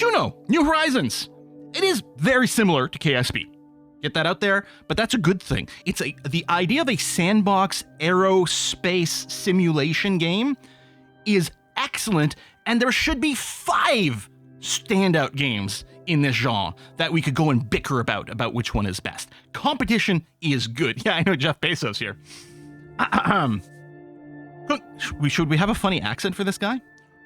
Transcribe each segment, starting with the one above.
Juno, New Horizons. It is very similar to KSP. Get that out there, but that's a good thing. The idea of a sandbox aerospace simulation game is excellent, and there should be 5 standout games in this genre that we could go and bicker about which one is best. Competition is good. Yeah, I know Jeff Bezos here. Should we have a funny accent for this guy?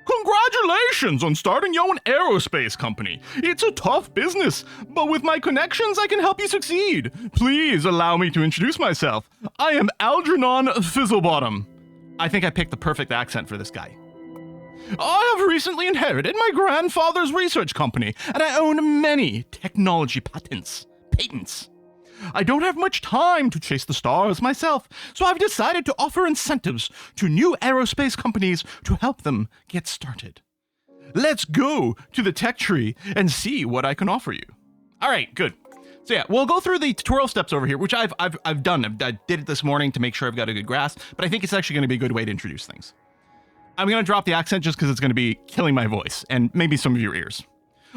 Congratulations on starting your own aerospace company. It's a tough business, but with my connections, I can help you succeed. Please allow me to introduce myself. I am Algernon Fizzlebottom. I think I picked the perfect accent for this guy. I have recently inherited my grandfather's research company, and I own many technology patents. I don't have much time to chase the stars myself, so I've decided to offer incentives to new aerospace companies to help them get started. Let's go to the tech tree and see what I can offer you. All right, good. So yeah, we'll go through the tutorial steps over here, which I've done. I did it this morning to make sure I've got a good grasp, but I think it's actually going to be a good way to introduce things. I'm going to drop the accent just because it's going to be killing my voice and maybe some of your ears.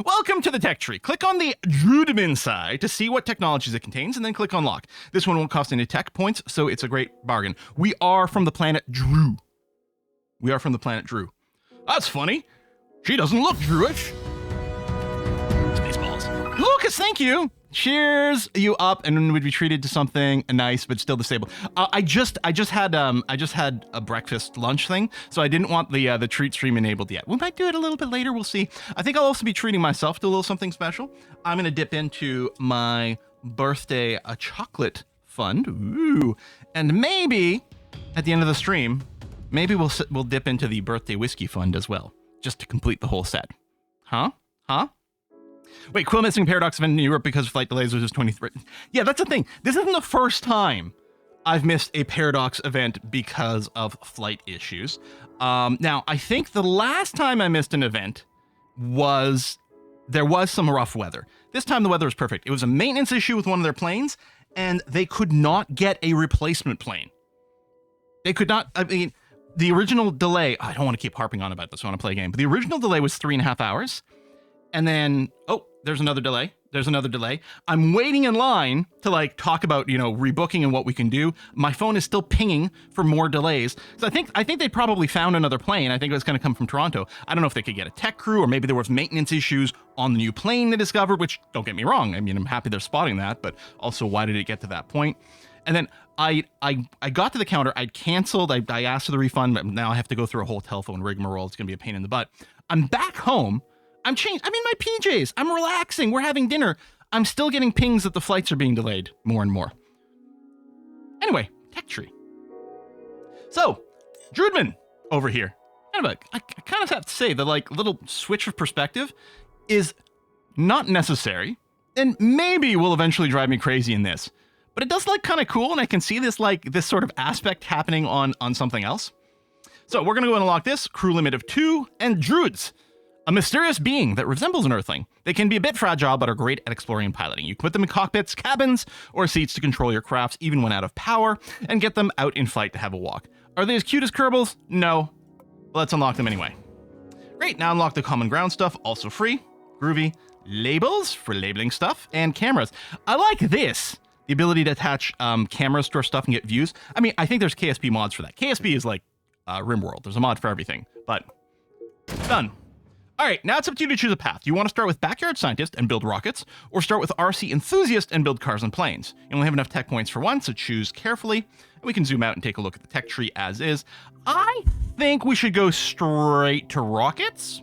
Welcome to the tech tree. Click on the Drudman side to see what technologies it contains, and then click on lock. This one won't cost any tech points, so it's a great bargain. We are from the planet Drew. That's funny. She doesn't look Druish. Spaceballs. Lucas, thank you. Cheers you up, and would be treated to something nice but still disabled. I just had a breakfast lunch thing, so I didn't want the treat stream enabled yet. We might do it a little bit later. We'll see. I think I'll also be treating myself to a little something special. I'm gonna dip into my birthday chocolate fund. Ooh, and maybe at the end of the stream, maybe we'll dip into the birthday whiskey fund as well, just to complete the whole set. Huh? Wait, Quill missing Paradox event in Europe because of flight delays was just 23. Yeah, that's the thing. This isn't the first time I've missed a Paradox event because of flight issues. Now, I think the last time I missed an event there was some rough weather. This time the weather was perfect. It was a maintenance issue with one of their planes, and they could not get a replacement plane. They could not, I mean, the original delay, I don't want to keep harping on about this, I want to play a game, but the original delay was 3.5 hours. And then, there's another delay. I'm waiting in line to talk about, rebooking and what we can do. My phone is still pinging for more delays. So I think they probably found another plane. I think it was going to come from Toronto. I don't know if they could get a tech crew, or maybe there was maintenance issues on the new plane they discovered, which, don't get me wrong, I mean, I'm happy they're spotting that, but also why did it get to that point? And then I got to the counter, I'd canceled, I asked for the refund, but now I have to go through a whole telephone rigmarole. It's going to be a pain in the butt. I'm back home. I'm in my PJs. I'm relaxing. We're having dinner. I'm still getting pings that the flights are being delayed more and more. Anyway, tech tree. So, Drudman over here. I kind of have to say the little switch of perspective is not necessary, and maybe will eventually drive me crazy in this. But it does look kind of cool, and I can see this this sort of aspect happening on something else. So we're gonna go and unlock this crew limit of 2 and Druids. A mysterious being that resembles an Earthling. They can be a bit fragile, but are great at exploring and piloting. You can put them in cockpits, cabins, or seats to control your crafts, even when out of power, and get them out in flight to have a walk. Are they as cute as Kerbals? No. But let's unlock them anyway. Great, now unlock the common ground stuff, also free. Groovy. Labels for labeling stuff, and cameras. I like this. The ability to attach cameras to our stuff and get views. I mean, I think there's KSP mods for that. KSP is like RimWorld. There's a mod for everything, but done. All right, now it's up to you to choose a path. You want to start with Backyard Scientist and build rockets, or start with RC Enthusiast and build cars and planes. You only have enough tech points for one, so choose carefully. And we can zoom out and take a look at the tech tree as is. I think we should go straight to rockets.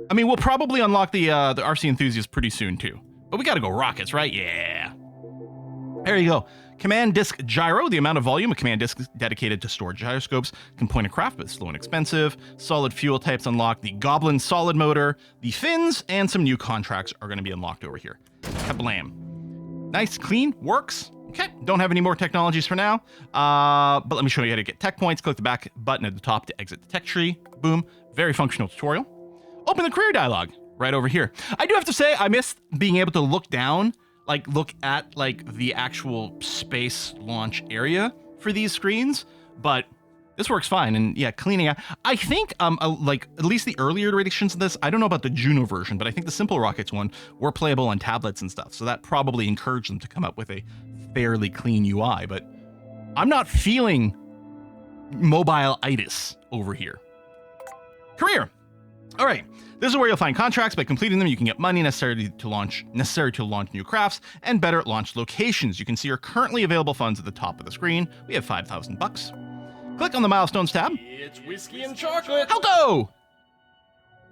I mean, we'll probably unlock the RC Enthusiast pretty soon too. But we got to go rockets, right? Yeah. There you go. Command Disk Gyro, the amount of volume a command disk dedicated to store gyroscopes, can point a craft, but it's slow and expensive. Solid fuel types unlock the Goblin solid motor, the fins, and some new contracts are going to be unlocked over here. Kablam. Nice, clean, works. Okay, don't have any more technologies for now, but let me show you how to get tech points. Click the back button at the top to exit the tech tree. Boom. Very functional tutorial. Open the career dialog right over here. I do have to say, I miss being able to look down, look at the actual space launch area for these screens, but This works fine, and yeah, cleaning out. I think, like at least the earlier iterations of this, I don't know about the Juno version, but I think the Simple Rockets one were playable on tablets and stuff, so that probably encouraged them to come up with a fairly clean UI. But I'm not feeling mobile-itis over here. Career. All right, this is where you'll find contracts. By completing them, you can get money necessary to launch new crafts and better launch locations. You can see your currently available funds at the top of the screen. We have 5,000 bucks. Click on the milestones tab. It's whiskey and chocolate. How go?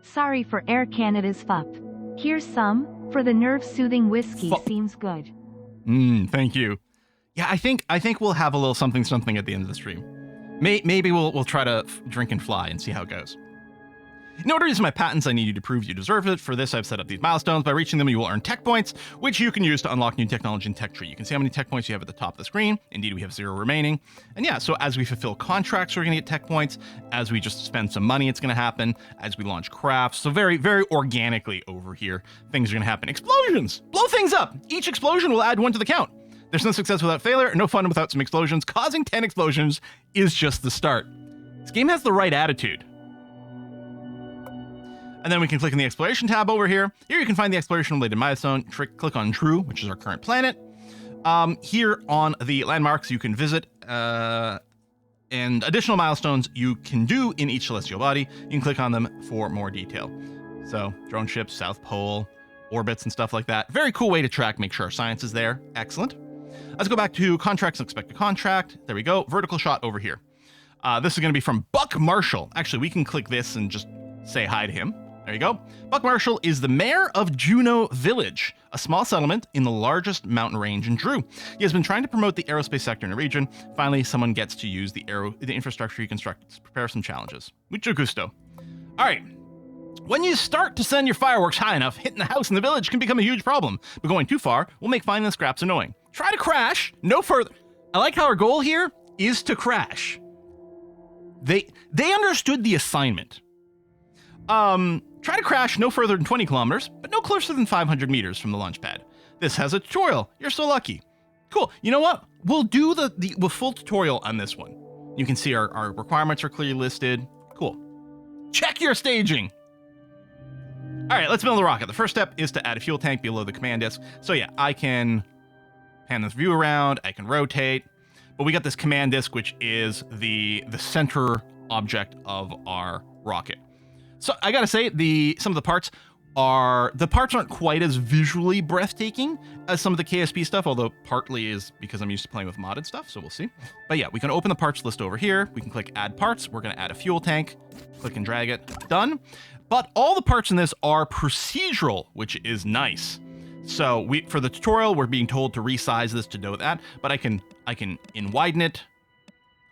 Sorry for Air Canada's FUP. Here's some. For the nerve-soothing whiskey, FUP. seems good. Thank you. Yeah, I think we'll have a little something at the end of the stream. Maybe we'll try to drink and fly and see how it goes. In order to use my patents, I need you to prove you deserve it. For this, I've set up these milestones. By reaching them, you will earn tech points, which you can use to unlock new technology and tech tree. You can see how many tech points you have at the top of the screen. Indeed, we have 0 remaining. And yeah, so as we fulfill contracts, we're going to get tech points. As we just spend some money, it's going to happen. As we launch crafts, so very, very organically over here, things are going to happen. Explosions! Blow things up! Each explosion will add 1 to the count. There's no success without failure, no fun without some explosions. Causing 10 explosions is just the start. This game has the right attitude. And then we can click on the exploration tab over here. Here you can find the exploration related milestone. Click on True, which is our current planet. Here on the landmarks you can visit, and additional milestones you can do in each celestial body. You can click on them for more detail. So drone ships, South Pole, orbits and stuff like that. Very cool way to track, make sure our science is there. Excellent. Let's go back to contracts and expected contract. There we go. Vertical shot over here. This is going to be from Buck Marshall. Actually, we can click this and just say hi to him. There you go. Buck Marshall is the mayor of Juno Village, a small settlement in the largest mountain range in Drew. He has been trying to promote the aerospace sector in the region. Finally, someone gets to use the infrastructure he constructed to prepare some challenges. Mucho gusto. All right. When you start to send your fireworks high enough, hitting the house in the village can become a huge problem. But going too far will make finding the scraps annoying. Try to crash no further. I like how our goal here is to crash. They understood the assignment. Try to crash no further than 20 kilometers, but no closer than 500 meters from the launch pad. This has a tutorial. You're so lucky. Cool. You know what? We'll do the full tutorial on this one. You can see our requirements are clearly listed. Cool. Check your staging. All right, let's build the rocket. The first step is to add a fuel tank below the command disk. So yeah, I can pan this view around. I can rotate. But we got this command disk, which is the center object of our rocket. So I gotta say, some of the parts aren't quite as visually breathtaking as some of the KSP stuff, although partly is because I'm used to playing with modded stuff, so we'll see. But yeah, we can open the parts list over here. We can click add parts. We're gonna add a fuel tank. Click and drag it. Done. But all the parts in this are procedural, which is nice. So for the tutorial, we're being told to resize this to do that, but I can widen it.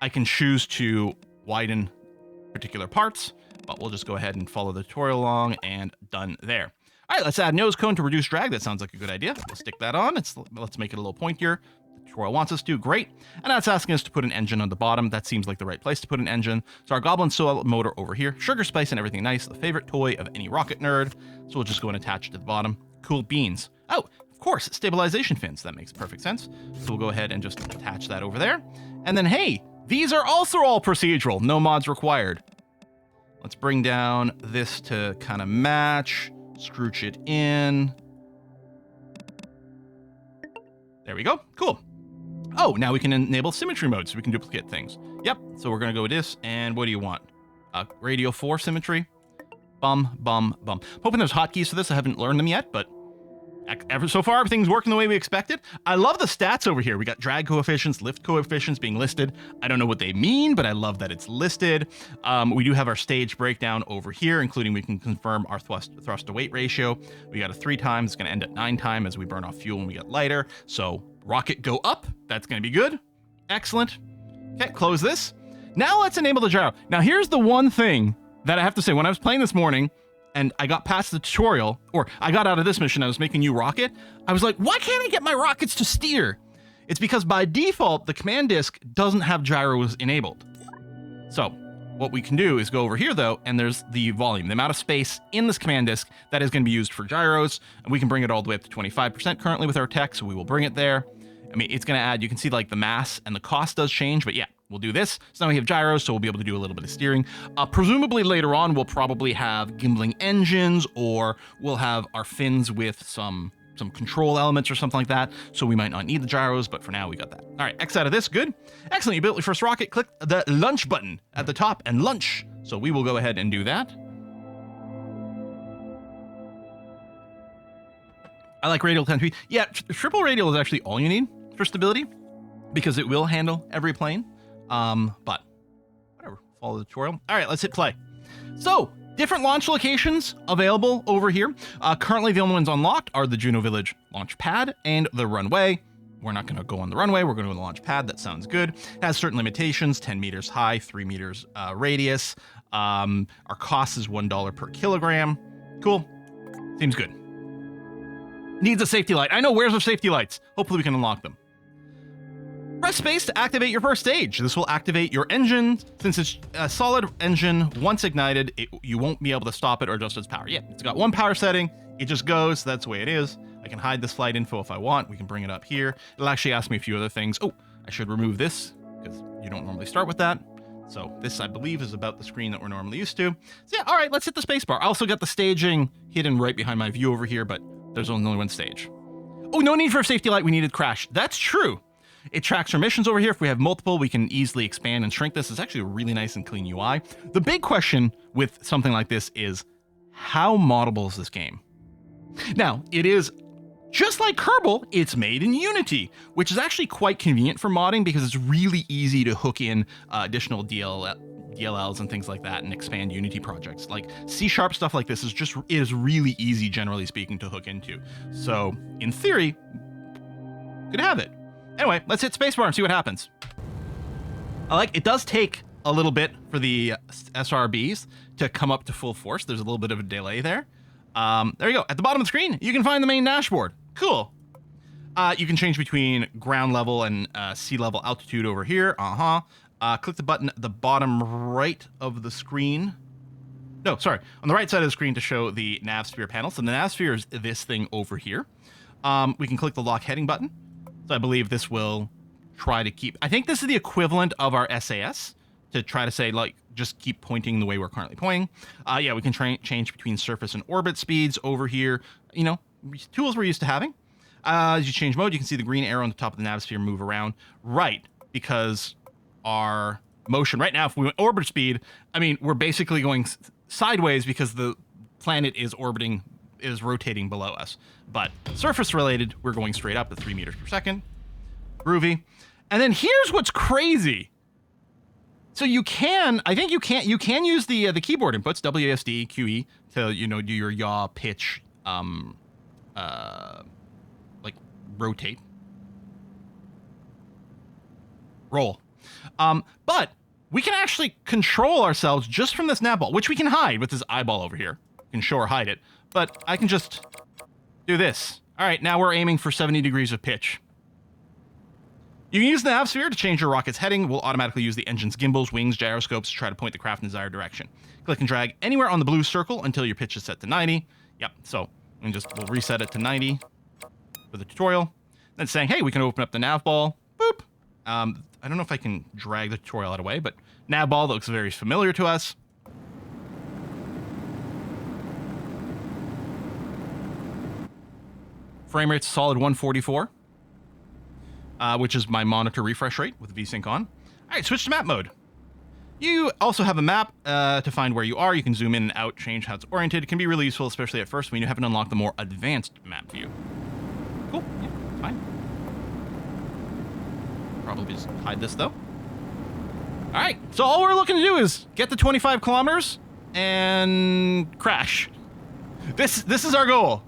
I can choose to widen particular parts. But we'll just go ahead and follow the tutorial along, and done there. All right, let's add nose cone to reduce drag. That sounds like a good idea. We'll stick that on. Let's make it a little pointier. The tutorial wants us to. Great. And that's asking us to put an engine on the bottom. That seems like the right place to put an engine. So our Goblin Soul motor over here. Sugar Spice and everything nice. The favorite toy of any rocket nerd. So we'll just go and attach it to the bottom. Cool beans. Oh, of course, stabilization fins. That makes perfect sense. So we'll go ahead and just attach that over there. And then, hey, these are also all procedural. No mods required. Let's bring down this to kind of match, scrooge it in. There we go. Cool. Oh, now we can enable symmetry mode so we can duplicate things. Yep. So we're going to go with this. And what do you want? Radio 4 symmetry. Bum, bum, bum. Hoping there's hotkeys for this. I haven't learned them yet, but so far, everything's working the way we expected. I love the stats over here. We got drag coefficients, lift coefficients being listed. I don't know what they mean, but I love that it's listed. We do have our stage breakdown over here, including we can confirm our thrust to weight ratio. We got a 3 times. It's going to end at 9 times as we burn off fuel and we get lighter. So rocket go up. That's going to be good. Excellent. Okay, close this. Now let's enable the gyro. Now here's the one thing that I have to say. When I was playing this morning, and I got past the tutorial, or I got out of this mission, I was making new rocket. I was like, why can't I get my rockets to steer? It's because by default, the command disk doesn't have gyros enabled. So what we can do is go over here though, and there's the volume, the amount of space in this command disk that is going to be used for gyros. And we can bring it all the way up to 25% currently with our tech, so we will bring it there. I mean, it's going to add, you can see like the mass and the cost does change, but yeah, we'll do this. So now we have gyros, so we'll be able to do a little bit of steering. Presumably later on, we'll probably have gimbling engines, or we'll have our fins with some control elements or something like that. So we might not need the gyros, but for now we got that. All right, X out of this, good. Excellent, you built your first rocket. Click the launch button at the top and launch. So we will go ahead and do that. I like radial 10 feet. Yeah, triple radial is actually all you need for stability because it will handle every plane. But whatever, follow the tutorial. All right, let's hit play. So, different launch locations available over here. Currently, the only ones unlocked are the Juno Village launch pad and the runway. We're not going to go on the runway. We're going to go on the launch pad. That sounds good. It has certain limitations, 10 meters high, 3 meters radius. Our cost is $1 per kilogram. Cool. Seems good. Needs a safety light. I know, where's our safety lights? Hopefully we can unlock them. Press space to activate your first stage. This will activate your engine. Since it's a solid engine, once ignited, you won't be able to stop it or adjust its power. Yeah, it's got one power setting. It just goes. That's the way it is. I can hide this flight info if I want. We can bring it up here. It'll actually ask me a few other things. Oh, I should remove this because you don't normally start with that. So this, I believe, is about the screen that we're normally used to. So yeah, all right, let's hit the space bar. I also got the staging hidden right behind my view over here, but there's only one stage. Oh, no need for a safety light. We needed crash. That's true. It tracks our missions over here. If we have multiple, we can easily expand and shrink this. It's actually a really nice and clean UI. The big question with something like this is, how moddable is this game? Now, it is just like Kerbal, it's made in Unity, which is actually quite convenient for modding because it's really easy to hook in additional DLLs and things like that and expand Unity projects. Like C# stuff like this is really easy, generally speaking, to hook into. So in theory, could have it. Anyway, let's hit spacebar and see what happens. It does take a little bit for the SRBs to come up to full force. There's a little bit of a delay there. There you go. At the bottom of the screen, you can find the main dashboard. Cool. You can change between ground level and sea level altitude over here. Click the button at the bottom right of the screen. No, sorry. On the right side of the screen to show the nav sphere panel. So the nav sphere is this thing over here. We can click the lock heading button. So I believe this will try to keep... I think this is the equivalent of our SAS to try to say, like, just keep pointing the way we're currently pointing. Yeah, we can change between surface and orbit speeds over here. You know, tools we're used to having. As you change mode, you can see the green arrow on the top of the nav sphere move around. Right, because our motion right now, if we went orbit speed, I mean, we're basically going sideways because the planet is rotating below us. But surface related, we're going straight up at 3 meters per second. Groovy. And then here's what's crazy. So you can use the keyboard inputs, WASD, QE, to, you know, do your yaw, pitch, like rotate, roll. But we can actually control ourselves just from this nav ball, which we can hide with this eyeball over here. You can show or hide it, but I can just do this. All right, now we're aiming for 70 degrees of pitch. You can use the nav sphere to change your rocket's heading. We'll automatically use the engine's gimbals, wings, gyroscopes to try to point the craft in the desired direction. Click and drag anywhere on the blue circle until your pitch is set to 90. Yep, so we'll reset it to 90 for the tutorial. Then saying, hey, we can open up the nav ball. Boop. I don't know if I can drag the tutorial out of the way, but nav ball looks very familiar to us. Frame rate's solid 144. Which is my monitor refresh rate with VSync on. All right, switch to map mode. You also have a map to find where you are. You can zoom in and out, change how it's oriented. It can be really useful, especially at first when you haven't unlocked the more advanced map view. Cool, yeah, fine. Probably just hide this though. All right, so all we're looking to do is get to 25 kilometers and crash. This is our goal.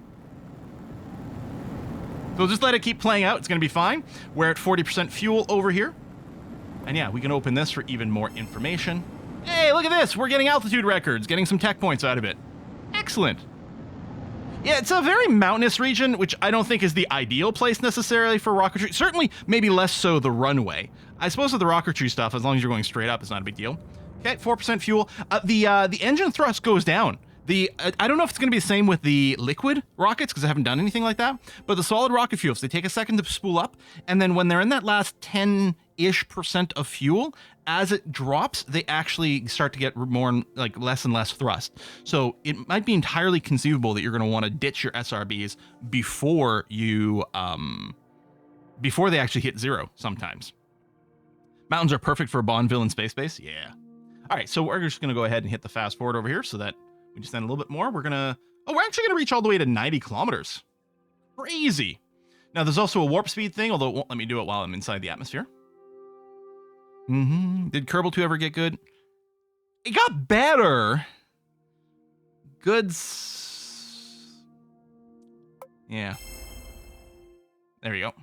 So just let it keep playing out. It's going to be fine. We're at 40% fuel over here. And yeah, we can open this for even more information. Hey, look at this. We're getting altitude records, getting some tech points out of it. Excellent. Yeah, it's a very mountainous region, which I don't think is the ideal place necessarily for rocketry. Certainly, maybe less so the runway. I suppose with the rocketry stuff, as long as you're going straight up, it's not a big deal. Okay, 4% fuel. The engine thrust goes down. I don't know if it's going to be the same with the liquid rockets because I haven't done anything like that, but the solid rocket fuels, they take a second to spool up, and then when they're in that last 10 30-ish% of fuel. As it drops, they actually start to get more like less and less thrust. So it might be entirely conceivable that you're going to want to ditch your SRBs before you before they actually hit 0 sometimes. Mountains are perfect for a Bonneville and space base. Yeah. All right, so we're just going to go ahead and hit the fast forward over here so that we descend a little bit more. We're actually going to reach all the way to 90 kilometers. Crazy. Now, there's also a warp speed thing, although it won't let me do it while I'm inside the atmosphere. Did Kerbal 2 ever get good? It got better. Goods. Yeah. There we go.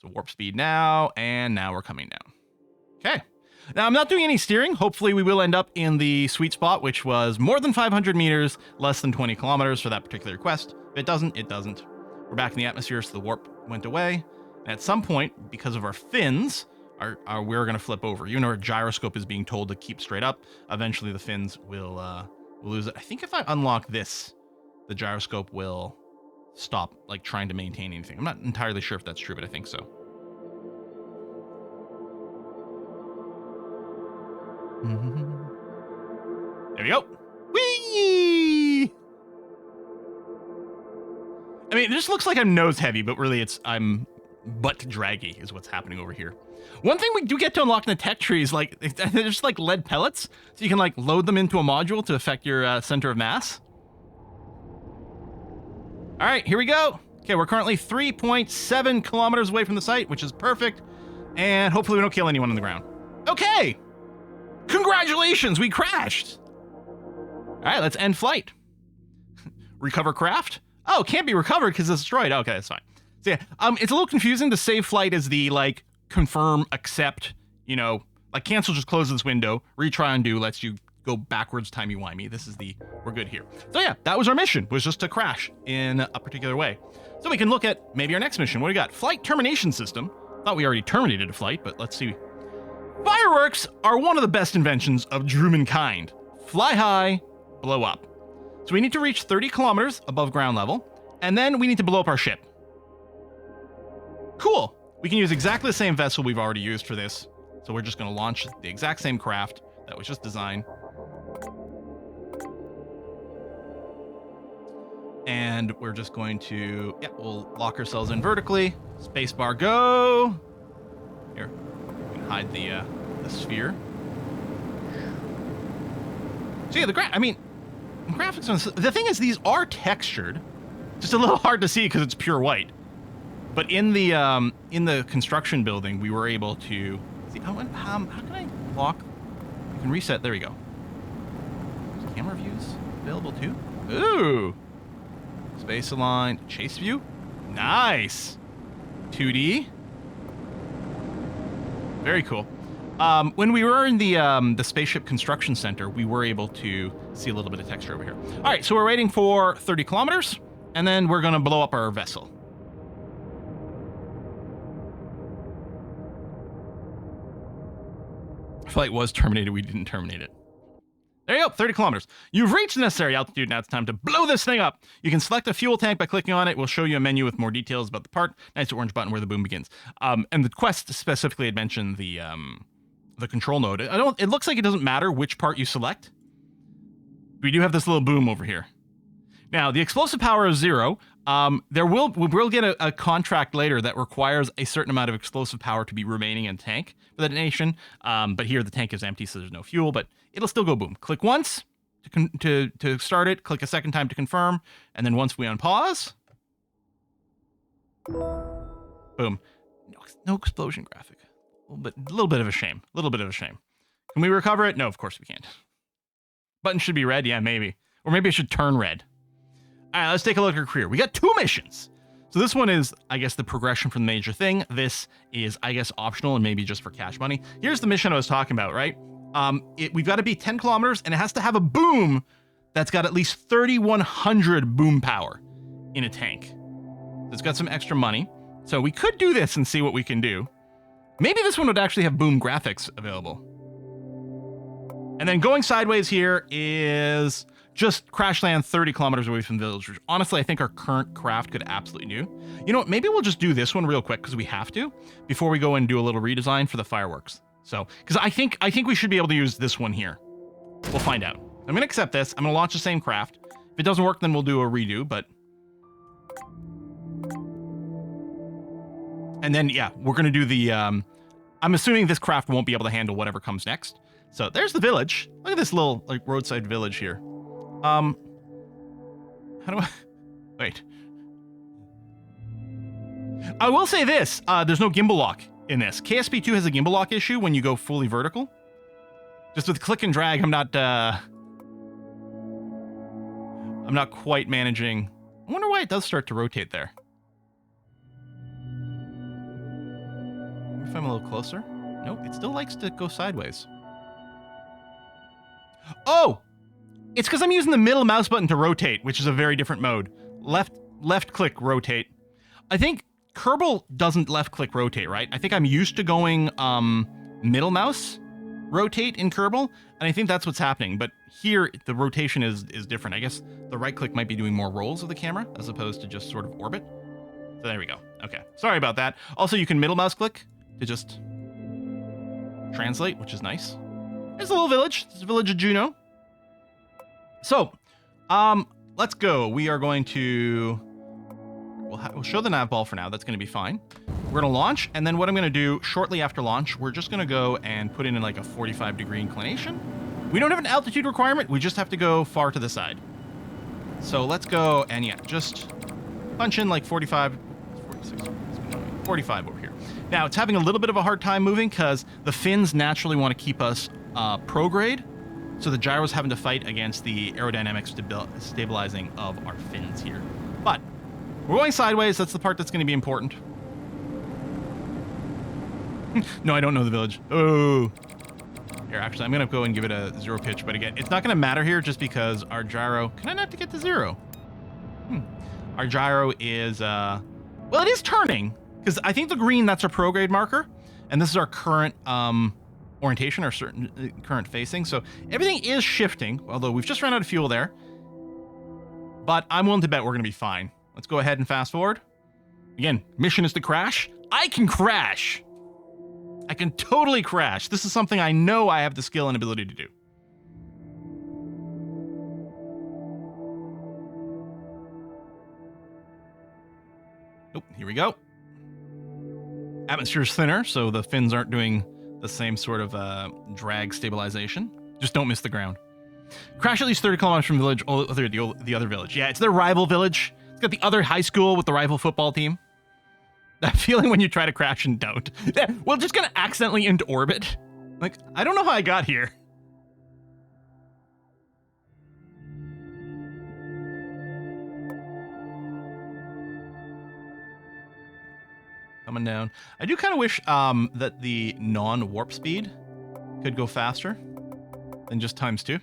So warp speed now, and now we're coming down. Okay. Now, I'm not doing any steering. Hopefully, we will end up in the sweet spot, which was more than 500 meters, less than 20 kilometers for that particular quest. If it doesn't, it doesn't. We're back in the atmosphere, so the warp went away. And at some point, because of our fins, we're going to flip over. Even our gyroscope is being told to keep straight up. Eventually, the fins will lose it. I think if I unlock this, the gyroscope will stop like trying to maintain anything. I'm not entirely sure if that's true, but I think so. There we go. Whee! I mean, it just looks like I'm nose heavy, but really I'm butt draggy is what's happening over here. One thing we do get to unlock in the tech tree is like, they're just like lead pellets. So you can like load them into a module to affect your center of mass. All right, here we go. Okay, we're currently 3.7 kilometers away from the site, which is perfect. And hopefully we don't kill anyone on the ground. Okay. Congratulations, we crashed. All right, let's end flight. Recover craft. Oh, can't be recovered because it's destroyed. Okay, that's fine. So yeah, it's a little confusing. The save flight is the like confirm, accept, like cancel, just close this window, retry, undo, lets you go backwards, timey-wimey. This is we're good here. So yeah, that was our mission, was just to crash in a particular way. So we can look at maybe our next mission. What do we got? Flight termination system. Thought we already terminated a flight, but let's see. Fireworks are one of the best inventions of Drumankind. Fly high, blow up. So we need to reach 30 kilometers above ground level, and then we need to blow up our ship. Cool. We can use exactly the same vessel we've already used for this. So we're just going to launch the exact same craft that was just designed. And we're just going to, we'll lock ourselves in vertically. Spacebar go. Here. Hide the sphere. So yeah, the graphics on the thing is these are textured, just a little hard to see because it's pure white. But in the construction building, we were able to see. How can I lock? You can reset. There we go. Is camera views available too? Ooh, space aligned chase view. Nice. 2D. Very cool. When we were in the spaceship construction center, we were able to see a little bit of texture over here. All right, so we're waiting for 30 kilometers, and then we're going to blow up our vessel. Flight was terminated. We didn't terminate it. There you go, 30 kilometers. You've reached the necessary altitude. Now it's time to blow this thing up. You can select a fuel tank by clicking on it. We'll show you a menu with more details about the part. Nice orange button where the boom begins. And the quest specifically had mentioned the control node. It looks like it doesn't matter which part you select. We do have this little boom over here. Now, the explosive power is 0. We will get a contract later that requires a certain amount of explosive power to be remaining in tank for the detonation. But here the tank is empty, so there's no fuel, but it'll still go boom. Click once to start it, click a second time to confirm, and then once we unpause, boom. No explosion graphic. A little bit of a shame. Can we recover it? No, of course we can't. Button should be red. Yeah, maybe. Or maybe it should turn red. All right, let's take a look at our career. We got 2 missions. So this one is, I guess, the progression from the major thing. This is, I guess, optional and maybe just for cash money. Here's the mission I was talking about, right? We've got to be 10 kilometers, and it has to have a boom that's got at least 3,100 boom power in a tank. So it's got some extra money. So we could do this and see what we can do. Maybe this one would actually have boom graphics available. And then going sideways here is just crash land 30 kilometers away from the village, which honestly I think our current craft could absolutely do. You know what, maybe we'll just do this one real quick because we have to before we go and do a little redesign for the fireworks. So, because I think we should be able to use this one here. We'll find out. I'm gonna accept this. I'm gonna launch the same craft. If it doesn't work, then we'll do a redo, but... And then, yeah, we're gonna do the, I'm assuming this craft won't be able to handle whatever comes next. So there's the village. Look at this little, like, roadside village here. How do I... Wait. I will say this, there's no gimbal lock in this. KSP 2 has a gimbal lock issue when you go fully vertical. Just with click and drag, I'm not quite managing. I wonder why it does start to rotate there. If I'm a little closer. Nope, it still likes to go sideways. Oh! It's because I'm using the middle mouse button to rotate, which is a very different mode. Left click rotate. I think Kerbal doesn't left click rotate, right? I think I'm used to going middle mouse rotate in Kerbal, and I think that's what's happening. But here the rotation is different. I guess the right click might be doing more rolls of the camera as opposed to just sort of orbit. So there we go. Okay, sorry about that. Also, you can middle mouse click to just translate, which is nice. There's a little village. It's a village of Juno. So, let's go. We are going to... We'll show the nav ball for now. That's going to be fine. We're going to launch, and then what I'm going to do shortly after launch, we're just going to go and put in like a 45-degree inclination. We don't have an altitude requirement. We just have to go far to the side. So let's go, and yeah, just punch in like 45, 46, 45 over here. Now, it's having a little bit of a hard time moving because the fins naturally want to keep us prograde. So the gyro's having to fight against the aerodynamic stabilizing of our fins here. But we're going sideways. That's the part that's going to be important. No, I don't know the village. Oh. Here, actually, I'm going to go and give it a 0 pitch. But again, it's not going to matter here just because our gyro... Can I not get to 0? Our gyro is... Well, it is turning. Because I think the green, that's our prograde marker. And this is our current... orientation or certain current facing. So everything is shifting, although we've just run out of fuel there. But I'm willing to bet we're going to be fine. Let's go ahead and fast forward. Again, mission is to crash. I can crash. I can totally crash. This is something I know I have the skill and ability to do. Oh, here we go. Atmosphere's thinner, so the fins aren't doing the same sort of drag stabilization. Just don't miss the ground. Crash at least 30 kilometers from the village, the other village. Yeah, it's their rival village. It's got the other high school with the rival football team. That feeling when you try to crash and don't. Well, just gonna accidentally into orbit. Like, I don't know how I got here. Coming down. I do kind of wish that the non-warp speed could go faster than just ×2.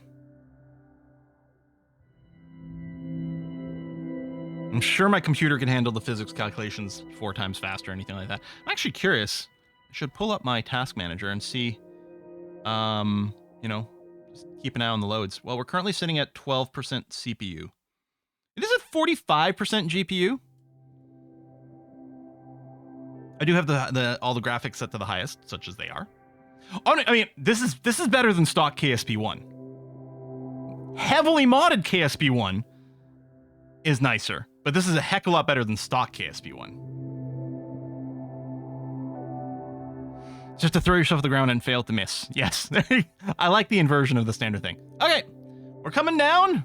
I'm sure my computer can handle the physics calculations 4 times faster or anything like that. I'm actually curious. I should pull up my task manager and see, you know, just keep an eye on the loads. Well, we're currently sitting at 12% CPU. It is at 45% GPU. I do have all the graphics set to the highest, such as they are. Oh, I mean, this is better than stock KSP1. Heavily modded KSP1 is nicer, but this is a heck of a lot better than stock KSP1. Just to throw yourself to the ground and fail to miss. Yes, I like the inversion of the standard thing. Okay, we're coming down.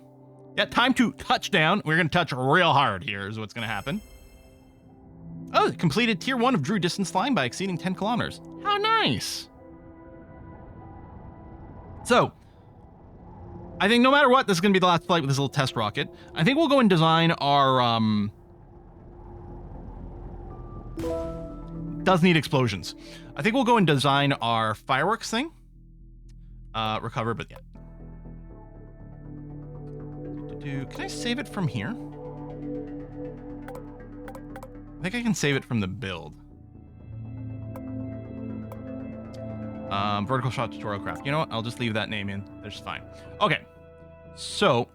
Yeah, time to touch down. We're gonna touch real hard here is what's gonna happen. Oh, completed tier 1 of Drew distance flying by exceeding 10 kilometers. How nice. So, I think no matter what, this is going to be the last flight with this little test rocket. I think we'll go and design our, does need explosions. I think we'll go and design our fireworks thing. Recover, but yeah. Can I save it from here? I think I can save it from the build. Vertical shot tutorial craft. You know what? I'll just leave that name in. That's fine. Okay. So,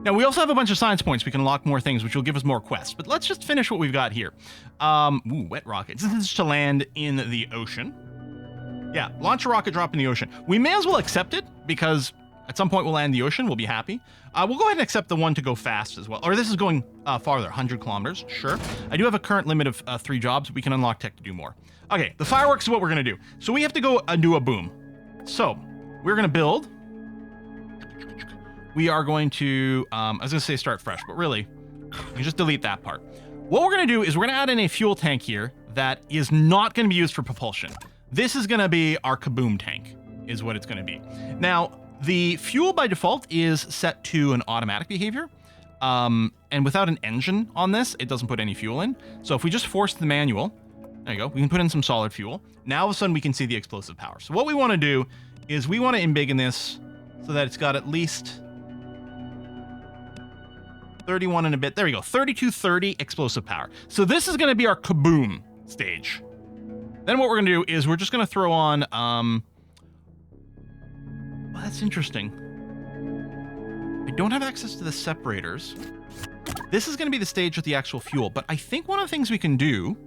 Now, we also have a bunch of science points. We can unlock more things, which will give us more quests. But let's just finish what we've got here. Wet rockets. This is to land in the ocean. Yeah, launch a rocket drop in the ocean. We may as well accept it, because at some point we'll land in the ocean. We'll be happy. We'll go ahead and accept the one to go fast as well. Or this is going farther, 100 kilometers. Sure. I do have a current limit of 3 jobs. We can unlock tech to do more. Okay, the fireworks is what we're going to do. So we have to go and do a boom. So we're going to build. We are going to, I was going to say start fresh, but really, you can just delete that part. What we're going to do is we're going to add in a fuel tank here that is not going to be used for propulsion. This is going to be our Kaboom tank, is what it's going to be. Now, the fuel by default is set to an automatic behavior. And without an engine on this, it doesn't put any fuel in. So if we just force the manual, there you go, we can put in some solid fuel. Now all of a sudden we can see the explosive power. So what we want to do is we want to embiggen this so that it's got at least 31 and a bit. There we go. 3230 explosive power. So this is going to be our Kaboom stage. Then what we're going to do is we're just going to throw on, well, that's interesting. I don't have access to the separators. This is going to be the stage with the actual fuel, but I think one of the things we can do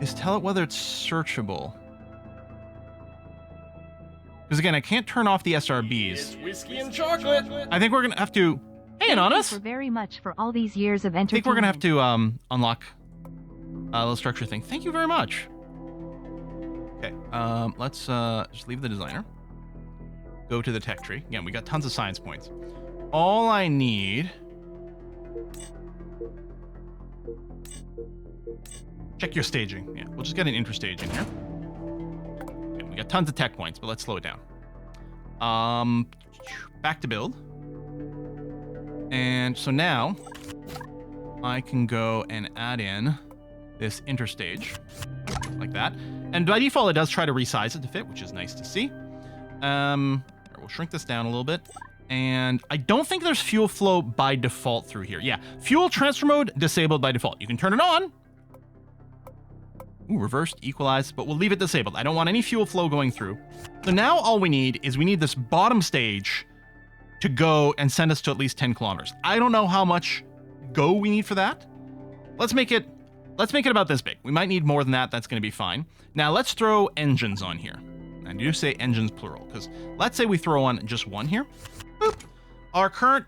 is tell it whether it's searchable. Because again, I can't turn off the SRBs. It's whiskey and chocolate. I think we're gonna have to. Hey, Anonymous! Thank you very much for all these years of I entertainment. think we're gonna have to unlock a little structure thing. Thank you very much. Okay, let's just leave the designer. Go to the tech tree. Again, we got tons of science points. All I need. Check your staging. Yeah, we'll just get an interstage in here. Okay, we got tons of tech points, but let's slow it down. Back to build. And so now I can go and add in this interstage like that. And by default, it does try to resize it to fit, which is nice to see. We'll shrink this down a little bit. And I don't think there's fuel flow by default through here. Yeah, fuel transfer mode disabled by default. You can turn it on. Ooh, reversed, equalized, but we'll leave it disabled. I don't want any fuel flow going through. So now all we need is we need this bottom stage to go and send us to at least 10 kilometers. I don't know how much go we need for that. Let's make it about this big. We might need more than that. That's going to be fine. Now let's throw engines on here. I do say engines plural because let's say we throw on just one here. Boop. Our current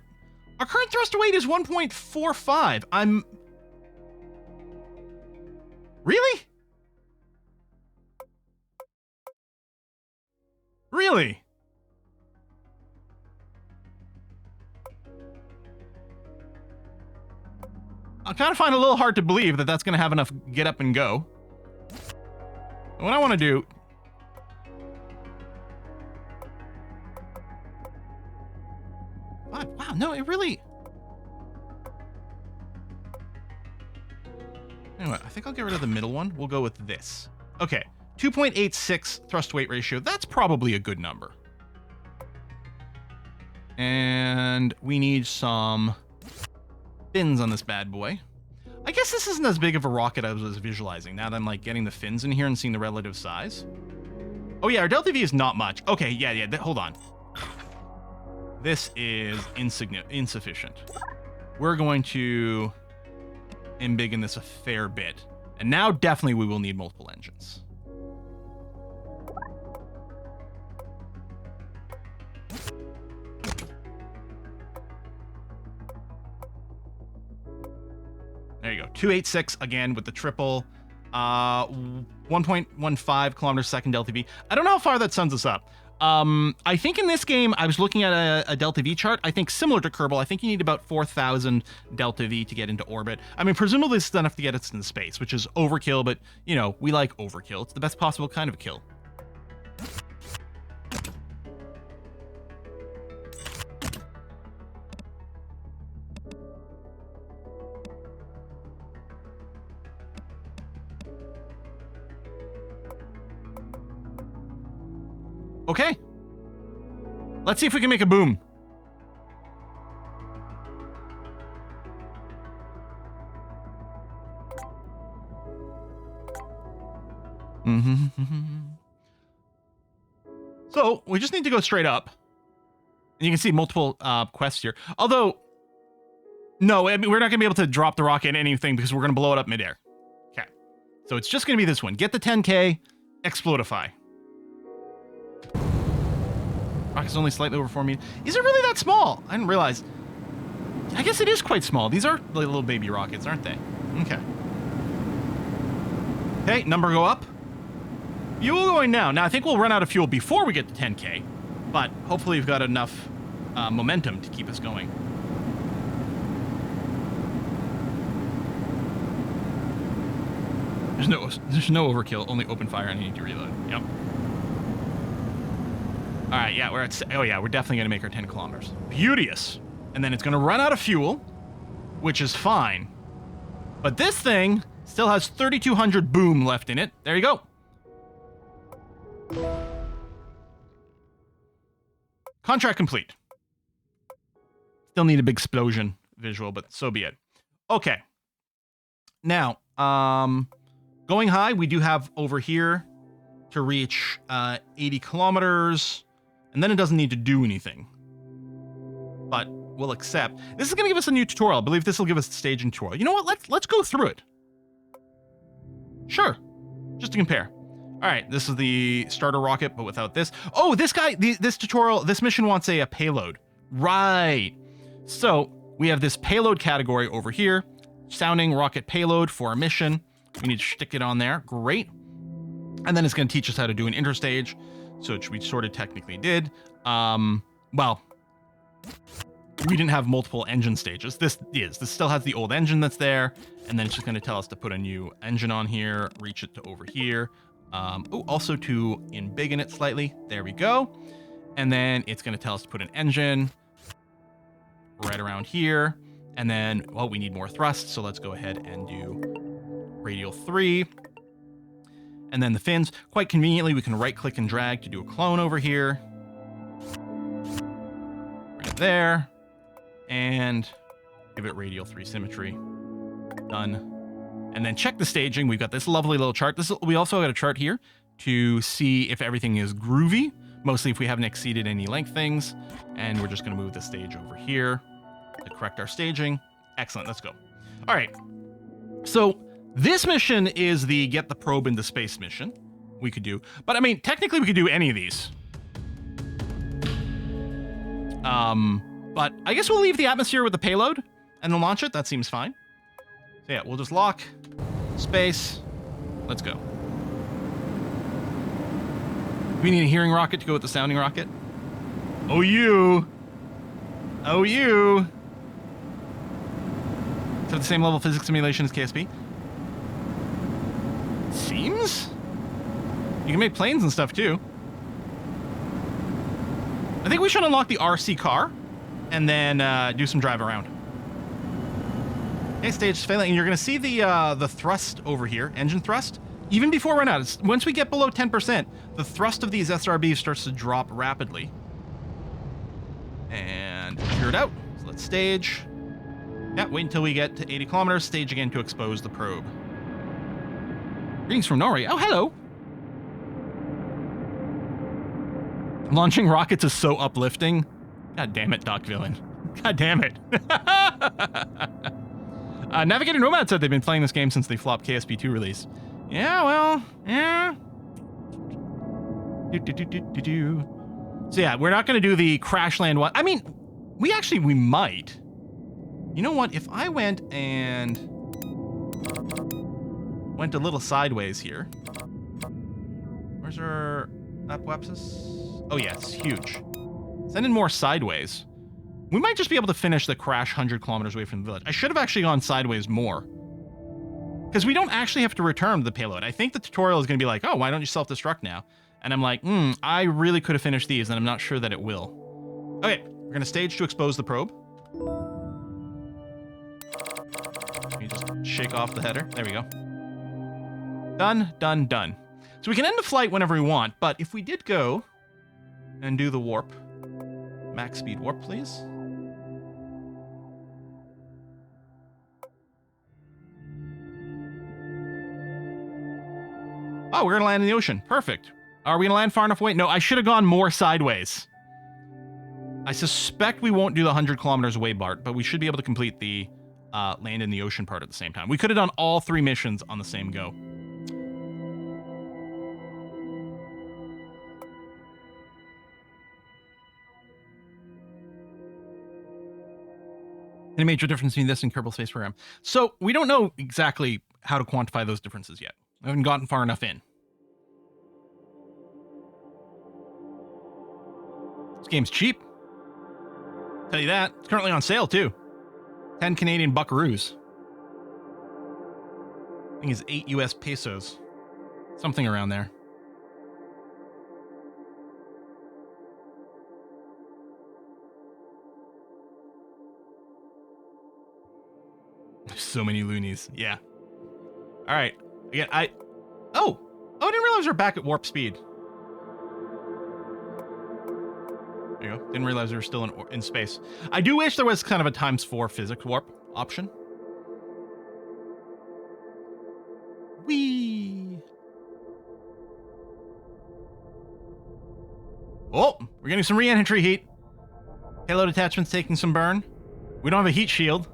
thruster weight is 1.45. I'm really? Really? I kind of find it a little hard to believe that that's going to have enough get up and go. What I want to do... Wow, no, it really... Anyway, I think I'll get rid of the middle one. We'll go with this. Okay. 2.86 thrust weight ratio. That's probably a good number. And we need some fins on this bad boy. I guess this isn't as big of a rocket as I was visualizing. Now that I'm like getting the fins in here and seeing the relative size. Oh yeah, our delta V is not much. Okay, yeah, hold on. This is insufficient. We're going to embiggen this a fair bit. And now definitely we will need multiple engines. There you go. 286 again with the triple. 1.15 kilometers per second delta V. I don't know how far that sends us up. I think in this game, I was looking at a delta V chart. I think similar to Kerbal, I think you need about 4,000 delta V to get into orbit. I mean, presumably this is enough to get us into space, which is overkill, but, you know, we like overkill. It's the best possible kind of a kill. Okay. Let's see if we can make a boom. So we just need to go straight up. And you can see multiple quests here. Although, no, I mean, we're not going to be able to drop the rocket in anything because we're going to blow it up midair. Okay. So it's just going to be this one. Get the 10K, Explodify. Rocket's only slightly over 4 meters. Is it really that small? I didn't realize. I guess it is quite small. These are like little baby rockets, aren't they? Okay. Okay, number go up. Fuel going down. Now, I think we'll run out of fuel before we get to 10K, but hopefully we've got enough momentum to keep us going. There's no overkill, only open fire and I need to reload. Yep. All right, yeah, we're definitely going to make our 10 kilometers. Beauteous. And then it's going to run out of fuel, which is fine. But this thing still has 3,200 boom left in it. There you go. Contract complete. Still need a big explosion visual, but so be it. Okay. Now, going high, we do have over here to reach 80 kilometers, and then it doesn't need to do anything. But we'll accept. This is going to give us a new tutorial. I believe this will give us the staging tutorial. You know what? Let's go through it. Sure. Just to compare. All right, this is the starter rocket, but without this. Oh, this guy, this tutorial, this mission wants a payload. Right. So we have this payload category over here. Sounding rocket payload for a mission. We need to stick it on there. Great. And then it's going to teach us how to do an interstage, which we sort of technically did. Well, we didn't have multiple engine stages. This still has the old engine that's there, and then it's just going to tell us to put a new engine on here, reach it to over here. Also to embiggen it slightly. There we go. And then it's going to tell us to put an engine right around here. And then, well, we need more thrust, so let's go ahead and do radial 3. And then the fins, quite conveniently, we can right-click and drag to do a clone over here. Right there. And give it radial 3 symmetry. Done. And then check the staging. We've got this lovely little chart. We also got a chart here to see if everything is groovy, mostly if we haven't exceeded any length things. And we're just going to move the stage over here to correct our staging. Excellent. Let's go. All right. So this mission is the get the probe into space mission we could do. But I mean, technically we could do any of these. But I guess we'll leave the atmosphere with the payload and then launch it. That seems fine. So yeah, we'll just lock space. Let's go. We need a hearing rocket to go with the sounding rocket. Oh, you. Oh, you. Is that the same level of physics simulation as KSP? Seems. You can make planes and stuff too. I think we should unlock the RC car and then do some drive around. Okay, stage is failing, and you're going to see the thrust over here, engine thrust. Even before run out, once we get below 10%, the thrust of these SRBs starts to drop rapidly. And clear it out. So let's stage. Yeah, wait until we get to 80 kilometers. Stage again to expose the probe. Greetings from Norway. Oh, hello. Launching rockets is so uplifting. God damn it, Doc Villain. God damn it. Navigator Nomad said they've been playing this game since they flopped KSP 2 release. Yeah, well, yeah. So yeah, we're not going to do the crash land one. I mean, we might. You know what? If I went a little sideways here. Where's our apoapsis? Oh yeah, it's huge. Send in more sideways. We might just be able to finish the crash 100 kilometers away from the village. I should have actually gone sideways more. Because we don't actually have to return the payload. I think the tutorial is going to be like, oh, why don't you self-destruct now? And I'm like, I really could have finished these, and I'm not sure that it will. Okay, we're going to stage to expose the probe. Let me just shake off the header. There we go. Done, done, done. So we can end the flight whenever we want, but if we did go and do the warp, max speed warp, please. Oh, we're going to land in the ocean. Perfect. Are we going to land far enough away? No, I should have gone more sideways. I suspect we won't do the 100 kilometers away part, but we should be able to complete the land in the ocean part at the same time. We could have done all 3 missions on the same go. Any major difference between this and Kerbal Space Program? So we don't know exactly how to quantify those differences yet. I haven't gotten far enough in. This game's cheap. Tell you that. It's currently on sale too. 10 Canadian buckaroos. I think it's 8 US pesos. Something around there. There's so many loonies. Yeah. All right. Again, Oh, I didn't realize we're back at warp speed. There you go. Didn't realize we were still in space. I do wish there was kind of a ×4 physics warp option. Whee! Oh, we're getting some re-entry heat. Payload attachment's taking some burn. We don't have a heat shield.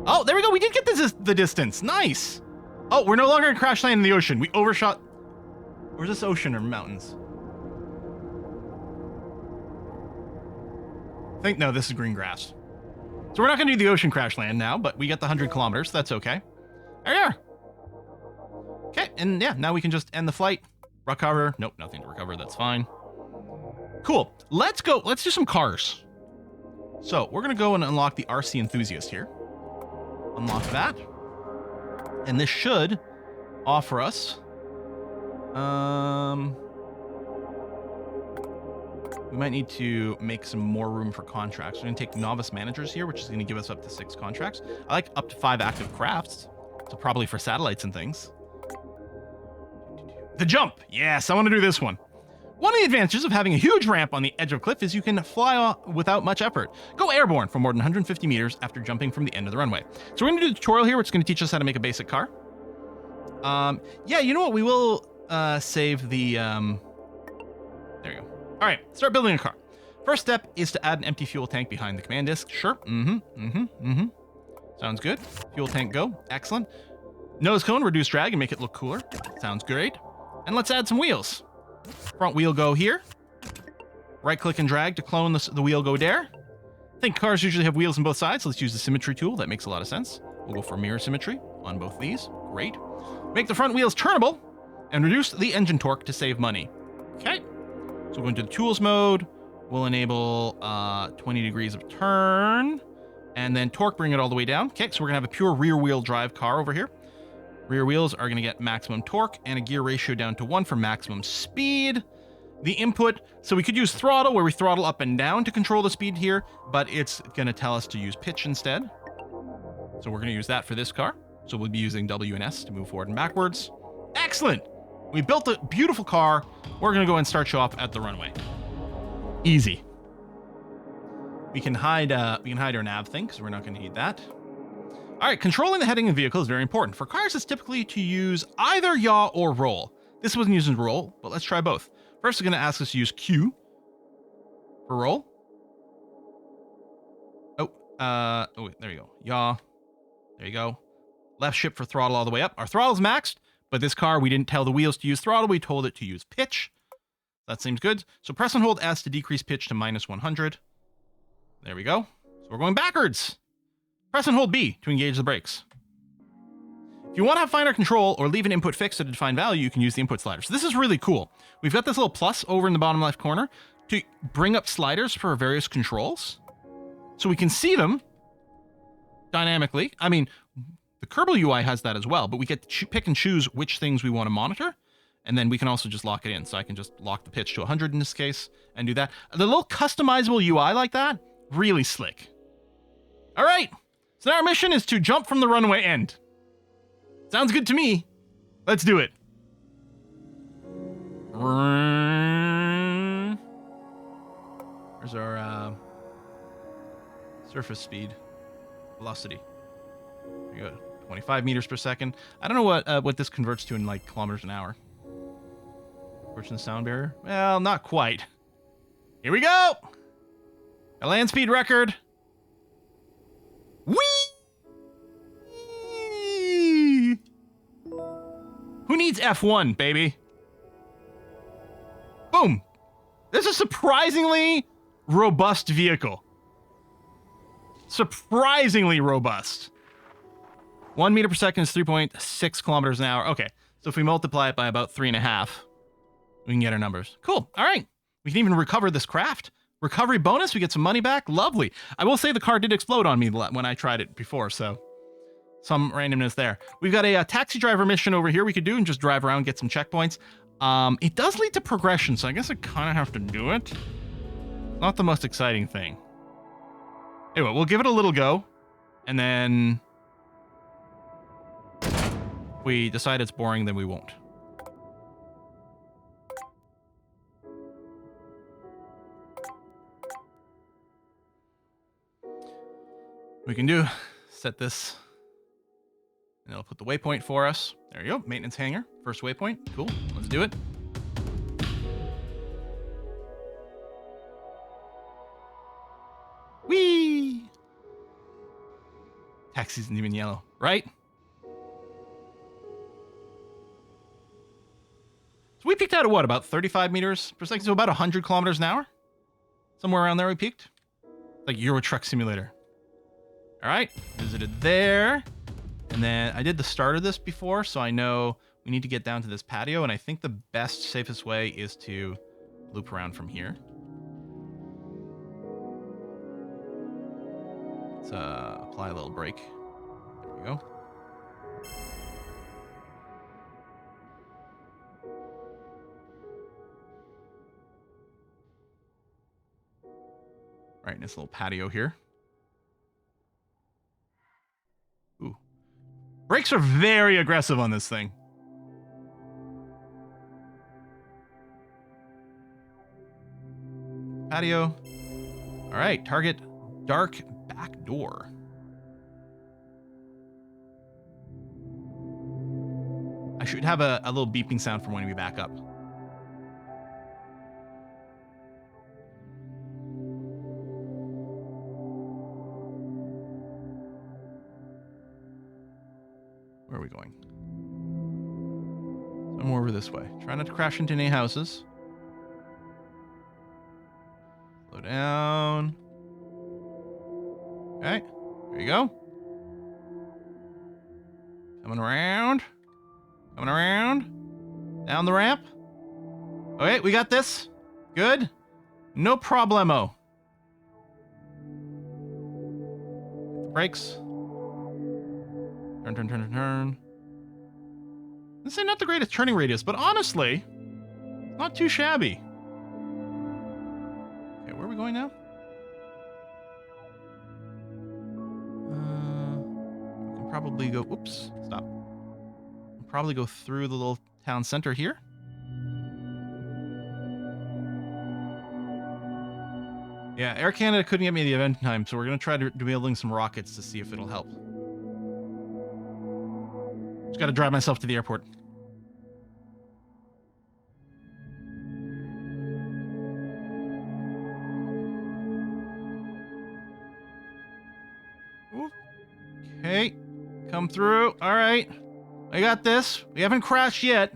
Oh, there we go. We did get the distance. Nice. Oh, we're no longer in crash land in the ocean. We overshot. Or is this ocean or mountains? I think, no, this is green grass. So we're not going to do the ocean crash land now, but we get the 100 kilometers. That's okay. There we are. Okay, and yeah, now we can just end the flight. Recover. Nope, nothing to recover. That's fine. Cool. Let's go. Let's do some cars. So we're going to go and unlock the RC Enthusiast here. Unlock that. And this should offer us... we might need to make some more room for contracts. We're going to take novice managers here, which is going to give us up to 6 contracts. I like up to 5 active crafts. So probably for satellites and things. The jump. Yes, I want to do this one. One of the advantages of having a huge ramp on the edge of a cliff is you can fly off without much effort. Go airborne for more than 150 meters after jumping from the end of the runway. So we're going to do a tutorial here, which is going to teach us how to make a basic car. Yeah, you know what? We will save the... There you go. All right, start building a car. First step is to add an empty fuel tank behind the command disk. Sure. Sounds good. Fuel tank go. Excellent. Nose cone, reduce drag and make it look cooler. Sounds great. And let's add some wheels. Front wheel go here. Right click and drag to clone the wheel go there. I think cars usually have wheels on both sides, so let's use the symmetry tool. That makes a lot of sense. We'll go for mirror symmetry on both these. Great. Make the front wheels turnable and reduce the engine torque to save money. Okay. So we'll go into the tools mode. We'll enable 20 degrees of turn and then torque, bring it all the way down. Okay, so we're gonna have a pure rear wheel drive car over here. Rear wheels are going to get maximum torque and a gear ratio down to 1 for maximum speed. The input, so we could use throttle where we throttle up and down to control the speed here, but it's going to tell us to use pitch instead. So we're going to use that for this car. So we'll be using W and S to move forward and backwards. Excellent. We built a beautiful car. We're going to go and start show off at the runway. Easy. We can hide our nav thing because we're not going to need that. All right, controlling the heading of the vehicle is very important. For cars, it's typically to use either yaw or roll. This wasn't using roll, but let's try both. First, it's going to ask us to use Q for roll. Oh, there you go. Yaw. There you go. Left shift for throttle all the way up. Our throttle's maxed, but this car, we didn't tell the wheels to use throttle. We told it to use pitch. That seems good. So press and hold S to decrease pitch to -100. There we go. So we're going backwards. Press and hold B to engage the brakes. If you want to have finer control or leave an input fixed at a defined value, you can use the input slider. So this is really cool. We've got this little plus over in the bottom left corner to bring up sliders for various controls. So we can see them dynamically. I mean, the Kerbal UI has that as well, but we get to pick and choose which things we want to monitor. And then we can also just lock it in. So I can just lock the pitch to 100 in this case and do that. The little customizable UI like that, really slick. All right. So now our mission is to jump from the runway end. Sounds good to me. Let's do it. Where's our surface speed? Velocity. There you go. 25 meters per second. I don't know what this converts to in like kilometers an hour. Approaching the sound barrier. Well, not quite. Here we go. A land speed record. Whee! Who needs F1, baby? Boom. This is a surprisingly robust vehicle. Surprisingly robust. 1 meter per second is 3.6 kilometers an hour. Okay, so if we multiply it by about 3.5, we can get our numbers. Cool. All right. We can even recover this craft. Recovery bonus. We get some money back. Lovely. I will say the car did explode on me when I tried it before, so some randomness there. We've got a taxi driver mission over here we could do and just drive around, get some checkpoints. It does lead to progression, so I guess I kind of have to do it. Not the most exciting thing. Anyway, we'll give it a little go, and then if we decide it's boring, then we won't. We can do set this, and it'll put the waypoint for us. There you go, maintenance hangar, first waypoint. Cool, let's do it. Whee! Taxi isn't even yellow, right? So we peaked out at what, about 35 meters per second? So about 100 kilometers an hour? Somewhere around there we peaked? Like Euro Truck Simulator. All right, visited there. And then I did the start of this before, so I know we need to get down to this patio, and I think the best, safest way is to loop around from here. Let's apply a little brake. There we go. All right, nice little patio here. Ooh. Brakes are very aggressive on this thing. Patio. All right, target dark back door. I should have a little beeping sound for when we back up. Where are we going? Somewhere over this way. Try not to crash into any houses. Slow down. Okay, there you go. Coming around. Coming around. Down the ramp. Okay, we got this. Good. No problemo. Brakes. Turn, turn, turn, turn, turn. This ain't not the greatest turning radius, but honestly, not too shabby. Okay, where are we going now? We can probably go, oops, stop. We'll probably go through the little town center here. Yeah, Air Canada couldn't get me the event in time, so we're going to try to building some rockets to see if it'll help. Just got to drive myself to the airport. Okay, come through. All right, I got this. We haven't crashed yet.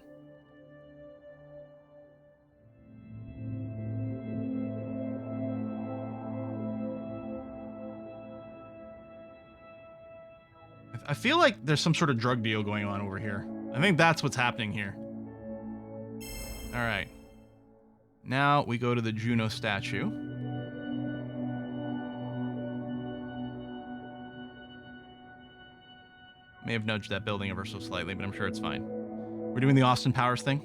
I feel like there's some sort of drug deal going on over here. I think that's what's happening here. All right. Now we go to the Juno statue. May have nudged that building ever so slightly, but I'm sure it's fine. We're doing the Austin Powers thing.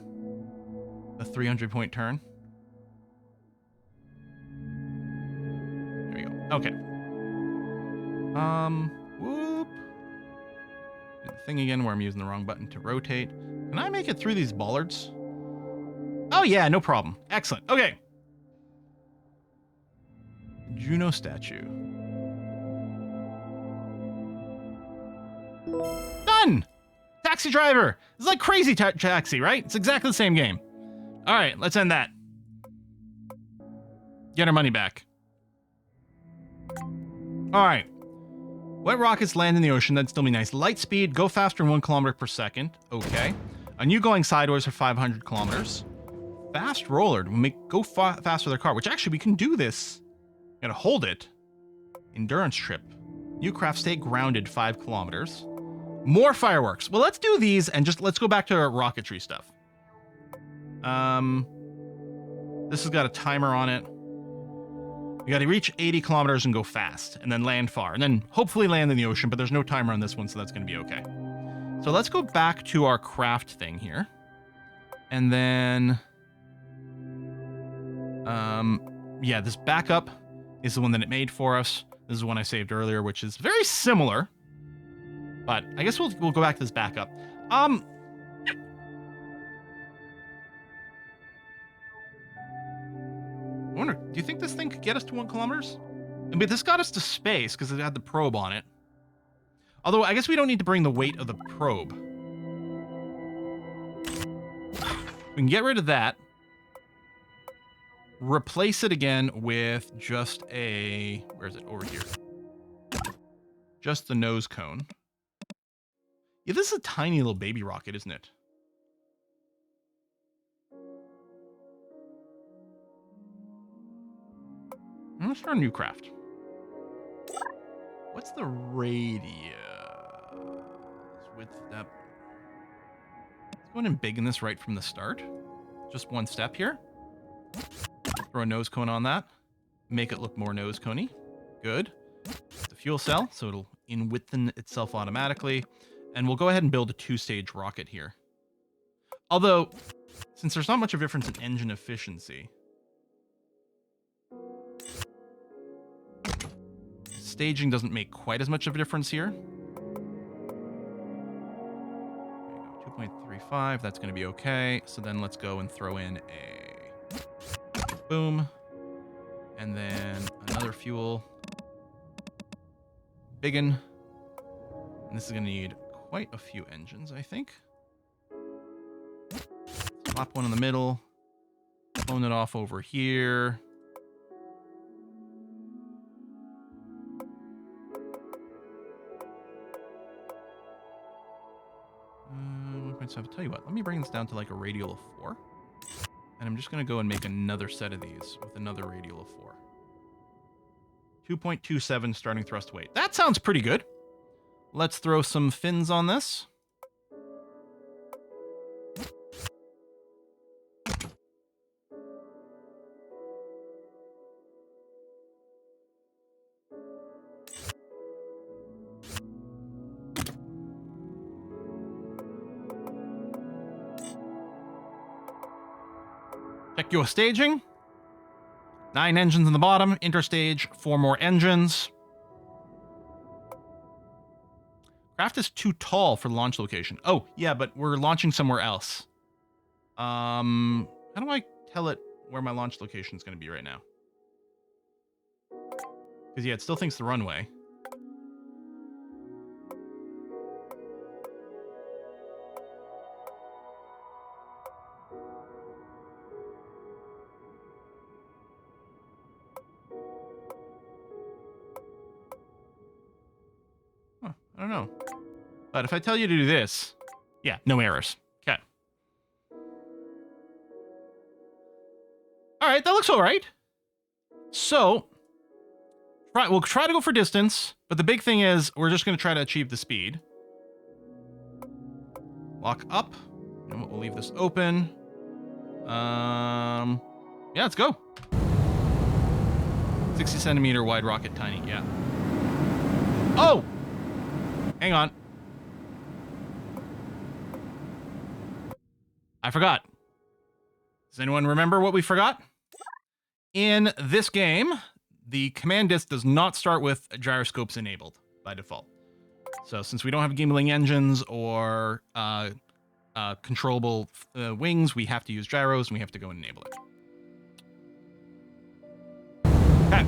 A 300-point turn. There we go. Okay. Whoop. Do the thing again where I'm using the wrong button to rotate. Can I make it through these bollards? Oh yeah, no problem. Excellent. Okay. Juno statue. Done! Taxi driver! It's like crazy taxi, right? It's exactly the same game. All right, let's end that. Get our money back. All right. Wet rockets land in the ocean. That'd still be nice. Light speed, go faster than 1 kilometer per second. Okay. A new going sideways for 500 kilometers. Fast roller to go faster with our car, which actually we can do this. Gotta hold it. Endurance trip. New craft, stay grounded 5 kilometers. More fireworks. Well, let's do these and just let's go back to our rocketry stuff. This has got a timer on it. You got to reach 80 kilometers and go fast, and then land far, and then hopefully land in the ocean, but there's no timer on this one, so that's going to be okay. So let's go back to our craft thing here. And then, yeah, this backup is the one that it made for us. This is the one I saved earlier, which is very similar, but I guess we'll go back to this backup. I wonder, do you think this thing could get us to 1 kilometers? I mean, this got us to space because it had the probe on it. Although, I guess we don't need to bring the weight of the probe. We can get rid of that. Replace it again with just a... Where is it? Over here. Just the nose cone. Yeah, this is a tiny little baby rocket, isn't it? Let's start a new craft. What's the radius? Width, depth. Let's go ahead and big in this right from the start. Just one step here. Throw a nose cone on that. Make it look more nose coney. Good. The fuel cell, so it'll in-widthen itself automatically. And we'll go ahead and build a 2-stage rocket here. Although, since there's not much of a difference in engine efficiency, staging doesn't make quite as much of a difference here. 2.35, that's going to be okay. So then let's go and throw in a boom. And then another fuel. Biggin. And this is going to need quite a few engines, I think. Slap one in the middle. Clone it off over here. So I'll tell you what, let me bring this down to like a radial of 4. And I'm just going to go and make another set of these with another radial of 4. 2.27 starting thrust weight. That sounds pretty good. Let's throw some fins on this. Check your staging. 9 engines in the bottom. Interstage, 4 more engines. Craft is too tall for the launch location. Oh, yeah, but we're launching somewhere else. How do I tell it where my launch location is going to be right now? Because, yeah, it still thinks the runway. I don't know. But if I tell you to do this, yeah, no errors. Okay. All right, that looks all right. So, we'll try to go for distance, but the big thing is we're just going to try to achieve the speed. Lock up. And we'll leave this open. Yeah, let's go. 60 centimeter wide rocket, tiny, yeah. Oh! Hang on. I forgot. Does anyone remember what we forgot? In this game, the command disk does not start with gyroscopes enabled by default. So since we don't have gimbling engines or controllable wings, we have to use gyros and we have to go and enable it. Okay.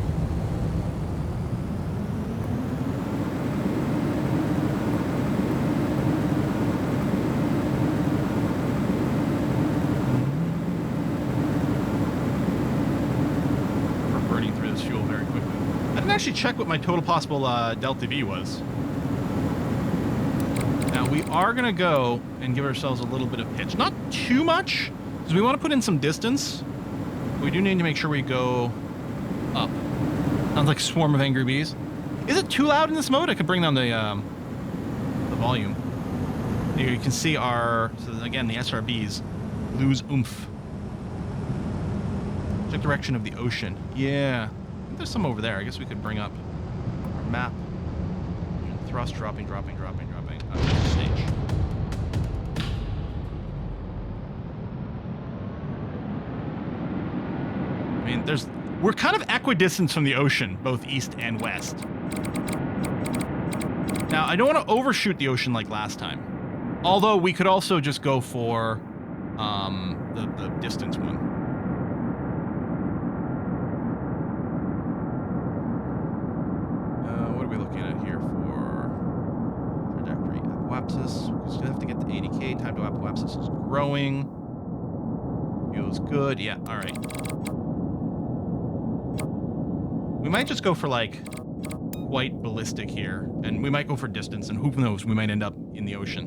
actually check what my total possible delta V was. Now, we are going to go and give ourselves a little bit of pitch. Not too much, because we want to put in some distance. We do need to make sure we go up. Sounds like a swarm of angry bees. Is it too loud in this mode? I could bring down the volume. Here you can see our, so again, the SRBs lose oomph. Check direction of the ocean. Yeah. I think there's some over there. I guess we could bring up our map. Thrust, dropping. Stage. I mean, we're kind of equidistant from the ocean, both east and west. Now, I don't want to overshoot the ocean like last time. Although we could also just go for the distance one. What are we looking at here for trajectory? Apoapsis. We still have to get to 80K. Time to Apoapsis is growing. Feels good. Yeah, all right. We might just go for like quite ballistic here, and we might go for distance, and who knows, we might end up in the ocean.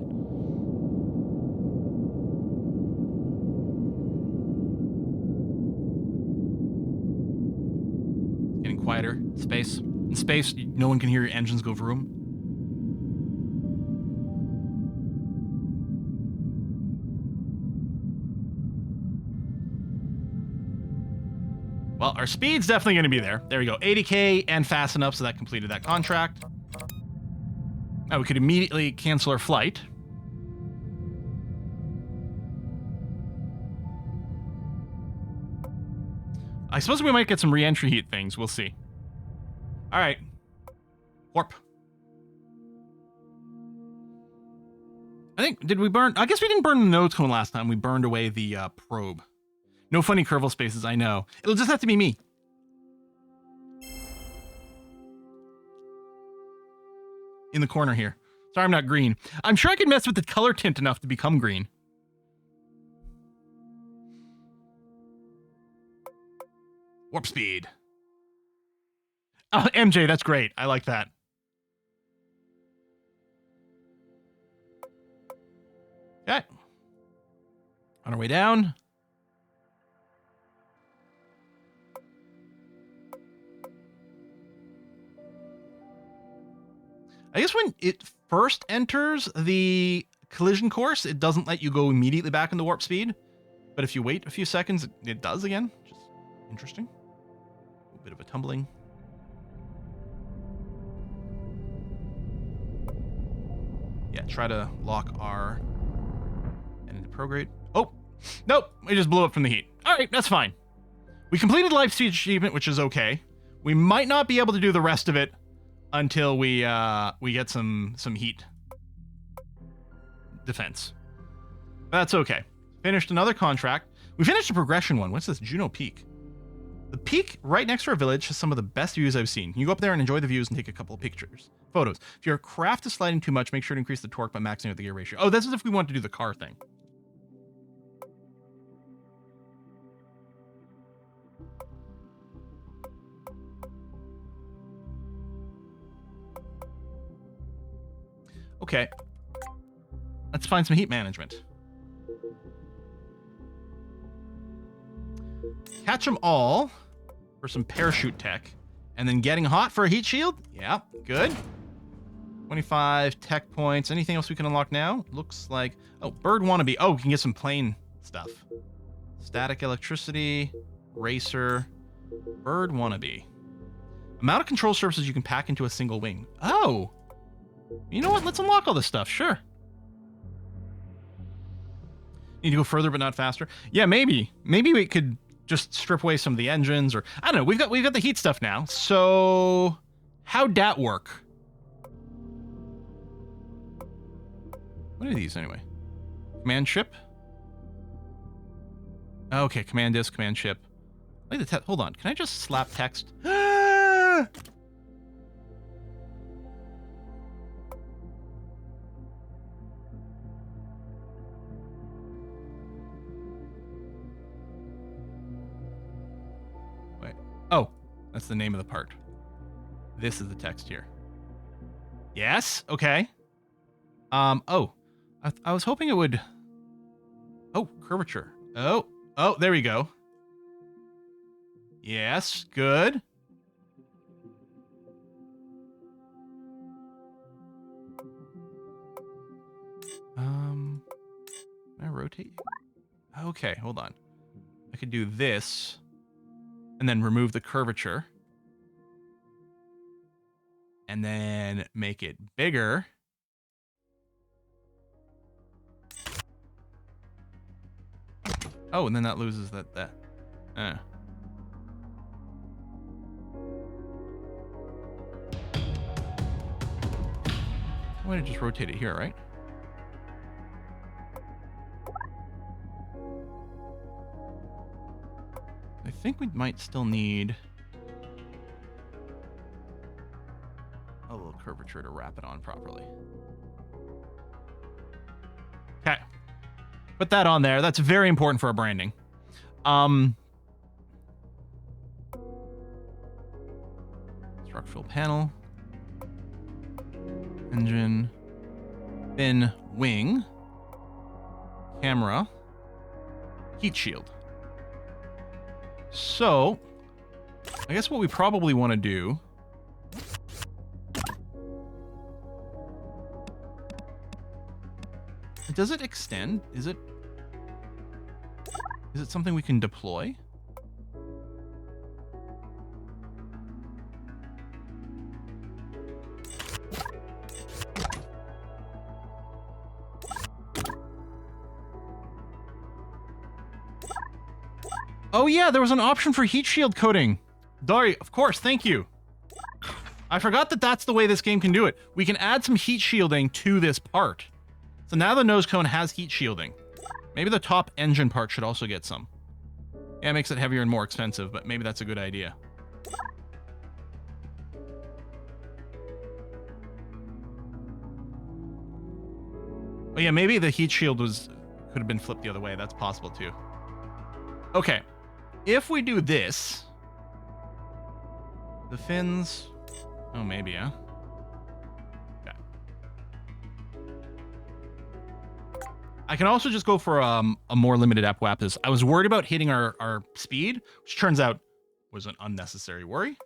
It's getting quieter. Space. In space, no one can hear your engines go vroom. Well, our speed's definitely going to be there. There we go. 80K and fast enough, so that completed that contract. Now we could immediately cancel our flight. I suppose we might get some re-entry heat things. We'll see. All right. Warp. I think, did we burn? I guess we didn't burn the node cone last time. We burned away the probe. No funny curval spaces, I know. It'll just have to be me. In the corner here. Sorry I'm not green. I'm sure I could mess with the color tint enough to become green. Warp speed. Oh, MJ, that's great. I like that. Okay. On our way down. I guess when it first enters the collision course, it doesn't let you go immediately back into warp speed. But if you wait a few seconds, it does again. Which is interesting. A little bit of a tumbling. Yeah, try to lock R and into prograde. Oh, nope. We just blew up from the heat. All right, that's fine. We completed life speed achievement, which is okay. We might not be able to do the rest of it until we get some heat defense. But that's okay. Finished another contract. We finished a progression one. What's this? Juno Peak. The peak right next to our village has some of the best views I've seen. You go up there and enjoy the views and take a couple of photos. If your craft is sliding too much, make sure to increase the torque by maxing out the gear ratio. Oh, this is if we want to do the car thing. Okay. Let's find some heat management. Catch them all for some parachute tech. And then getting hot for a heat shield? Yeah, good. 25 tech points. Anything else we can unlock now? Looks like... Oh, bird wannabe. Oh, we can get some plane stuff. Static electricity. Racer. Bird wannabe. Amount of control surfaces you can pack into a single wing. Oh! You know what? Let's unlock all this stuff. Sure. Need to go further, but not faster. Yeah, maybe. Maybe we could just strip away some of the engines, or I don't know. We've got the heat stuff now. So, how'd that work? What are these anyway? Command ship. Okay, command disk, command ship. Like the hold on. Can I just slap text? Oh, that's the name of the part. This is the text here. Yes. Okay. Oh, I was hoping it would. Oh, curvature. Oh, there we go. Yes. Good. Can I rotate? Okay, hold on. I could do this and then remove the curvature and then make it bigger. Oh, and then that loses that. I want to just rotate it here, right? I think we might still need a little curvature to wrap it on properly. Okay. Put that on there. That's very important for our branding. Structural panel. Engine. Fin wing. Camera. Heat shield. So, I guess what we probably want to do does it extend? Is it something we can deploy? Oh yeah, there was an option for heat shield coating. Dari, of course, thank you. I forgot that that's the way this game can do it. We can add some heat shielding to this part. So now the nose cone has heat shielding. Maybe the top engine part should also get some. Yeah, it makes it heavier and more expensive, but maybe that's a good idea. Oh yeah, maybe the heat shield could have been flipped the other way. That's possible too. Okay. If we do this, the fins, oh, maybe, huh? Okay. I can also just go for a more limited Apoapsis. I was worried about hitting our speed, which turns out was an unnecessary worry.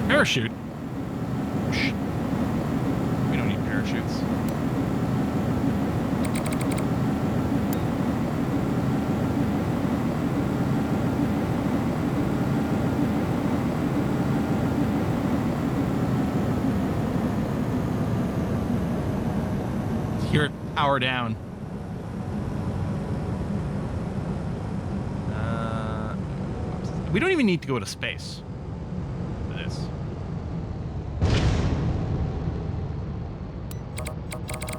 Parachute. Shh. We don't need parachutes. Hear it power down. We don't even need to go to space for this.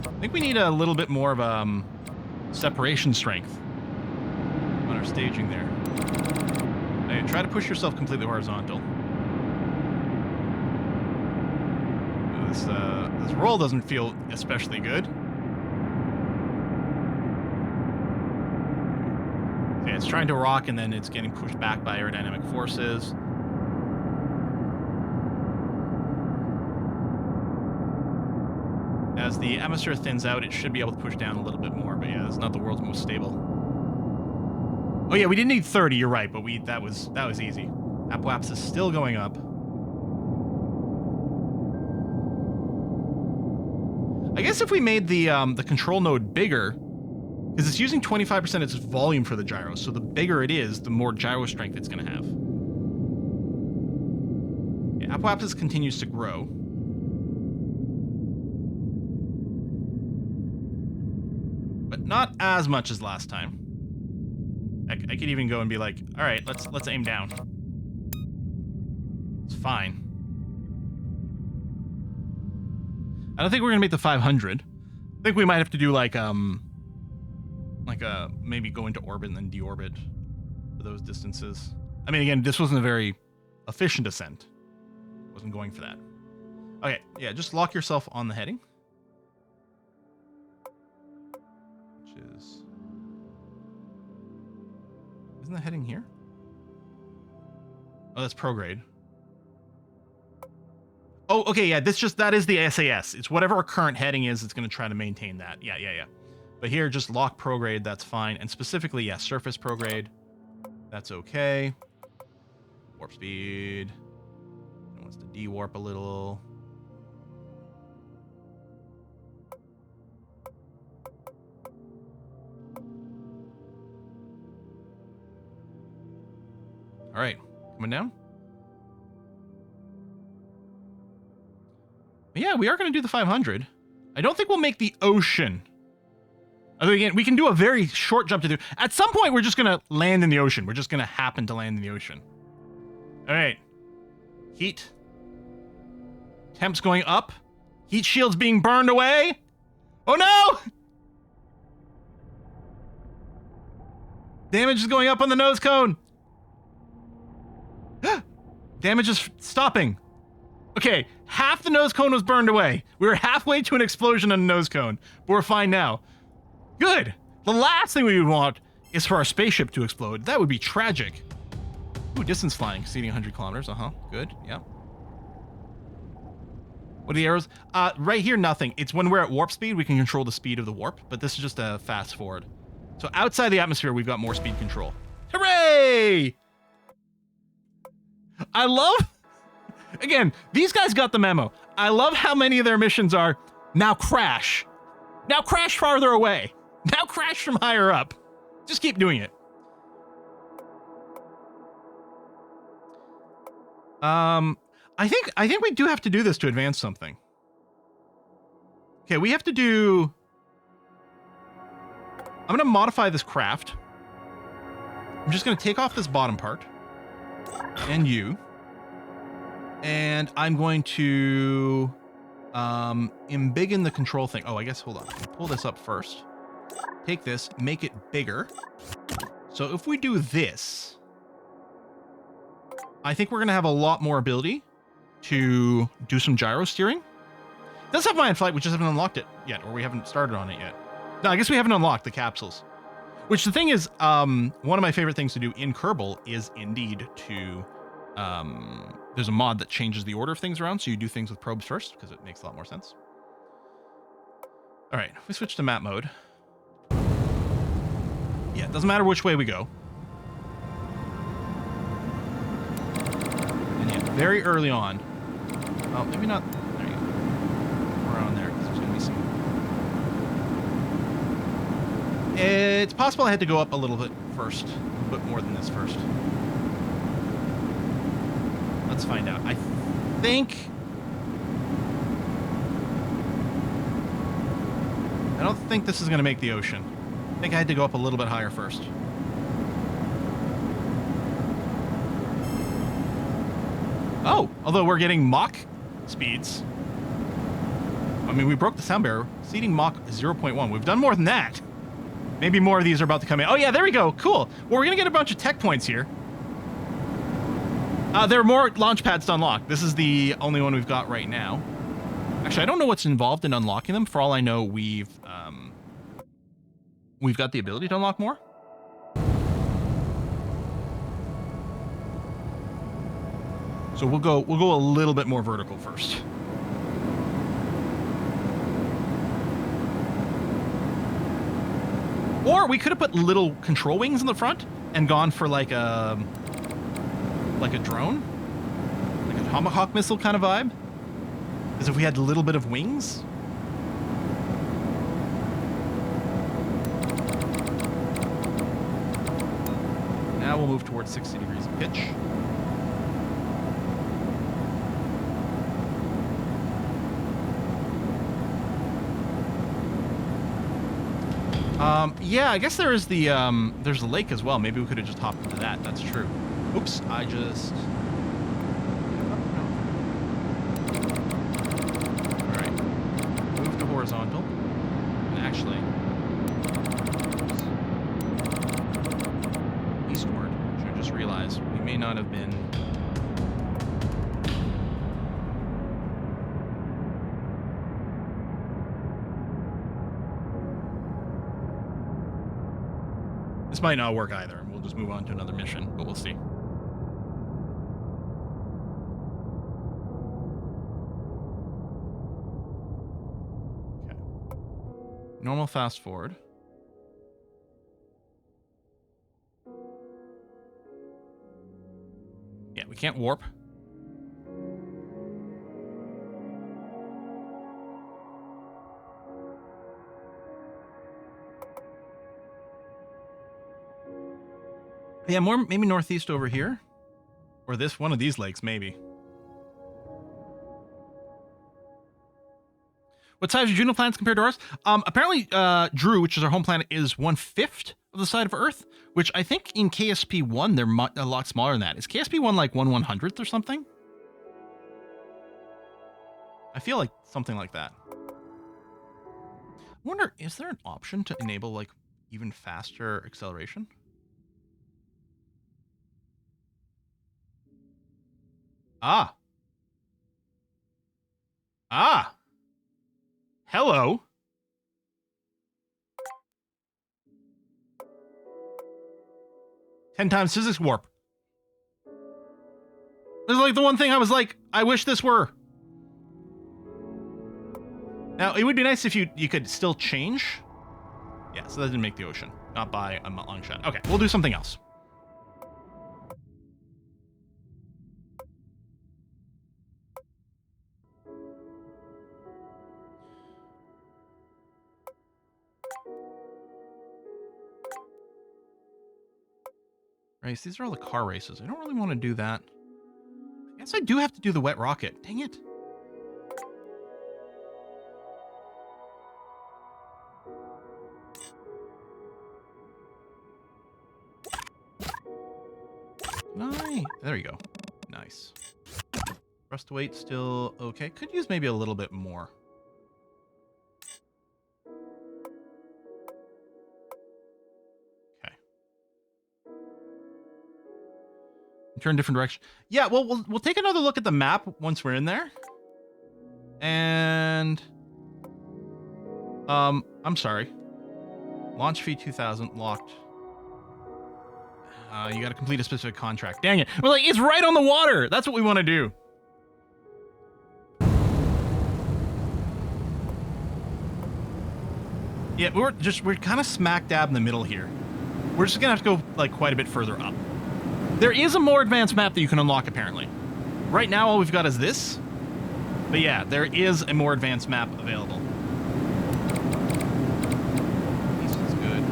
I think we need a little bit more of separation strength on our staging there. Now, try to push yourself completely horizontal. This roll doesn't feel especially good. So yeah, it's trying to rock and then it's getting pushed back by aerodynamic forces. As the atmosphere thins out, it should be able to push down a little bit more, but yeah, it's not the world's most stable. Oh yeah, we didn't need 30, you're right, but that was easy. Apoapsis is still going up. I guess if we made the control node bigger, because it's using 25% of its volume for the gyros, so the bigger it is, the more gyro strength it's going to have. Yeah, Apoapsis continues to grow. But not as much as last time. I could even go and be like, all right, let's aim down. It's fine. I don't think we're gonna make the 500. I think we might have to do like maybe go into orbit and then deorbit. those distances. I mean, again, this wasn't a very efficient ascent. Wasn't going for that. Okay, yeah, just lock yourself on the heading. Which is... Isn't the heading here? Oh, that's prograde. Oh, okay, yeah, that is the SAS. It's whatever our current heading is, it's going to try to maintain that. Yeah. But here, just lock prograde, that's fine. And specifically, yeah, surface prograde. That's okay. Warp speed. It wants to de-warp a little. All right, coming down. Yeah, we are going to do the 500. I don't think we'll make the ocean. Although again, we can do a very short jump to do. At some point, we're just going to land in the ocean. We're just going to happen to land in the ocean. All right. Heat. Temps going up. Heat shields being burned away. Oh no! Damage is going up on the nose cone. Damage is stopping. Okay, half the nose cone was burned away. We were halfway to an explosion on the nose cone, but we're fine now. Good. The last thing we would want is for our spaceship to explode. That would be tragic. Ooh, distance flying, exceeding 100 kilometers. Good. Yeah. What are the arrows? Right here, nothing. It's when we're at warp speed, we can control the speed of the warp, but this is just a fast forward. So outside the atmosphere, we've got more speed control. Hooray! I love... Again, these guys got the memo. I love how many of their missions are, now crash. Now crash farther away. Now crash from higher up. Just keep doing it. I think we do have to do this to advance something. Okay, we have to do... I'm going to modify this craft. I'm just going to take off this bottom part. And you. And I'm going to embiggen the control thing. Oh, I guess, hold on. Pull this up first. Take this, make it bigger. So if we do this, I think we're going to have a lot more ability to do some gyro steering. It does have Mind Flight, we just haven't unlocked it yet, or we haven't started on it yet. No, I guess we haven't unlocked the capsules. Which the thing is, one of my favorite things to do in Kerbal is indeed to... there's a mod that changes the order of things around, so you do things with probes first, because it makes a lot more sense. All right, if we switch to map mode. Yeah, it doesn't matter which way we go. And yeah, very early on. Oh, maybe not. There you go. Around there, because there's going to be some... It's possible I had to go up a little bit first. A little bit more than this first. Let's find out. I don't think this is going to make the ocean. I think I had to go up a little bit higher first. Oh, although we're getting Mach speeds. I mean, we broke the sound barrier. Exceeding Mach 0.1. We've done more than that. Maybe more of these are about to come in. Oh yeah, there we go. Cool. Well, we're going to get a bunch of tech points here. There are more launch pads to unlock. This is the only one we've got right now. Actually, I don't know what's involved in unlocking them. For all I know, we've got the ability to unlock more. So we'll go a little bit more vertical first. Or we could have put little control wings in the front and gone for like a drone, like a Tomahawk missile kind of vibe. As if we had a little bit of wings. Now we'll move towards 60 degrees of pitch. Yeah, I guess there is there's the lake as well. Maybe we could have just hopped into that. That's true. Oops, I just... Alright. Move to horizontal. And actually... Eastward. This might not work either. We'll just move on to another mission, but we'll see. Okay. Normal fast forward. Yeah, we can't warp. Yeah, more maybe northeast over here. Or this one of these lakes, maybe. What size are Juno planets compared to ours? Apparently, Drew, which is our home planet, is 1/5 of the side of Earth, which I think in KSP 1, they're a lot smaller than that. Is KSP 1 like 1/100th or something? I feel like something like that. I wonder, is there an option to enable like even faster acceleration? Ah. Hello. Ten times physics warp. This is like the one thing I was like, I wish this were. Now, it would be nice if you could still change. Yeah, so that didn't make the ocean. Not by a long shot. Okay, we'll do something else. Race. These are all the car races. I don't really want to do that. I guess I do have to do the wet rocket. Dang it. There you go. Nice. Thrust weight still okay. Could use maybe a little bit more. Okay. Turn different direction. Yeah, well, we'll take another look at the map once we're in there. And I'm sorry. Launch fee 2,000 locked. You got to complete a specific contract. Dang it. We're like, it's right on the water. That's what we want to do. Yeah, we're kind of smack dab in the middle here. We're just going to have to go like quite a bit further up. There is a more advanced map that you can unlock apparently. Right now all we've got is this. But yeah, there is a more advanced map available. East is good.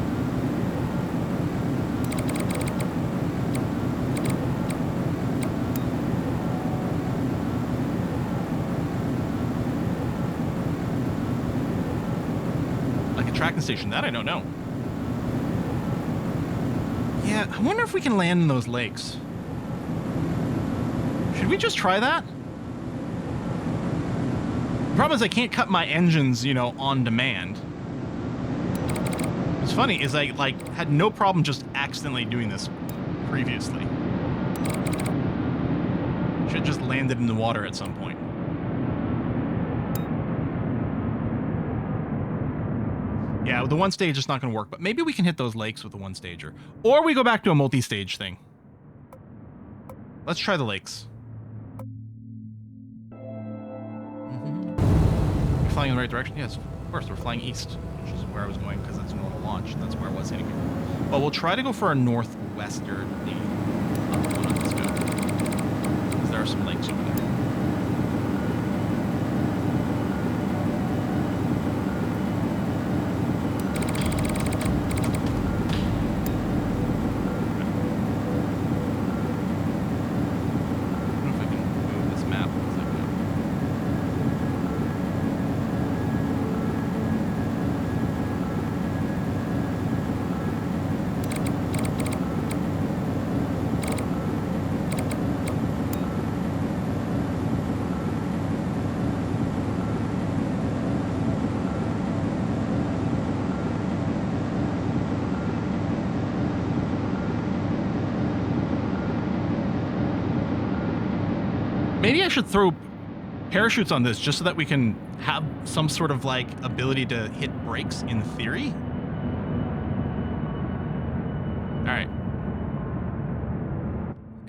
Like a tracking station, that I don't know. Yeah, I wonder if we can land in those lakes. Should we just try that? The problem is I can't cut my engines, you know, on demand. What's funny is I, like, had no problem just accidentally doing this previously. Should have just landed in the water at some point. Yeah, with the one stage it's not going to work, but maybe we can hit those lakes with the one stager. Or we go back to a multi-stage thing. Let's try the lakes. Flying in the right direction? Yes, of course, we're flying east, which is where I was going because it's a normal launch. That's where I was heading before. But we'll try to go for a northwesterly. Let's go. Because there are some lakes over there. Maybe I should throw parachutes on this just so that we can have some sort of like ability to hit brakes in theory.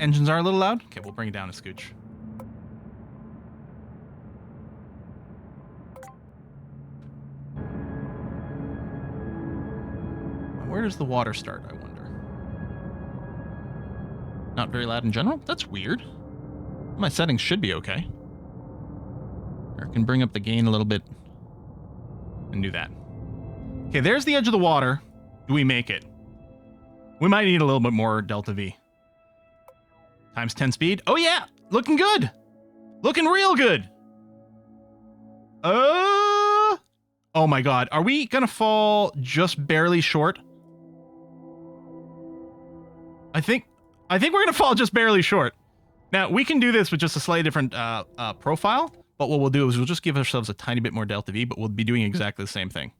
engines are a little loud. Okay, we'll bring it down a scooch. Where does the water start, I wonder? Not very loud in general? That's weird. My settings should be okay. Or I can bring up the gain a little bit and do that. Okay, there's the edge of the water. Do we make it? We might need a little bit more delta V. Times 10 speed. Oh yeah, looking good. Looking real good. Oh my God. Are we gonna fall just barely short? I think we're gonna fall just barely short. Now we can do this with just a slightly different profile, but what we'll do is we'll just give ourselves a tiny bit more delta V, but we'll be doing exactly the same thing.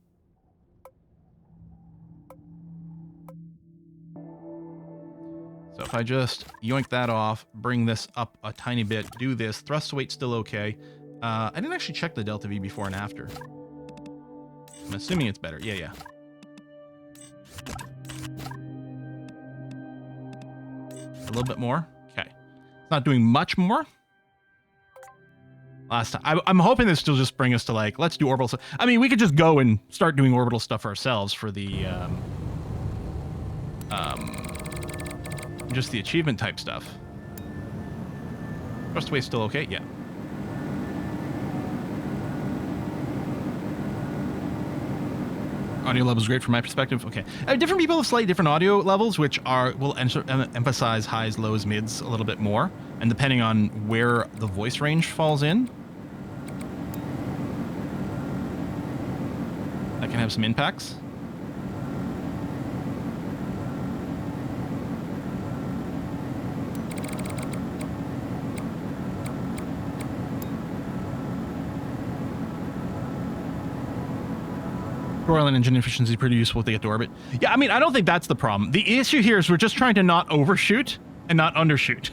So if I just yoink that off, bring this up a tiny bit, do this, thrust to weight still okay. I didn't actually check the delta V before and after. I'm assuming it's better. Yeah. A little bit more. Okay. It's not doing much more. Last time. I'm hoping this will just bring us to like, let's do orbital stuff. I mean, we could just go and start doing orbital stuff ourselves for the, just the achievement type stuff. Thrust away still okay? Yeah. Audio level is great from my perspective. Okay. Different people have slightly different audio levels, which will emphasize highs, lows, mids a little bit more, and depending on where the voice range falls in, that can have some impacts. Royal and engine efficiency is pretty useful if they get to orbit. Yeah, I mean, I don't think that's the problem. The issue here is we're just trying to not overshoot and not undershoot.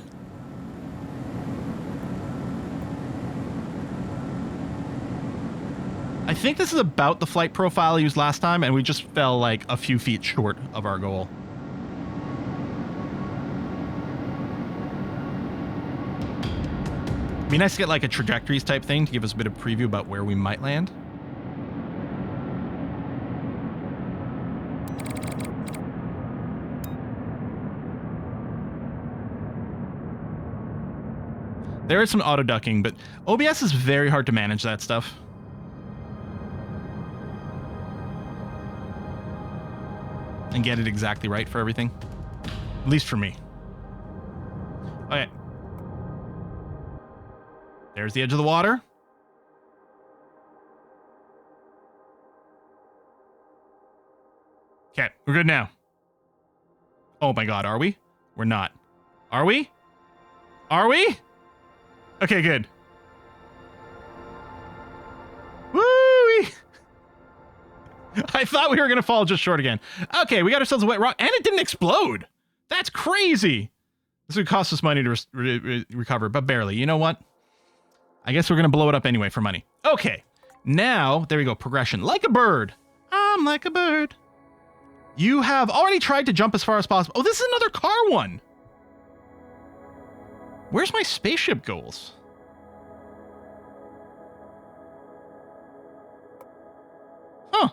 I think this is about the flight profile I used last time, and we just fell like a few feet short of our goal. It'd be nice to get like a trajectories type thing to give us a bit of preview about where we might land. There is some auto ducking, but OBS is very hard to manage that stuff. And get it exactly right for everything. At least for me. Okay. There's the edge of the water. Okay, we're good now. Oh my God, are we? We're not. Are we? Are we? Okay, good. Woo! I thought we were going to fall just short again. Okay, we got ourselves a wet rock, and it didn't explode. That's crazy. This would cost us money to recover, but barely. You know what? I guess we're going to blow it up anyway for money. Okay, now, there we go, progression. Like a bird. I'm like a bird. You have already tried to jump as far as possible. Oh, this is another car one. Where's my spaceship goals? Huh.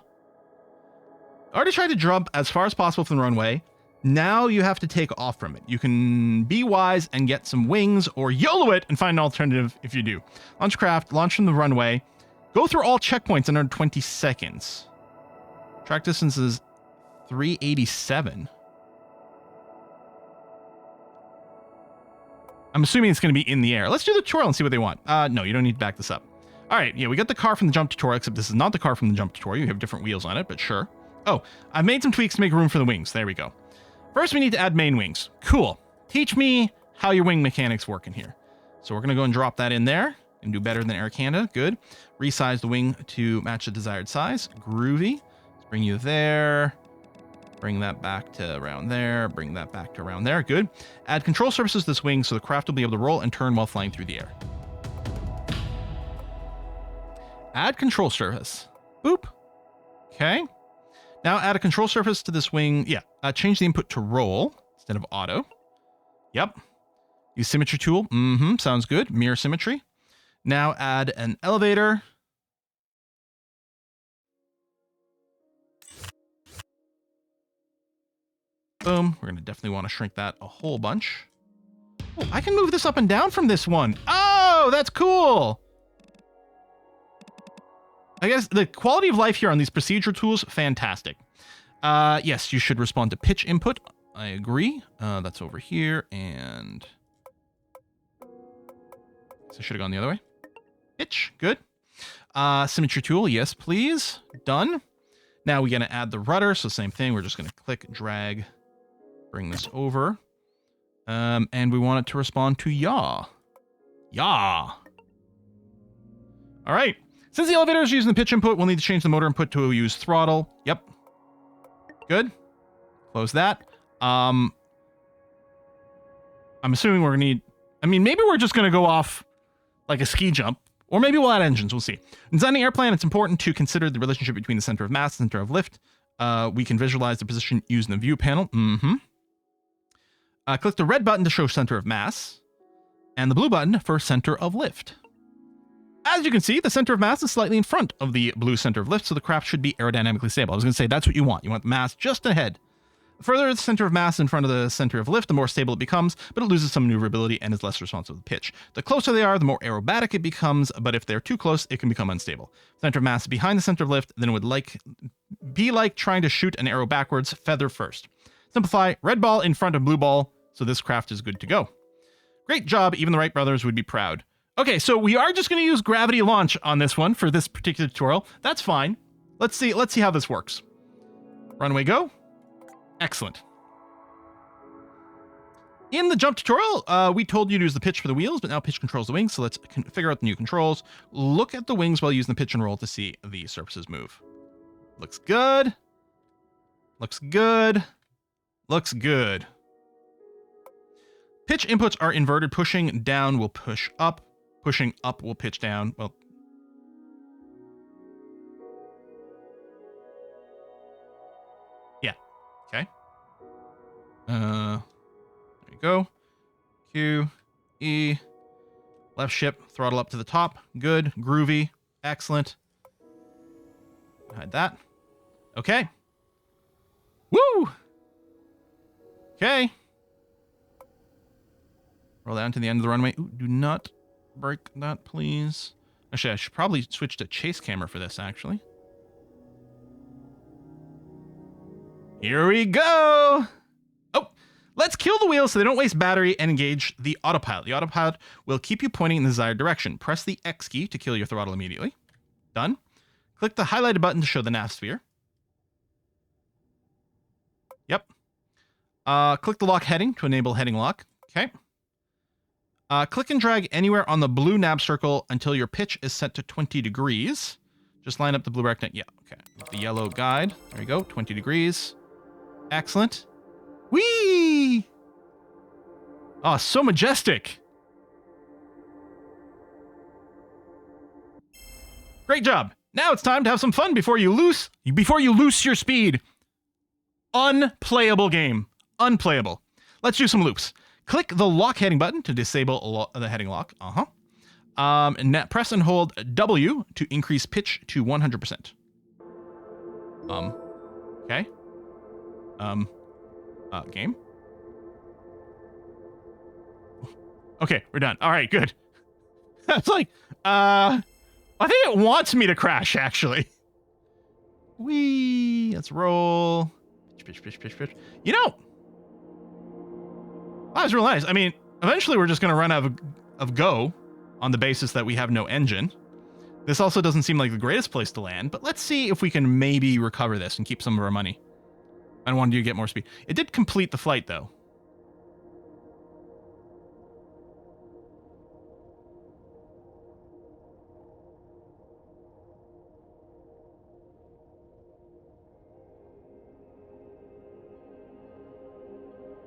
Already tried to jump as far as possible from the runway. Now you have to take off from it. You can be wise and get some wings, or YOLO it and find an alternative if you do. Launch craft, launch from the runway. Go through all checkpoints in under 20 seconds. Track distance is 387. I'm assuming it's going to be in the air. Let's do the tutorial and see what they want. No, you don't need to back this up. All right, yeah, we got the car from the jump tutorial, except this is not the car from the jump tutorial. You have different wheels on it, but sure. Oh, I've made some tweaks to make room for the wings. There we go. First, we need to add main wings. Cool. Teach me how your wing mechanics work in here. So we're going to go and drop that in there and do better than Air Canada. Good. Resize the wing to match the desired size. Groovy. Let's bring you there. Bring that back to around there. Bring that back to around there. Good. Add control surfaces to this wing so the craft will be able to roll and turn while flying through the air. Add control surface. Boop. Okay. Now add a control surface to this wing. Yeah. Change the input to roll instead of auto. Yep. Use symmetry tool. Sounds good. Mirror symmetry. Now add an elevator. Boom. We're going to definitely want to shrink that a whole bunch. Oh, I can move this up and down from this one. Oh, that's cool. I guess the quality of life here on these procedure tools, fantastic. Yes, you should respond to pitch input. I agree. That's over here, and so I should have gone the other way. Pitch, good. Symmetry tool, yes, please. Done. Now we're going to add the rudder, so same thing. We're just going to click, drag, bring this over. And we want it to respond to yaw. Yaw. All right. Since the elevator is using the pitch input, we'll need to change the motor input to use throttle. Yep. Good. Close that. I'm assuming we're going to need... I mean, maybe we're just going to go off like a ski jump. Or maybe we'll add engines. We'll see. In designing an airplane, it's important to consider the relationship between the center of mass and center of lift. We can visualize the position using the view panel. Click the red button to show center of mass, and the blue button for center of lift. As you can see, the center of mass is slightly in front of the blue center of lift, so the craft should be aerodynamically stable. I was going to say, that's what you want. You want the mass just ahead. The further the center of mass in front of the center of lift, the more stable it becomes, but it loses some maneuverability and is less responsive to pitch. The closer they are, the more aerobatic it becomes, but if they're too close, it can become unstable. Center of mass behind the center of lift, then it would be like trying to shoot an arrow backwards, feather first. Simplify, red ball in front of blue ball, so this craft is good to go. Great job, even the Wright brothers would be proud. Okay, so we are just going to use gravity launch on this one for this particular tutorial. That's fine. Let's see how this works. Runway go. Excellent. In the jump tutorial, we told you to use the pitch for the wheels, but now pitch controls the wings, so let's figure out the new controls. Look at the wings while using the pitch and roll to see the surfaces move. Looks good. Looks good. Looks good. Pitch inputs are inverted. Pushing down will push up. Pushing up will pitch down. Well, yeah. Okay. There you go. Q, E, left ship, throttle up to the top. Good, groovy, excellent. Hide that. Okay. Woo! Okay. Roll down to the end of the runway. Ooh, do not break that, please. Actually, I should probably switch to chase camera for this, actually. Here we go! Oh, let's kill the wheels so they don't waste battery and engage the autopilot. The autopilot will keep you pointing in the desired direction. Press the X key to kill your throttle immediately. Done. Click the highlighted button to show the nav sphere. Yep. Click the lock heading to enable heading lock. Okay. Click and drag anywhere on the blue nav circle until your pitch is set to 20 degrees. Just line up the blue rectangle. Yeah, okay. The yellow guide. There you go. 20 degrees. Excellent. Whee! Oh, so majestic. Great job. Now it's time to have some fun before you lose your speed. Unplayable game. Unplayable. Let's do some loops. Click the lock heading button to disable the heading lock. And press and hold W to increase pitch to 100%. Okay. Game. Okay, we're done. All right, good. It's like, I think it wants me to crash, actually. Whee! Let's roll. Pitch, pitch, pitch, pitch. You know, that was real nice. I mean, eventually we're just going to run out of go on the basis that we have no engine. This also doesn't seem like the greatest place to land, but let's see if we can maybe recover this and keep some of our money. I wanted you to get more speed. It did complete the flight, though.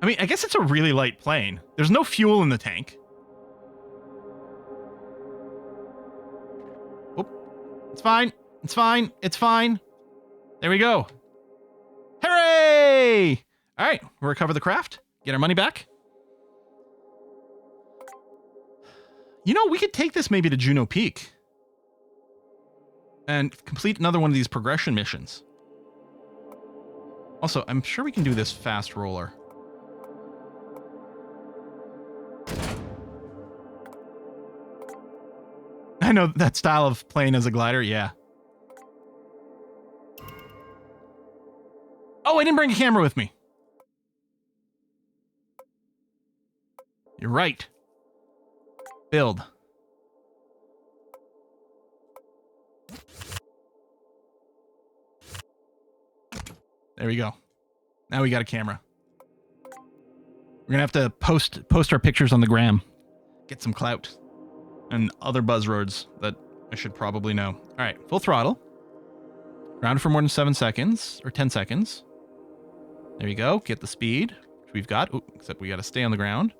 I mean, I guess it's a really light plane. There's no fuel in the tank. Oh, it's fine. It's fine. It's fine. There we go. Hooray! All right, we'll recover the craft. Get our money back. You know, we could take this maybe to Juno Peak and complete another one of these progression missions. Also, I'm sure we can do this fast roller. I know that style of playing as a glider, yeah. Oh, I didn't bring a camera with me. You're right. Build. There we go. Now we got a camera. We're gonna have to post our pictures on the gram. Get some clout. And other buzzwords that I should probably know. Alright, full throttle. Grounded for more than 7 seconds. Or 10 seconds. There you go. Get the speed, which we've got. Ooh, except we gotta stay on the ground.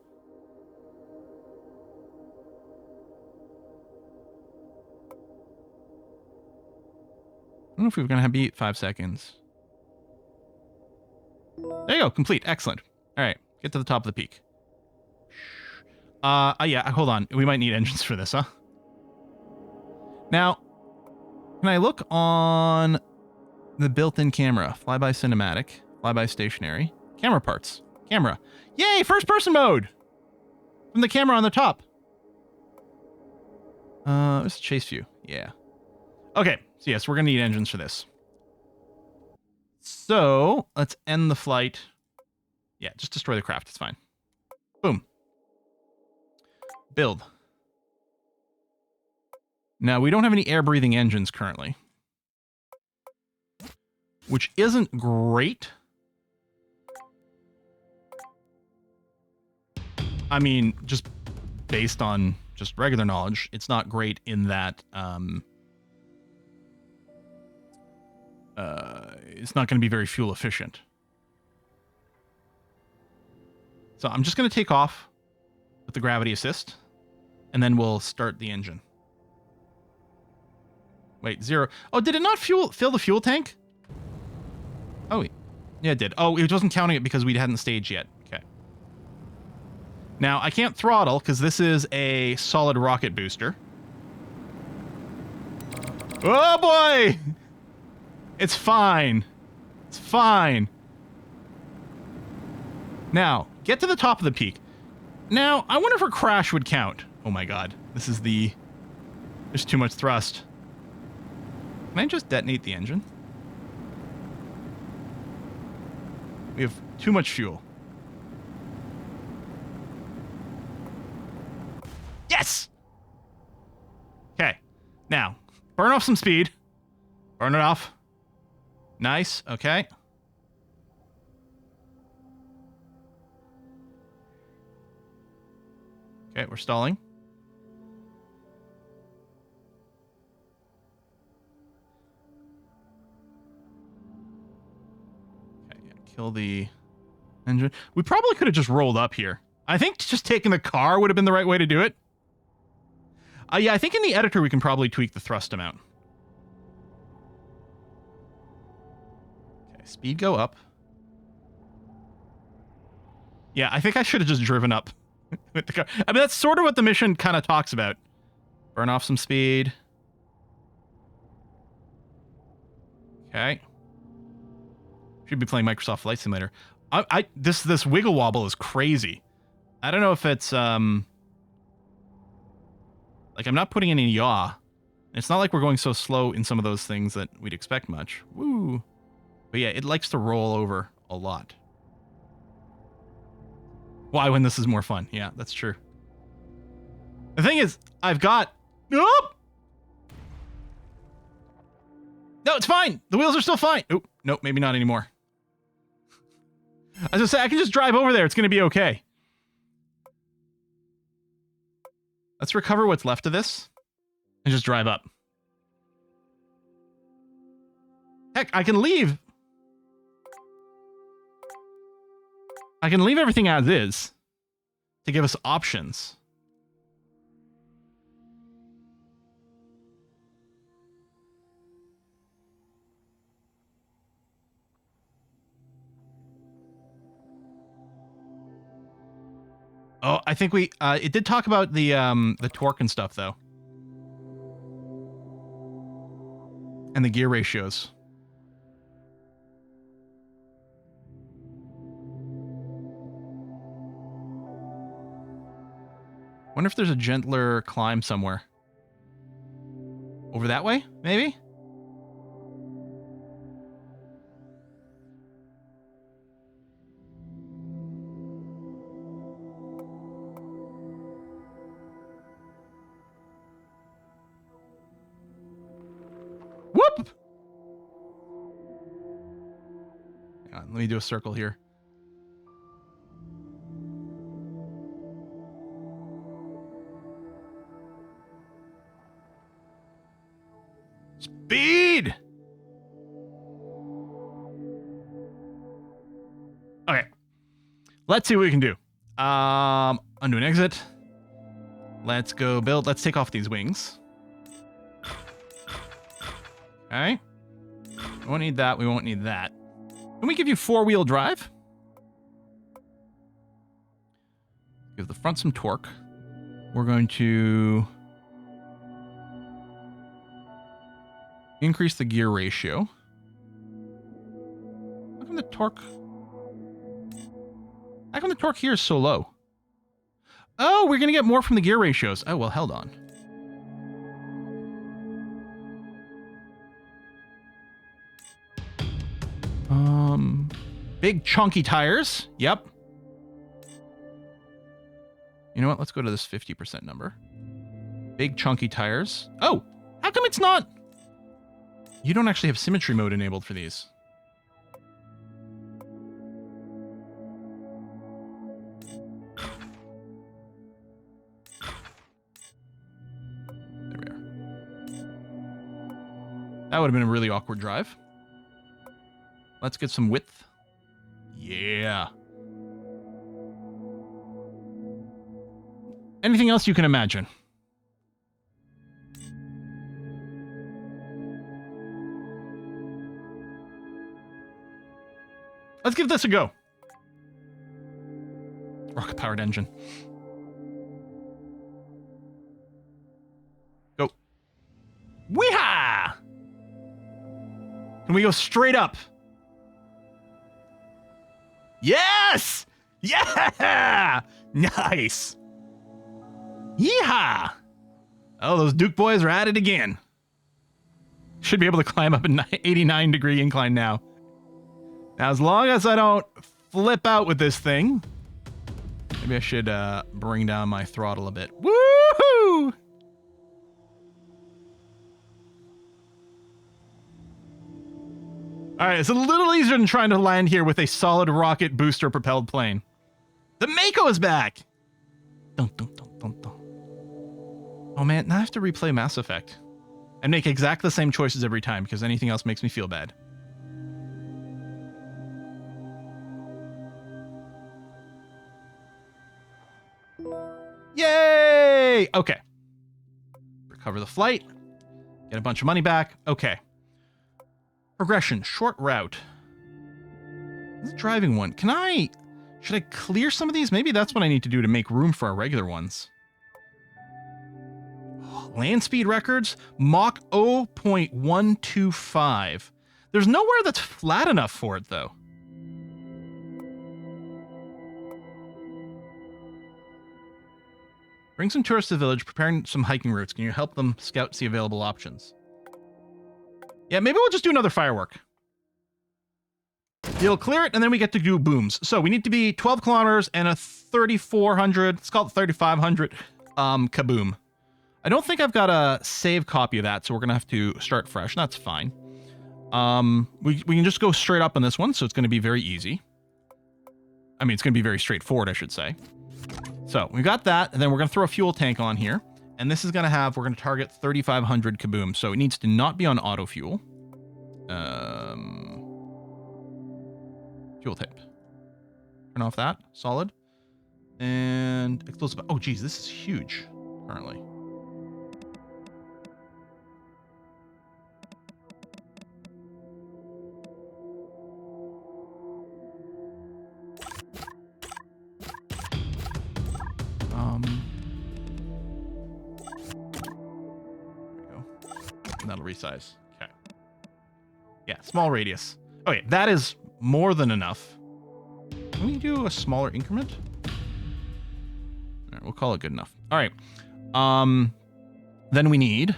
I don't know if we're gonna beat 5 seconds. There you go, complete. Excellent. All right, get to the top of the peak. Yeah, hold on. We might need engines for this, huh? Now, can I look on the built-in camera? Flyby cinematic, flyby stationary, camera parts, camera. Yay, first-person mode! From the camera on the top. It's a chase view. Yeah. Okay, so yes, we're gonna need engines for this. So, let's end the flight. Yeah, just destroy the craft. It's fine. Boom. Build. Now, we don't have any air-breathing engines currently. Which isn't great. I mean, just based on just regular knowledge, it's not great in that it's not going to be very fuel efficient. So I'm just going to take off with the gravity assist, and then we'll start the engine. Wait, 0. Oh, did it not fill the fuel tank? Oh, yeah, it did. Oh, it wasn't counting it because we hadn't staged yet. Okay. Now, I can't throttle because this is a solid rocket booster. Oh, boy! It's fine. It's fine. Now, get to the top of the peak. Now, I wonder if a crash would count. Oh my god. This is the... There's too much thrust. Can I just detonate the engine? We have too much fuel. Yes! Okay. Now, burn off some speed. Burn it off. Nice. Okay. Okay, we're stalling. Okay, yeah, kill the engine. We probably could have just rolled up here. I think just taking the car would have been the right way to do it. Yeah, I think in the editor we can probably tweak the thrust amount. Okay, speed go up. Yeah, I think I should have just driven up with the car. I mean, that's sort of what the mission kind of talks about. Burn off some speed. Okay. Should be playing Microsoft Flight Simulator. This wiggle wobble is crazy. I don't know if it's like I'm not putting in any yaw. It's not like we're going so slow in some of those things that we'd expect much. Woo. But yeah, it likes to roll over a lot. Why when this is more fun? Yeah, that's true. The thing is, I've got... Oh! No, it's fine. The wheels are still fine. Oh, nope, maybe not anymore. I was gonna say, I can just drive over there. It's gonna be okay. Let's recover what's left of this and just drive up. Heck, I can leave. I can leave everything as is to give us options. Oh, I think we it did talk about the torque and stuff though. And the gear ratios. Wonder if there's a gentler climb somewhere. Over that way, maybe? Whoop! Hang on, let me do a circle here. Speed! Okay. Let's see what we can do. Undo an exit. Let's go build. Let's take off these wings. Okay. We won't need that. We won't need that. Can we give you 4-wheel drive? Give the front some torque. We're going to increase the gear ratio. How come the torque? How come the torque here is so low? Oh, we're going to get more from the gear ratios. Oh, well, held on. Big chunky tires. Yep. You know what? Let's go to this 50% number. Big chunky tires. Oh, how come it's not? You don't actually have symmetry mode enabled for these. There we are. That would have been a really awkward drive. Let's get some width. Yeah. Anything else you can imagine? Let's give this a go. Rocket-powered engine. Go. Weehaw! Can we go straight up? Yes! Yeah! Nice! Yeehaw! Oh, those Duke boys are at it again. Should be able to climb up an 89-degree incline now. Now, as long as I don't flip out with this thing, maybe I should bring down my throttle a bit. Woohoo! All right, it's a little easier than trying to land here with a solid rocket booster propelled plane. The Mako is back! Dun, dun, dun, dun, dun. Oh man, now I have to replay Mass Effect and make exactly the same choices every time because anything else makes me feel bad. Yay! Okay. Recover the flight. Get a bunch of money back. Okay. Progression, short route. This is driving one. Should I clear some of these? Maybe that's what I need to do to make room for our regular ones. Land speed records, Mach 0.125. There's nowhere that's flat enough for it, though. Bring some tourists to the village, preparing some hiking routes. Can you help them scout, see available options? Yeah, maybe we'll just do another firework. You'll clear it, and then we get to do booms. So we need to be 12 kilometers and a 3,400, let's call it 3,500 kaboom. I don't think I've got a save copy of that, so we're going to have to start fresh. That's fine. We can just go straight up on this one, so it's going to be very easy. I mean, it's going to be very straightforward, I should say. So we got that, and then we're going to throw a fuel tank on here. And this is going to have, we're going to target 3,500 kaboom. So it needs to not be on auto fuel. Fuel type. Turn off that. Solid. And explosive. Oh, geez, this is huge currently. resize. Okay. Yeah, small radius. Okay, that is more than enough. Can we do a smaller increment? All right, we'll call it good enough. All right. Then we need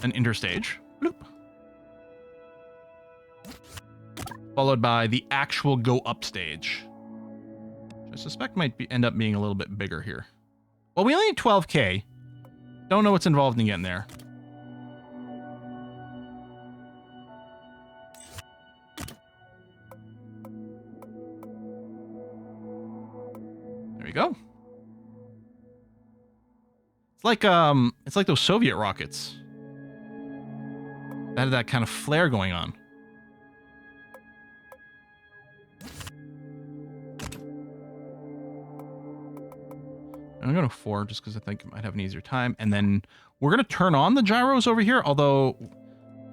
an interstage. Bloop. Followed by the actual go up stage. Which I suspect might end up being a little bit bigger here. Well, we only need 12K. Don't know what's involved in getting there. There we go. It's like those Soviet rockets. That had that kind of flare going on. I'm going to 4 just because I think it might have an easier time. And then we're going to turn on the gyros over here, although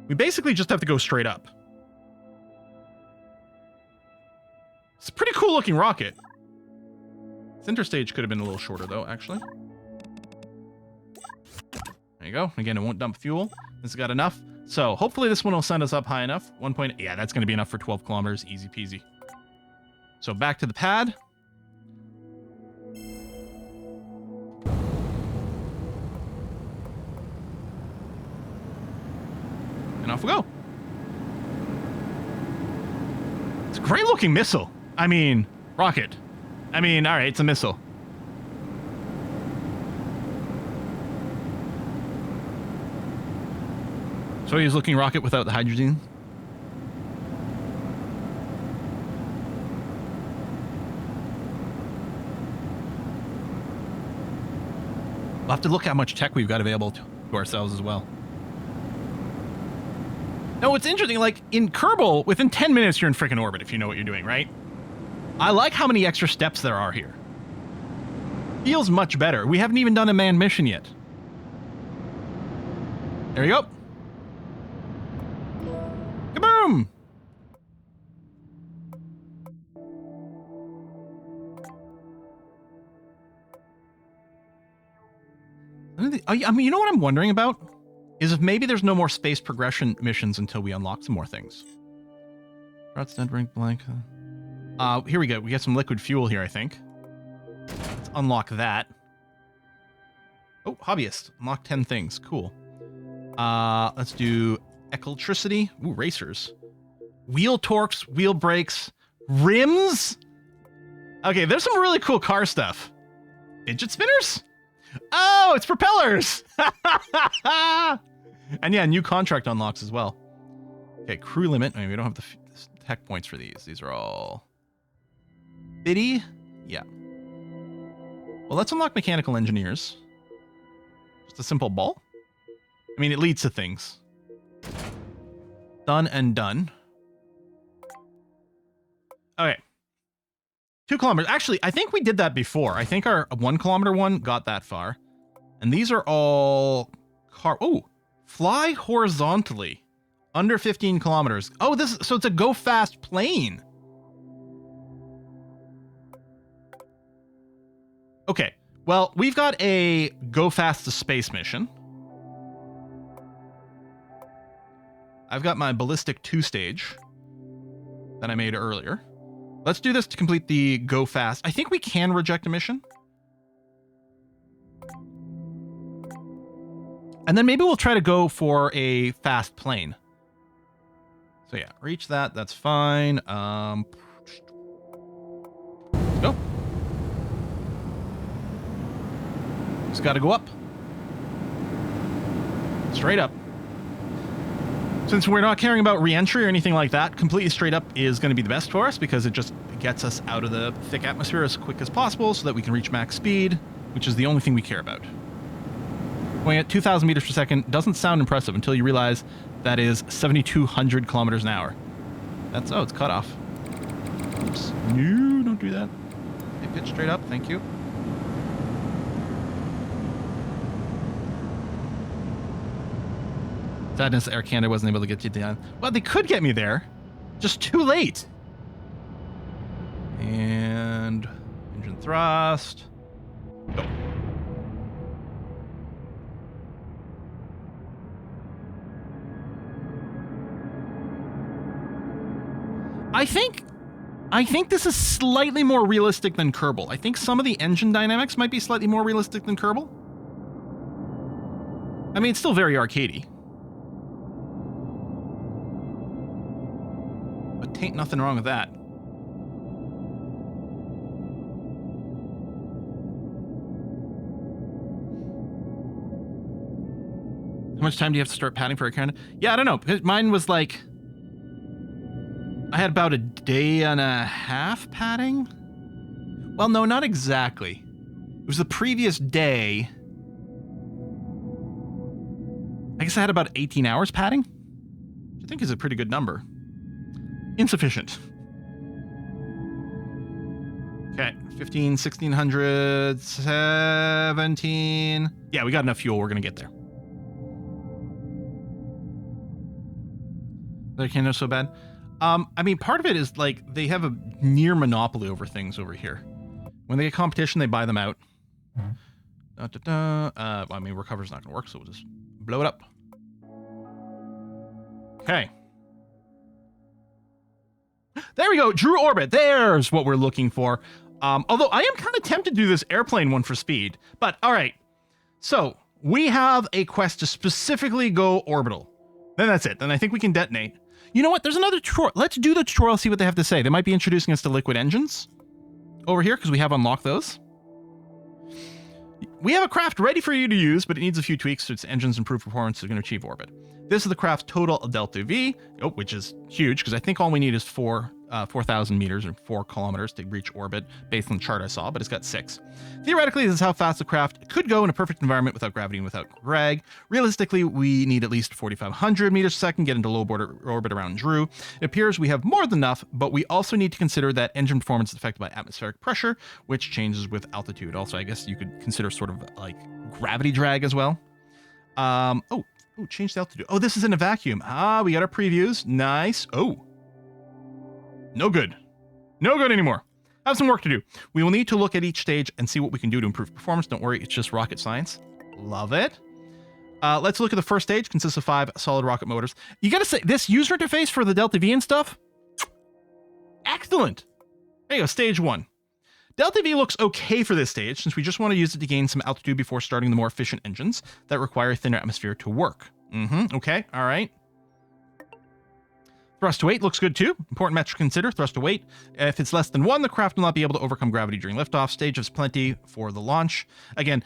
we basically just have to go straight up. It's a pretty cool looking rocket. This interstage could have been a little shorter though, actually. There you go. Again, it won't dump fuel. This has got enough. So hopefully this one will send us up high enough. 1 point. Yeah, that's going to be enough for 12 kilometers. Easy peasy. So back to the pad. And off we go. It's a great looking missile. I mean, rocket. I mean, all right, it's a missile. So he's looking rocket without the hydrogen. We'll have to look how much tech we've got available to ourselves as well. No, it's interesting, like, in Kerbal, within 10 minutes, you're in freaking orbit if you know what you're doing, right? I like how many extra steps there are here. Feels much better. We haven't even done a manned mission yet. There you go. Kaboom! I mean, you know what I'm wondering about? Is if maybe there's no more space progression missions until we unlock some more things. Routes dead ring blank. Here we go. We got some liquid fuel here, I think. Let's unlock that. Oh, hobbyist. Unlock 10 things. Cool. Let's do electricity. Ooh, racers. Wheel torques, wheel brakes, rims. Okay, there's some really cool car stuff. Fidget spinners? Oh, it's propellers. And yeah, new contract unlocks as well. Okay, crew limit. I mean, we don't have the tech points for these. These are all bitty. Yeah. Well, let's unlock mechanical engineers. Just a simple ball. I mean, it leads to things. Done and done. Okay. 2 kilometers. Actually, I think we did that before. I think our 1 kilometer one got that far. And these are all car. Oh, fly horizontally under 15 kilometers. Oh, so it's a go fast plane. Okay. Well, we've got a go fast to space mission. I've got my ballistic 2 stage that I made earlier. Let's do this to complete the go fast. I think we can reject a mission. And then maybe we'll try to go for a fast plane. So yeah, reach that. That's fine. Let's go. Just got to go up. Straight up. Since we're not caring about re-entry or anything like that, completely straight up is going to be the best for us because it just gets us out of the thick atmosphere as quick as possible so that we can reach max speed, which is the only thing we care about. Going at 2,000 meters per second doesn't sound impressive until you realize that is 7,200 kilometers an hour. That's, oh, it's cut off. Oops. No, don't do that. Hey, pitch straight up, thank you. Sadness, Air Canada wasn't able to get you down. Well, they could get me there. Just too late. And engine thrust. Go. I think this is slightly more realistic than Kerbal. I think some of the engine dynamics might be slightly more realistic than Kerbal. I mean, it's still very arcadey. But tain't nothing wrong with that. How much time do you have to start padding for a Canada? Yeah, I don't know. Mine was like... I had about a day and a half padding? Well, no, not exactly. It was the previous day. I guess I had about 18 hours padding, which I think is a pretty good number. Insufficient. Okay, 15, 1600, 17. Yeah, we got enough fuel. We're going to get there. They can't know so bad. I mean, part of it is like they have a near monopoly over things over here. When they get competition, they buy them out. I mean, recover's not going to work, so we'll just blow it up. Okay. There we go. Drew orbit. There's what we're looking for. Although I am kind of tempted to do this airplane one for speed. But all right. So we have a quest to specifically go orbital. Then that's it. Then I think we can detonate. You know what? There's another tutorial. Let's do the tutorial, see what they have to say. They might be introducing us to liquid engines over here because we have unlocked those. We have a craft ready for you to use, but it needs a few tweaks so its engines improve performance so it's going to achieve orbit. This is the craft's total delta V, which is huge because I think all we need is 4,000 meters or 4 kilometers to reach orbit based on the chart I saw, but it's got 6. Theoretically, this is how fast the craft could go in a perfect environment without gravity and without drag. Realistically, we need at least 4,500 meters a second, get into low orbit around Drew. It appears we have more than enough, but we also need to consider that engine performance is affected by atmospheric pressure, which changes with altitude. Also, I guess you could consider sort of like gravity drag as well. Oh, change the altitude. Oh, this is in a vacuum. We got our previews. Nice. Oh. No good. No good anymore. Have some work to do. We will need to look at each stage and see what we can do to improve performance. Don't worry, it's just rocket science. Love it. Let's look at the first stage. Consists of 5 solid rocket motors. You gotta say, this user interface for the Delta V and stuff, excellent. There you go, stage 1. Delta V looks okay for this stage, since we just want to use it to gain some altitude before starting the more efficient engines that require a thinner atmosphere to work. Okay, all right. Thrust to weight looks good too. Important metric to consider, thrust to weight. If it's less than 1, the craft will not be able to overcome gravity during liftoff. Stage has plenty for the launch. Again,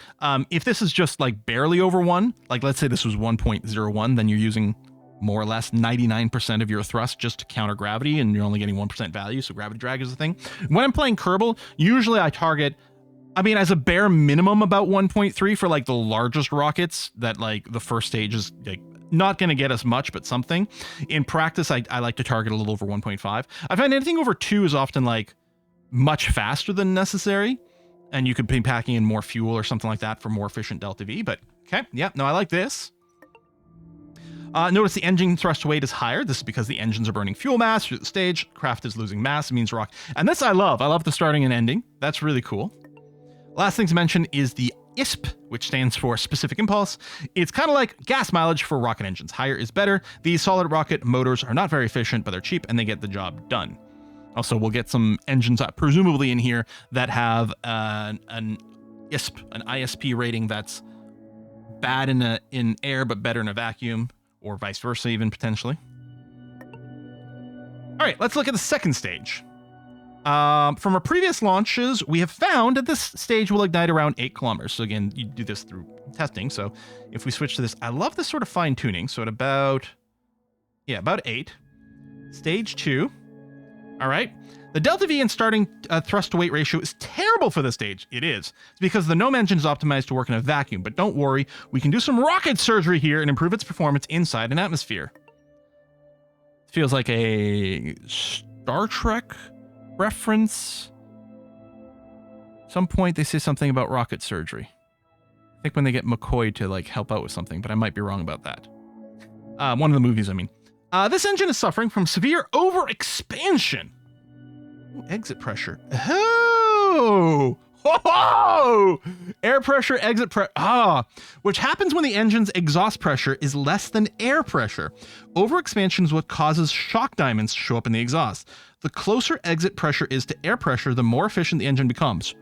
if this is just like barely over 1, like let's say this was 1.01, then you're using more or less 99% of your thrust just to counter gravity, and you're only getting 1% value, so gravity drag is the thing. When I'm playing Kerbal, usually I target, I mean, as a bare minimum about 1.3 for like the largest rockets that like the first stage is like not going to get us much, but something. In practice, I like to target a little over 1.5. I find anything over 2 is often like much faster than necessary, and you could be packing in more fuel or something like that for more efficient Delta V, but okay, yeah, no, I like this. Notice the engine thrust to weight is higher. This is because the engines are burning fuel mass through the stage. Craft is losing mass. It means rock. And this I love. I love the starting and ending. That's really cool. Last thing to mention is the ISP, which stands for specific impulse. It's kind of like gas mileage for rocket engines. Higher is better. These solid rocket motors are not very efficient, but they're cheap and they get the job done. Also, we'll get some engines presumably in here that have an ISP, an ISP rating that's bad in air, but better in a vacuum, or vice versa even potentially. All right, let's look at the second stage. From our previous launches, we have found that this stage will ignite around 8 kilometers. So again, you do this through testing. So if we switch to this, I love this sort of fine tuning. So at about 8. Stage 2. All right. The Delta V and starting thrust to weight ratio is terrible for this stage. It is. It's because the Gnome engine is optimized to work in a vacuum. But don't worry, we can do some rocket surgery here and improve its performance inside an atmosphere. Feels like a Star Trek reference. Some point they say something about rocket surgery. I think when they get McCoy to like help out with something, but I might be wrong about that. One of the movies, I mean. This engine is suffering from severe overexpansion. Ooh, exit pressure. Oh, Oh! Air pressure, exit pressure. Which happens when the engine's exhaust pressure is less than air pressure. Overexpansion is what causes shock diamonds to show up in the exhaust. The closer exit pressure is to air pressure, the more efficient the engine becomes.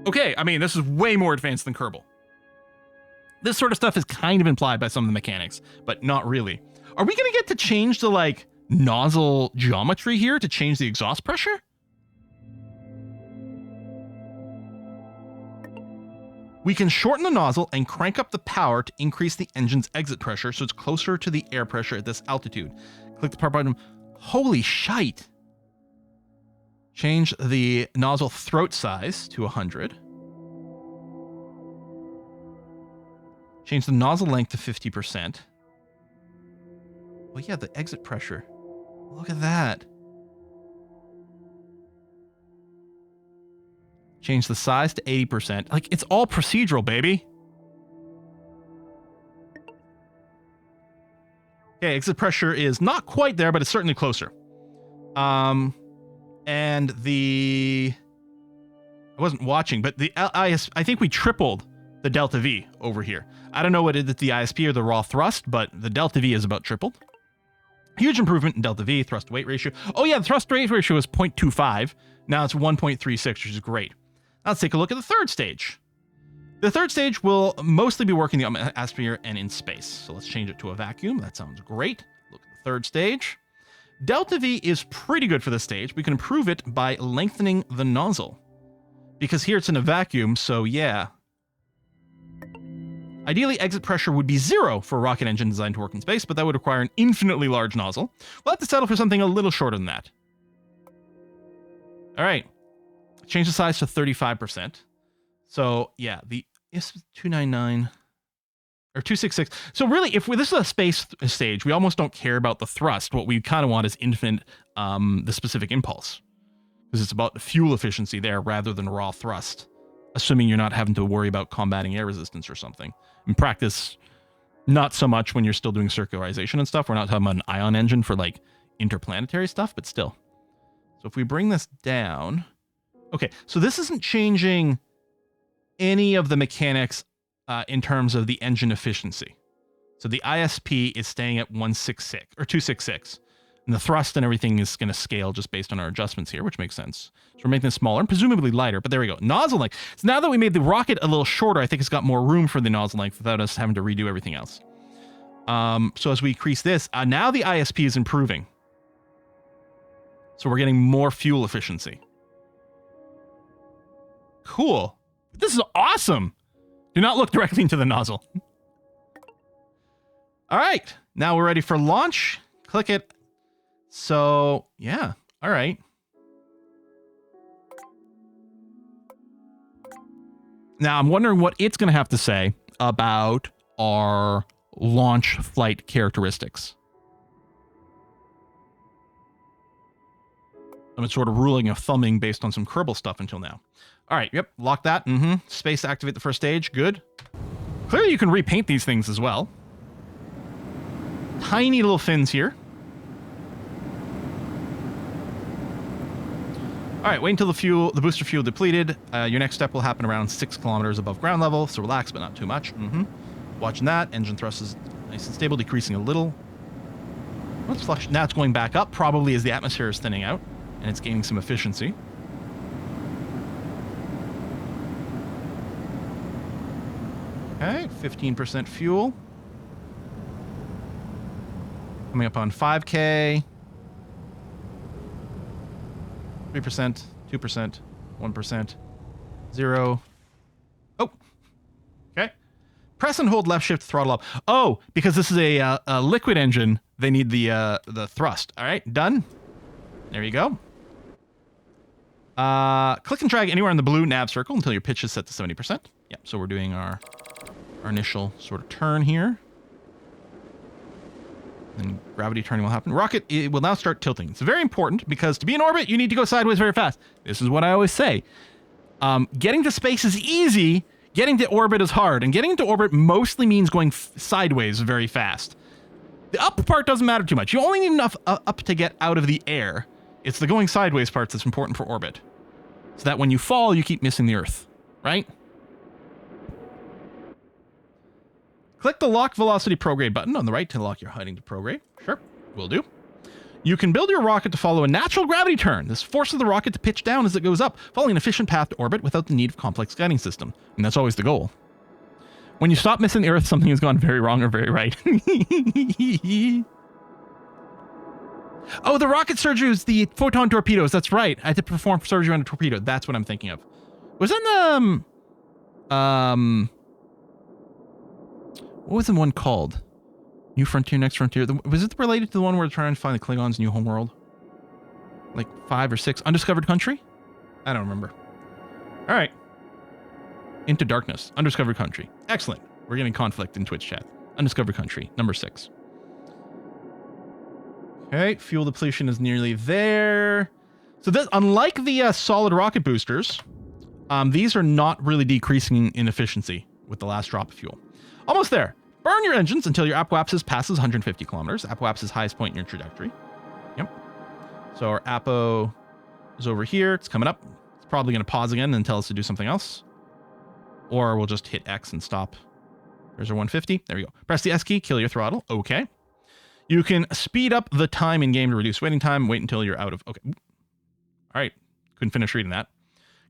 Okay, I mean, this is way more advanced than Kerbal. This sort of stuff is kind of implied by some of the mechanics, but not really. Are we going to get to change the, like, nozzle geometry here to change the exhaust pressure? We can shorten the nozzle and crank up the power to increase the engine's exit pressure so it's closer to the air pressure at this altitude. Click the power button. Holy shite. Change the nozzle throat size to 100. Change the nozzle length to 50%. Well, yeah, the exit pressure. Look at that. Change the size to 80%. Like, it's all procedural, baby. Okay, exit pressure is not quite there, but it's certainly closer. And the... I wasn't watching, but the I think we tripled the delta V over here. I don't know what it is, the ISP or the raw thrust, but the delta V is about tripled. Huge improvement in delta V, thrust weight ratio. Oh yeah, the thrust weight ratio is 0.25. Now it's 1.36, which is great. Now let's take a look at the third stage. The third stage will mostly be working in the atmosphere and in space. So let's change it to a vacuum. That sounds great. Look at the third stage. Delta V is pretty good for this stage. We can improve it by lengthening the nozzle. Because here it's in a vacuum, so yeah. Ideally, exit pressure would be 0 for a rocket engine designed to work in space, but that would require an infinitely large nozzle. We'll have to settle for something a little shorter than that. All right. Change the size to 35%. So, yeah, the IS-299 or 266. So really, if this is a space stage, we almost don't care about the thrust. What we kind of want is infinite, the specific impulse. Because it's about fuel efficiency there rather than raw thrust. Assuming you're not having to worry about combating air resistance or something. In practice, not so much when you're still doing circularization and stuff. We're not talking about an ion engine for like interplanetary stuff, but still. So if we bring this down... Okay, so this isn't changing any of the mechanics in terms of the engine efficiency. So the ISP is staying at 166 or 266. And the thrust and everything is going to scale just based on our adjustments here, which makes sense. So we're making this smaller and presumably lighter, but there we go. Nozzle length. So now that we made the rocket a little shorter, I think it's got more room for the nozzle length without us having to redo everything else. So as we increase this, now the ISP is improving. So we're getting more fuel efficiency. Cool. This is awesome. Do not look directly into the nozzle. All right. Now we're ready for launch. Click it. So, yeah. All right. Now, I'm wondering what it's going to have to say about our launch flight characteristics. I'm sort of ruling a thumbing based on some Kerbal stuff until now. All right, yep, lock that. Space to activate the first stage, good. Clearly you can repaint these things as well. Tiny little fins here. All right, wait until the booster fuel depleted. Your next step will happen around 6 kilometers above ground level, so relax, but not too much. Watching that, engine thrust is nice and stable, decreasing a little. Let's flush. Now it's going back up, probably as the atmosphere is thinning out, and it's gaining some efficiency. Okay, 15% fuel. Coming up on 5K. 3%, 2%, 1%, 0. Oh, okay. Press and hold left shift to throttle up. Oh, because this is a liquid engine, they need the thrust. All right, done. There you go. Click and drag anywhere in the blue nav circle until your pitch is set to 70%. Yeah, so we're doing our initial sort of turn here. And gravity turning will happen. Rocket will now start tilting. It's very important because to be in orbit, you need to go sideways very fast. This is what I always say. Getting to space is easy. Getting to orbit is hard. And getting to orbit mostly means going sideways very fast. The up part doesn't matter too much. You only need enough up to get out of the air. It's the going sideways parts that's important for orbit. so that when you fall, you keep missing the Earth, right? Click the lock velocity prograde button on the right to lock your heading to prograde. Sure, will do. You can build your rocket to follow a natural gravity turn. This forces the rocket to pitch down as it goes up, following an efficient path to orbit without the need of complex guiding system. And that's always the goal. When you stop missing the Earth, something has gone very wrong or very right. Oh, the rocket surgery was the photon torpedoes. That's right. I had to perform surgery on a torpedo. That's what I'm thinking of. Was that what was the one called? New Frontier, Next Frontier. Was it related to the one where we're trying to find the Klingons' new homeworld? Like 5 or 6. Undiscovered Country? I don't remember. All right. Into Darkness. Undiscovered Country. Excellent. We're getting conflict in Twitch chat. Undiscovered Country. Number 6. Okay. Fuel depletion is nearly there. So this, unlike the solid rocket boosters, these are not really decreasing in efficiency with the last drop of fuel. Almost there. Burn your engines until your apoapsis passes 150 kilometers. Apoapsis highest point in your trajectory. Yep. So our apo is over here. It's coming up. It's probably going to pause again and tell us to do something else. Or we'll just hit X and stop. There's our 150. There we go. Press the S key, kill your throttle. Okay. You can speed up the time in game to reduce waiting time. Wait until you're out of... Okay. All right. Couldn't finish reading that.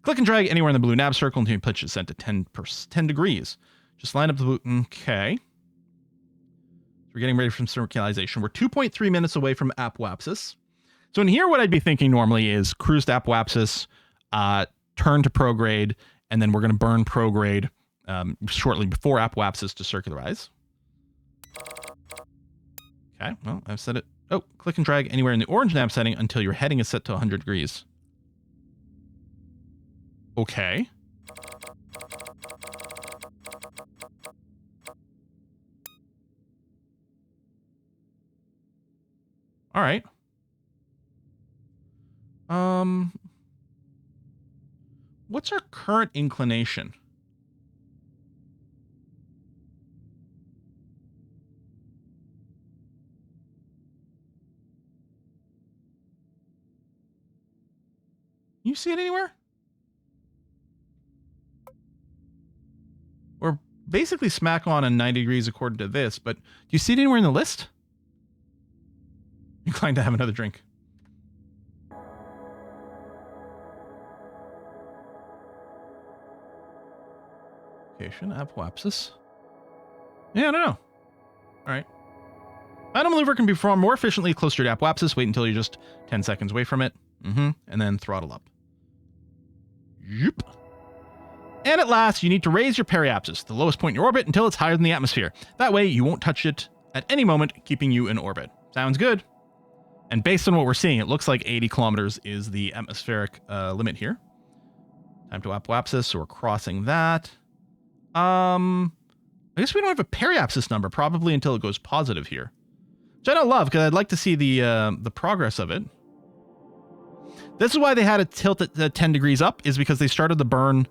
Click and drag anywhere in the blue nav circle until your pitch is set to 10 degrees. Just line up the blue... Okay. We're getting ready for some circularization. We're 2.3 minutes away from apoapsis. So in here, what I'd be thinking normally is cruise to apoapsis, turn to prograde, and then we're going to burn prograde shortly before apoapsis to circularize. Okay, well, I've set it. Oh, click and drag anywhere in the orange nav setting until your heading is set to 100 degrees. Okay. All right. What's our current inclination? You see it anywhere? We're basically smack on 90 degrees according to this, but do you see it anywhere in the list? Inclined to have another drink. Location, apoapsis. Yeah, I don't know. All right. Final maneuver can be performed more efficiently closer to apoapsis. Wait until you're just 10 seconds away from it. And then throttle up. Yep. And at last, you need to raise your periapsis, the lowest point in your orbit, until it's higher than the atmosphere. That way, you won't touch it at any moment, keeping you in orbit. Sounds good. And based on what we're seeing, it looks like 80 kilometers is the atmospheric limit here. Time to apoapsis, so we're crossing that. I guess we don't have a periapsis number, probably until it goes positive here. Which I don't love, because I'd like to see the progress of it. This is why they had it tilt at 10 degrees up, is because they started the burn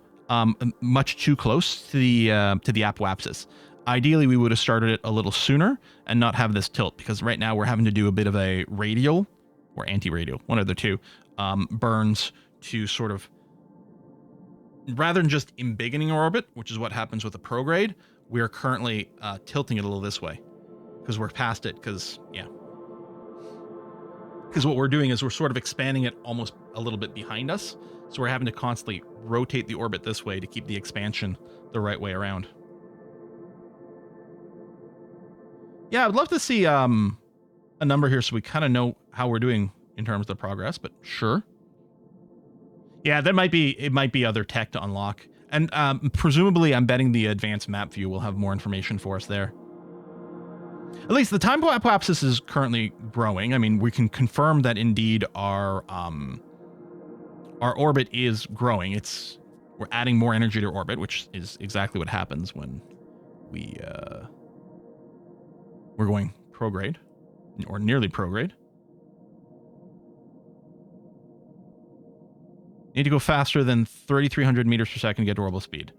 much too close to the apoapsis. Ideally, we would have started it a little sooner and not have this tilt, because right now we're having to do a bit of a radial or anti-radial, one of the two, burns to sort of, rather than just embiggening our orbit, which is what happens with the prograde, we are currently tilting it a little this way because we're past it. Because what we're doing is we're sort of expanding it almost a little bit behind us. So we're having to constantly rotate the orbit this way to keep the expansion the right way around. Yeah, I'd love to see a number here so we kind of know how we're doing in terms of the progress, but sure. Yeah, it might be other tech to unlock. And presumably, I'm betting the advanced map view will have more information for us there. At least the time apoapsis is currently growing. I mean, we can confirm that indeed our orbit is growing. We're adding more energy to orbit, which is exactly what happens when we're going prograde or nearly prograde. Need to go faster than 3,300 meters per second to get to orbital speed.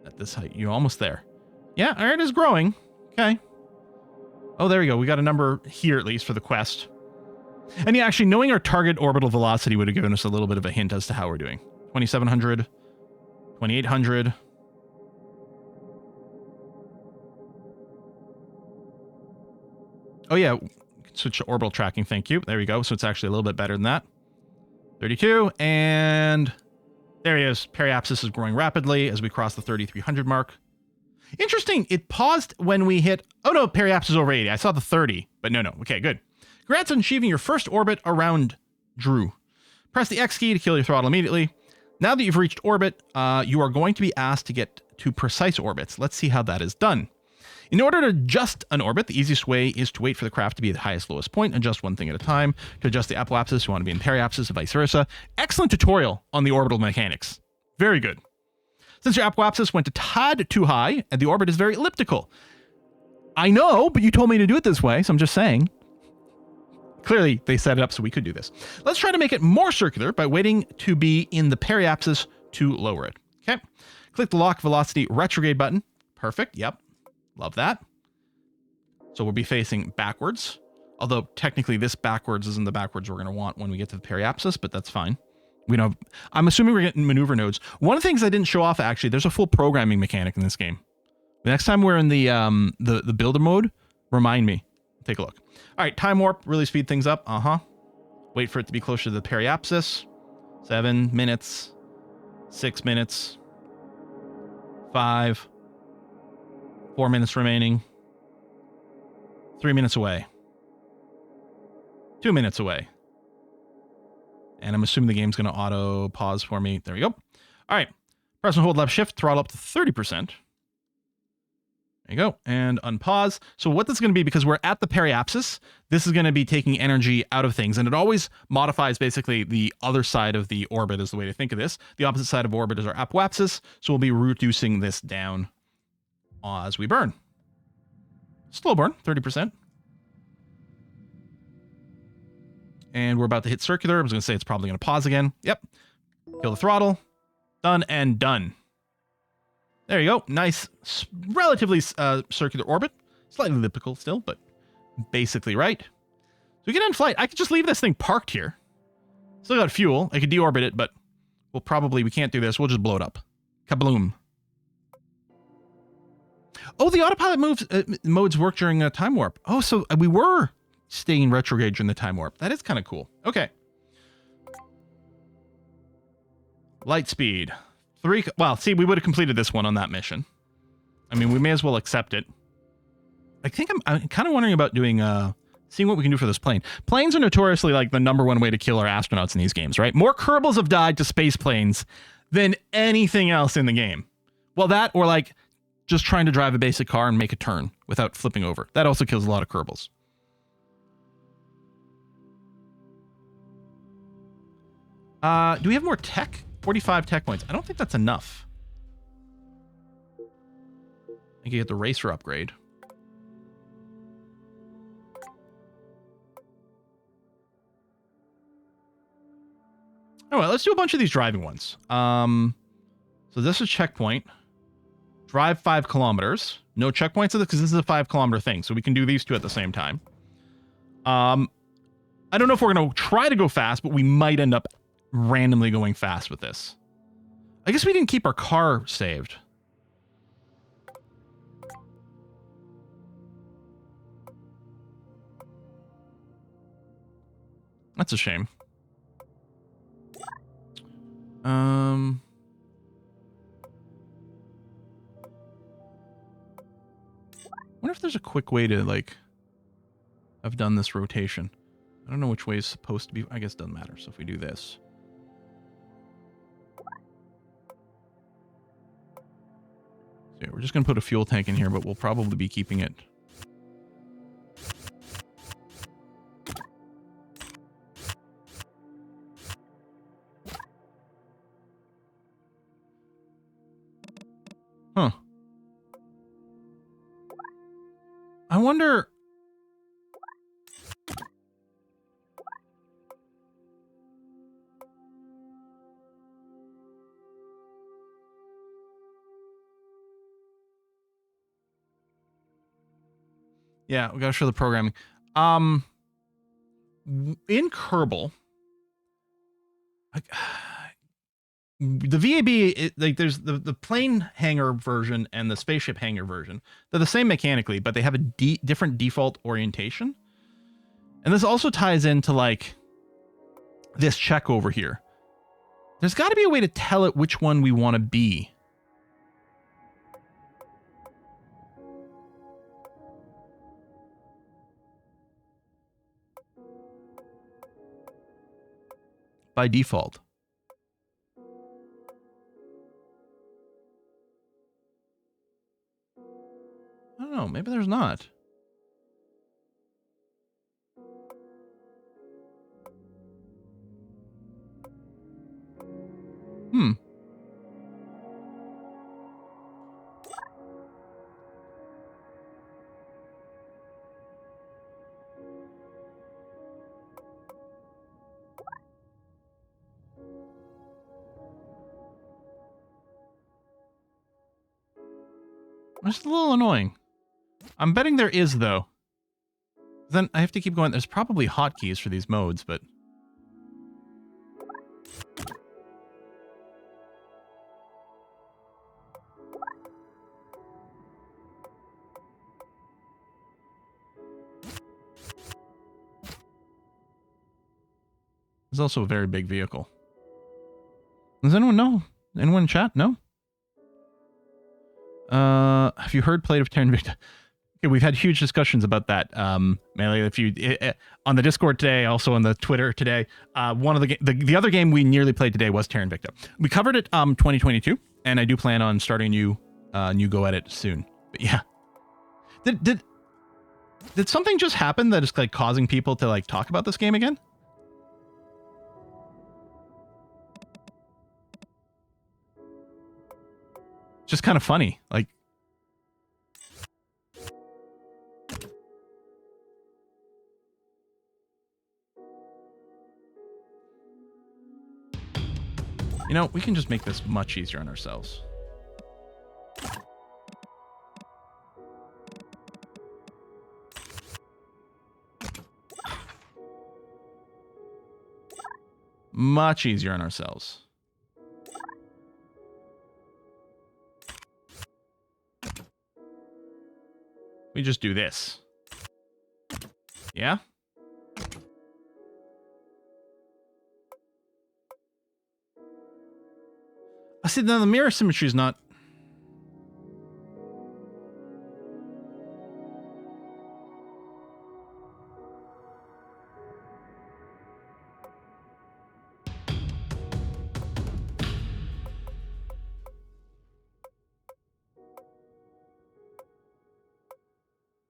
At this height, you're almost there. Yeah, all right, it's growing. Okay. Oh, there we go. We got a number here, at least, for the quest. And yeah, actually, knowing our target orbital velocity would have given us a little bit of a hint as to how we're doing. 2,700, 2,800. Oh yeah, switch to orbital tracking. Thank you. There we go. So it's actually a little bit better than that. 32, and there he is. Periapsis is growing rapidly as we cross the 3,300 mark. Interesting. It paused when we hit. Oh no, Periapsis is over 80. I saw the 30, but no. Okay, good. Congrats on achieving your first orbit around Drew. Press the X key to kill your throttle immediately. Now that you've reached orbit, you are going to be asked to get to precise orbits. Let's see how that is done. In order to adjust an orbit, the easiest way is to wait for the craft to be at the highest lowest point, adjust one thing at a time. To adjust the apoapsis, you want to be in periapsis, and vice versa. Excellent tutorial on the orbital mechanics. Very good. Since your apoapsis went a tad too high, and the orbit is very elliptical. I know, but you told me to do it this way, so I'm just saying. Clearly, they set it up so we could do this. Let's try to make it more circular by waiting to be in the periapsis to lower it. Okay. Click the lock velocity retrograde button. Perfect. Yep. Love that. So we'll be facing backwards. Although technically this backwards isn't the backwards we're going to want when we get to the periapsis, but that's fine. We know. I'm assuming we're getting maneuver nodes. One of the things I didn't show off, actually, there's a full programming mechanic in this game. The next time we're in the builder mode, remind me. Take a look. All right, time warp, really speed things up. Wait for it to be closer to the periapsis. 7 minutes. 6 minutes. 5. 4 minutes remaining. 3 minutes away. 2 minutes away. And I'm assuming the game's going to auto pause for me. There we go. All right. Press and hold left shift, throttle up to 30%. There you go. And unpause. So what this is going to be, because we're at the periapsis, this is going to be taking energy out of things. And it always modifies basically the other side of the orbit is the way to think of this. The opposite side of orbit is our apoapsis. So we'll be reducing this down as we burn. Slow burn, 30%. And we're about to hit circular. I was going to say it's probably going to pause again. Yep. Kill the throttle. Done and done. There you go. Nice, relatively circular orbit. Slightly elliptical still, but basically right. So we get in flight. I could just leave this thing parked here. Still got fuel. I could deorbit it, but we can't do this. We'll just blow it up. Kabloom. Oh, the autopilot modes work during a time warp. Oh, so we were staying retrograde during the time warp. That is kind of cool. Okay. Light speed. 3. Well, see, we would have completed this one on that mission. I mean, we may as well accept it. I think I'm kind of wondering about doing, seeing what we can do for this plane. Planes are notoriously like the #1 way to kill our astronauts in these games, right? More Kerbals have died to space planes than anything else in the game. Well, that or like just trying to drive a basic car and make a turn without flipping over. That also kills a lot of Kerbals. Do we have more tech? 45 tech points. I don't think that's enough. I think you get the racer upgrade. All right, let's do a bunch of these driving ones. So this is checkpoint. Drive 5 kilometers. No checkpoints because this is a 5 kilometer thing. So we can do these two at the same time. I don't know if we're going to try to go fast, but we might end up randomly going fast with this. I guess we didn't keep our car saved. That's a shame. Wonder if there's a quick way to like have done this rotation. I don't know which way is supposed to be. I guess it doesn't matter. So if we do this. So yeah, we're just going to put a fuel tank in here, but we'll probably be keeping it. Huh. I wonder. Yeah, we gotta show the programming. In Kerbal, the VAB, like there's the plane hangar version and the spaceship hangar version. They're the same mechanically, but they have a different default orientation. And this also ties into like this check over here. There's got to be a way to tell it which one we want to be. By default. I don't know. Maybe there's not. Hmm. It's a little annoying. I'm betting there is, though. Then I have to keep going. There's probably hotkeys for these modes, but... There's also a very big vehicle. Does anyone know? Anyone in chat? No? Have you heard Plate of Terran Victor? Okay, we've had huge discussions about that. Melee, if you on the Discord today, also on the Twitter today. One of the other game we nearly played today was Terran Victor. We covered it 2022, and I do plan on starting a new go at it soon. But yeah, did something just happen that is like causing people to like talk about this game again? Just kind of funny, like. You know, we can just make this much easier on ourselves. Much easier on ourselves. We just do this. Yeah? I see, now the mirror symmetry is not...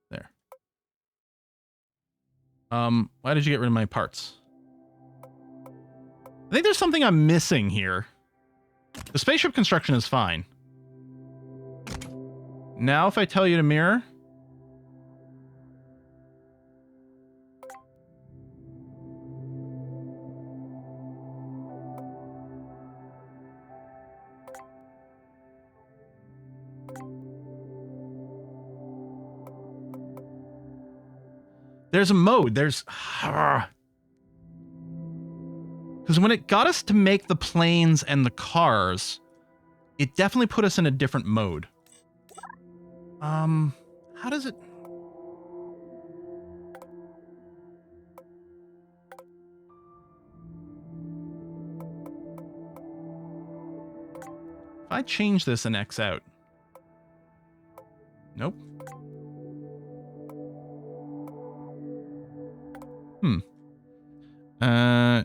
There. Why did you get rid of my parts? I think there's something I'm missing here. The spaceship construction is fine. Now if I tell you to mirror... There's a mode. There's... Because when it got us to make the planes and the cars, it definitely put us in a different mode. How does it... If I change this and X out... Nope.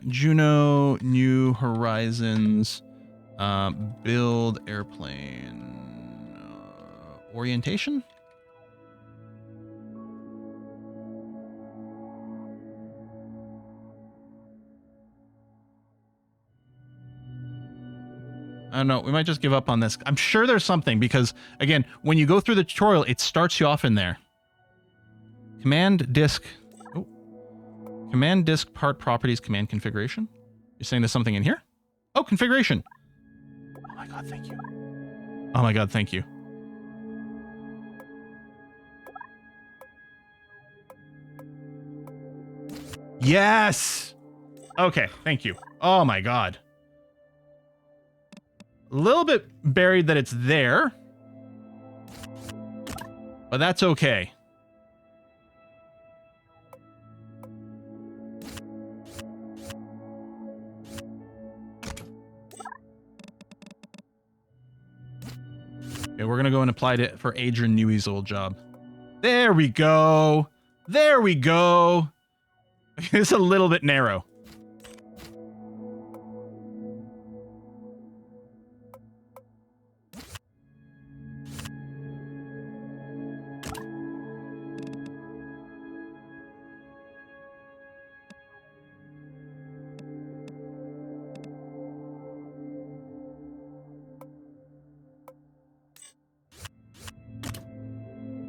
Juno, New Horizons, build airplane, orientation? I don't know. We might just give up on this. I'm sure there's something because, again, when you go through the tutorial, it starts you off in there. Command disk. Oh. Command disk part properties command configuration. You're saying there's something in here? Oh, configuration. Oh my god, thank you. Oh my god, thank you. Yes! Okay, thank you. Oh my god. A little bit buried that it's there. But that's okay. Okay, we're going to go and apply it for Adrian Newey's old job. There we go. There we go. It's a little bit narrow.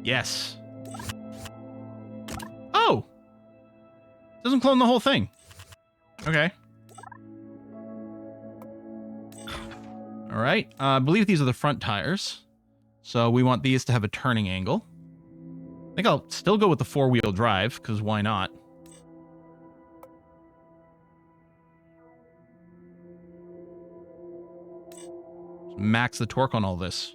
Yes. Oh! Doesn't clone the whole thing. Okay. All right. I believe these are the front tires. So we want these to have a turning angle. I think I'll still go with the four-wheel drive, because why not? Just max the torque on all this.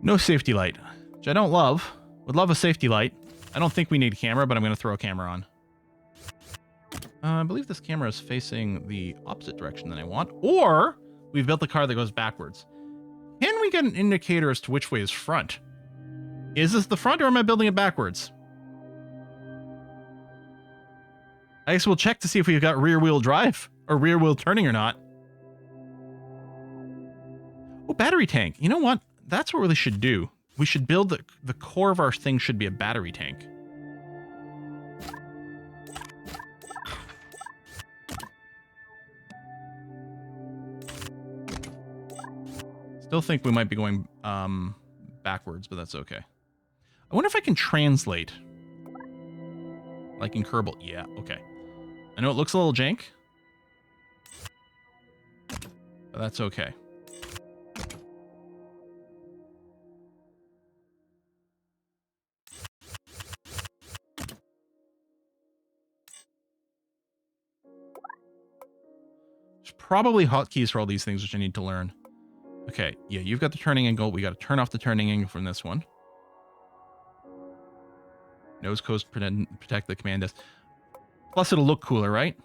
No safety light, which I don't love. Would love a safety light. I don't think we need a camera, but I'm going to throw a camera on. I believe this camera is facing the opposite direction than I want. Or we've built a car that goes backwards. Can we get an indicator as to which way is front? Is this the front or am I building it backwards? I guess we'll check to see if we've got rear wheel drive or rear wheel turning or not. Oh, battery tank. You know what? That's what we really should do. We should build the core of our thing should be a battery tank. Still think we might be going backwards, but that's okay. I wonder if I can translate. Like in Kerbal. Yeah, okay. I know it looks a little jank, but that's okay. There's probably hotkeys for all these things, which I need to learn. Okay, yeah, you've got the turning angle. We got to turn off the turning angle from this one. Nose coast protect the command desk. Plus, it'll look cooler, right?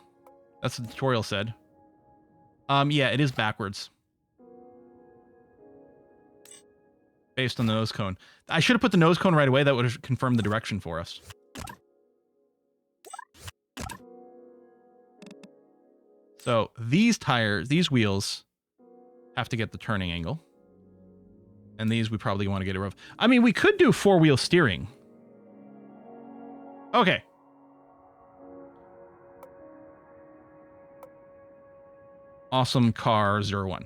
That's what the tutorial said. Yeah, it is backwards. Based on the nose cone. I should have put the nose cone right away. That would have confirmed the direction for us. So these tires, these wheels have to get the turning angle. And these we probably want to get rid of. I mean, we could do four-wheel steering. Okay. Awesome car 01.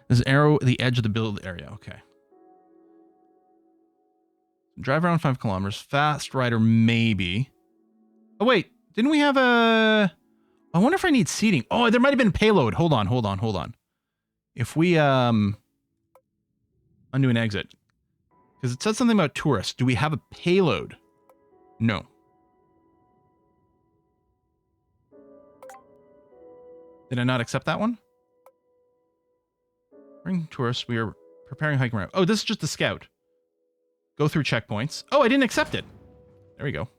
This arrow at the edge of the build area. Okay. Drive around 5 kilometers. Fast rider, maybe. Oh, wait. Didn't we have a... I wonder if I need seating. Oh, there might have been payload. Hold on. If we, undo an exit. Because it said something about tourists. Do we have a payload? No. Did I not accept that one? Bring tourists. We are preparing hiking route. Oh, this is just the scout. Go through checkpoints. Oh, I didn't accept it. There we go.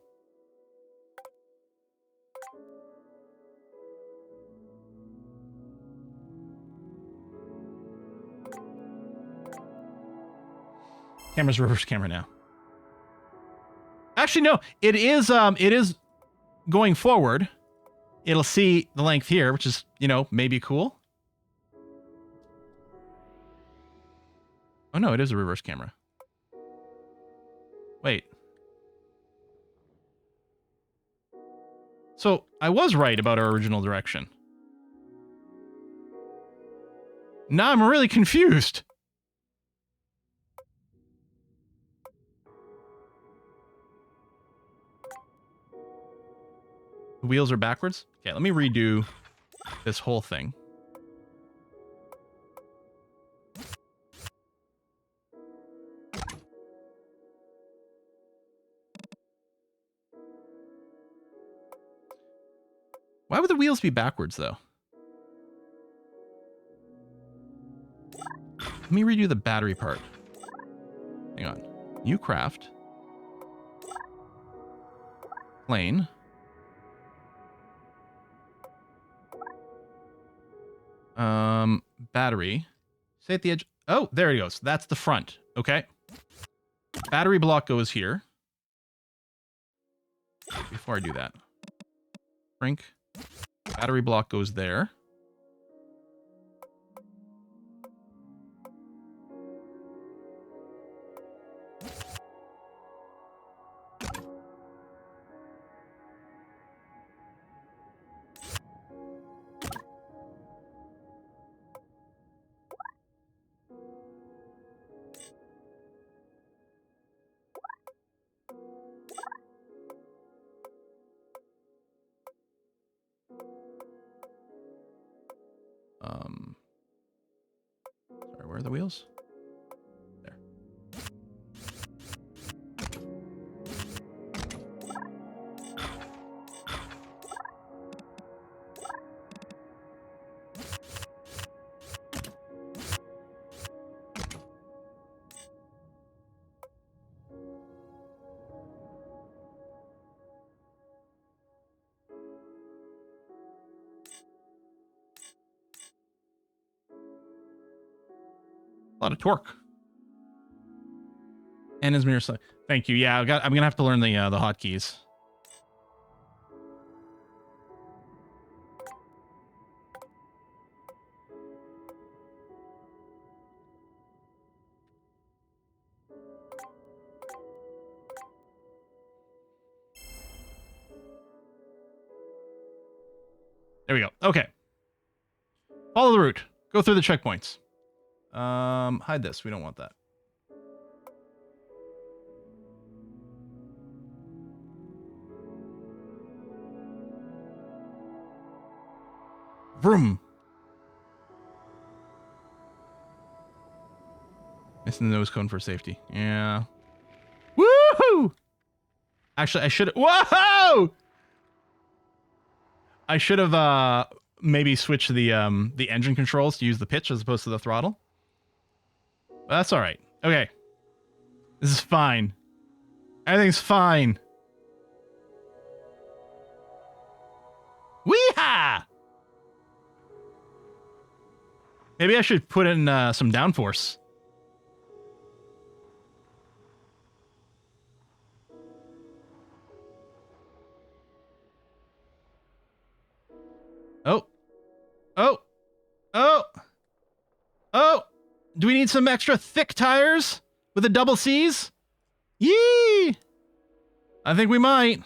Camera's reverse camera now. Actually, no. It is going forward. It'll see the length here, which is, you know, maybe cool. Oh, no, it is a reverse camera. Wait. So, I was right about our original direction. Now I'm really confused. The wheels are backwards? Okay, let me redo this whole thing. Why would the wheels be backwards, though? Let me redo the battery part. Hang on. New craft. Plane. Battery. Stay at the edge. Oh, there it goes. That's the front. Okay. Battery block goes here. Before I do that. Shrink. Battery block goes there. Sorry, where are the wheels? There. A lot of torque. And his mirror select. Thank you. Yeah, I'm gonna have to learn the hotkeys. There we go. Okay. Follow the route. Go through the checkpoints. Hide this. We don't want that. Vroom. Missing the nose cone for safety. Yeah. Woohoo! Actually, I should. Whoa! I should have maybe switched the engine controls to use the pitch as opposed to the throttle. But that's all right. Okay. This is fine. Everything's fine. Wee-ha! Maybe I should put in some downforce. Oh. Oh. Oh. Oh. Do we need some extra thick tires with the double C's? Yee! I think we might.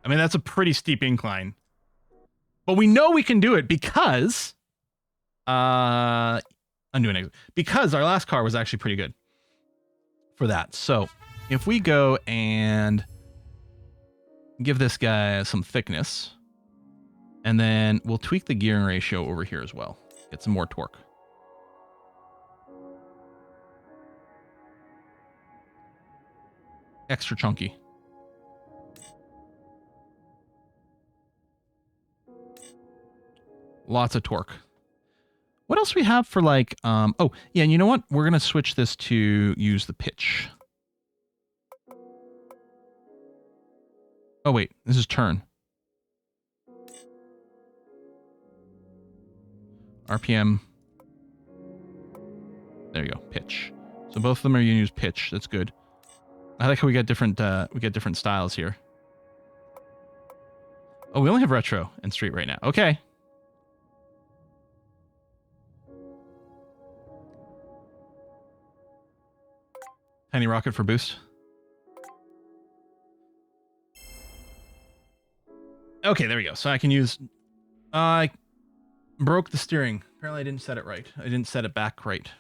I mean, that's a pretty steep incline. But we know we can do it because undoing it. Because our last car was actually pretty good for that. So if we go and give this guy some thickness, and then we'll tweak the gearing ratio over here as well. Get some more torque. Extra chunky. Lots of torque. What else we have for like, oh, yeah, and you know what? We're going to switch this to use the pitch. Oh, wait, this is turn. RPM. There you go, pitch. So both of them are going to use pitch. That's good. I like how we get different styles here. Oh, we only have retro and street right now. Okay. Tiny rocket for boost. Okay, there we go. So I can use... I broke the steering. Apparently I didn't set it right. I didn't set it back right.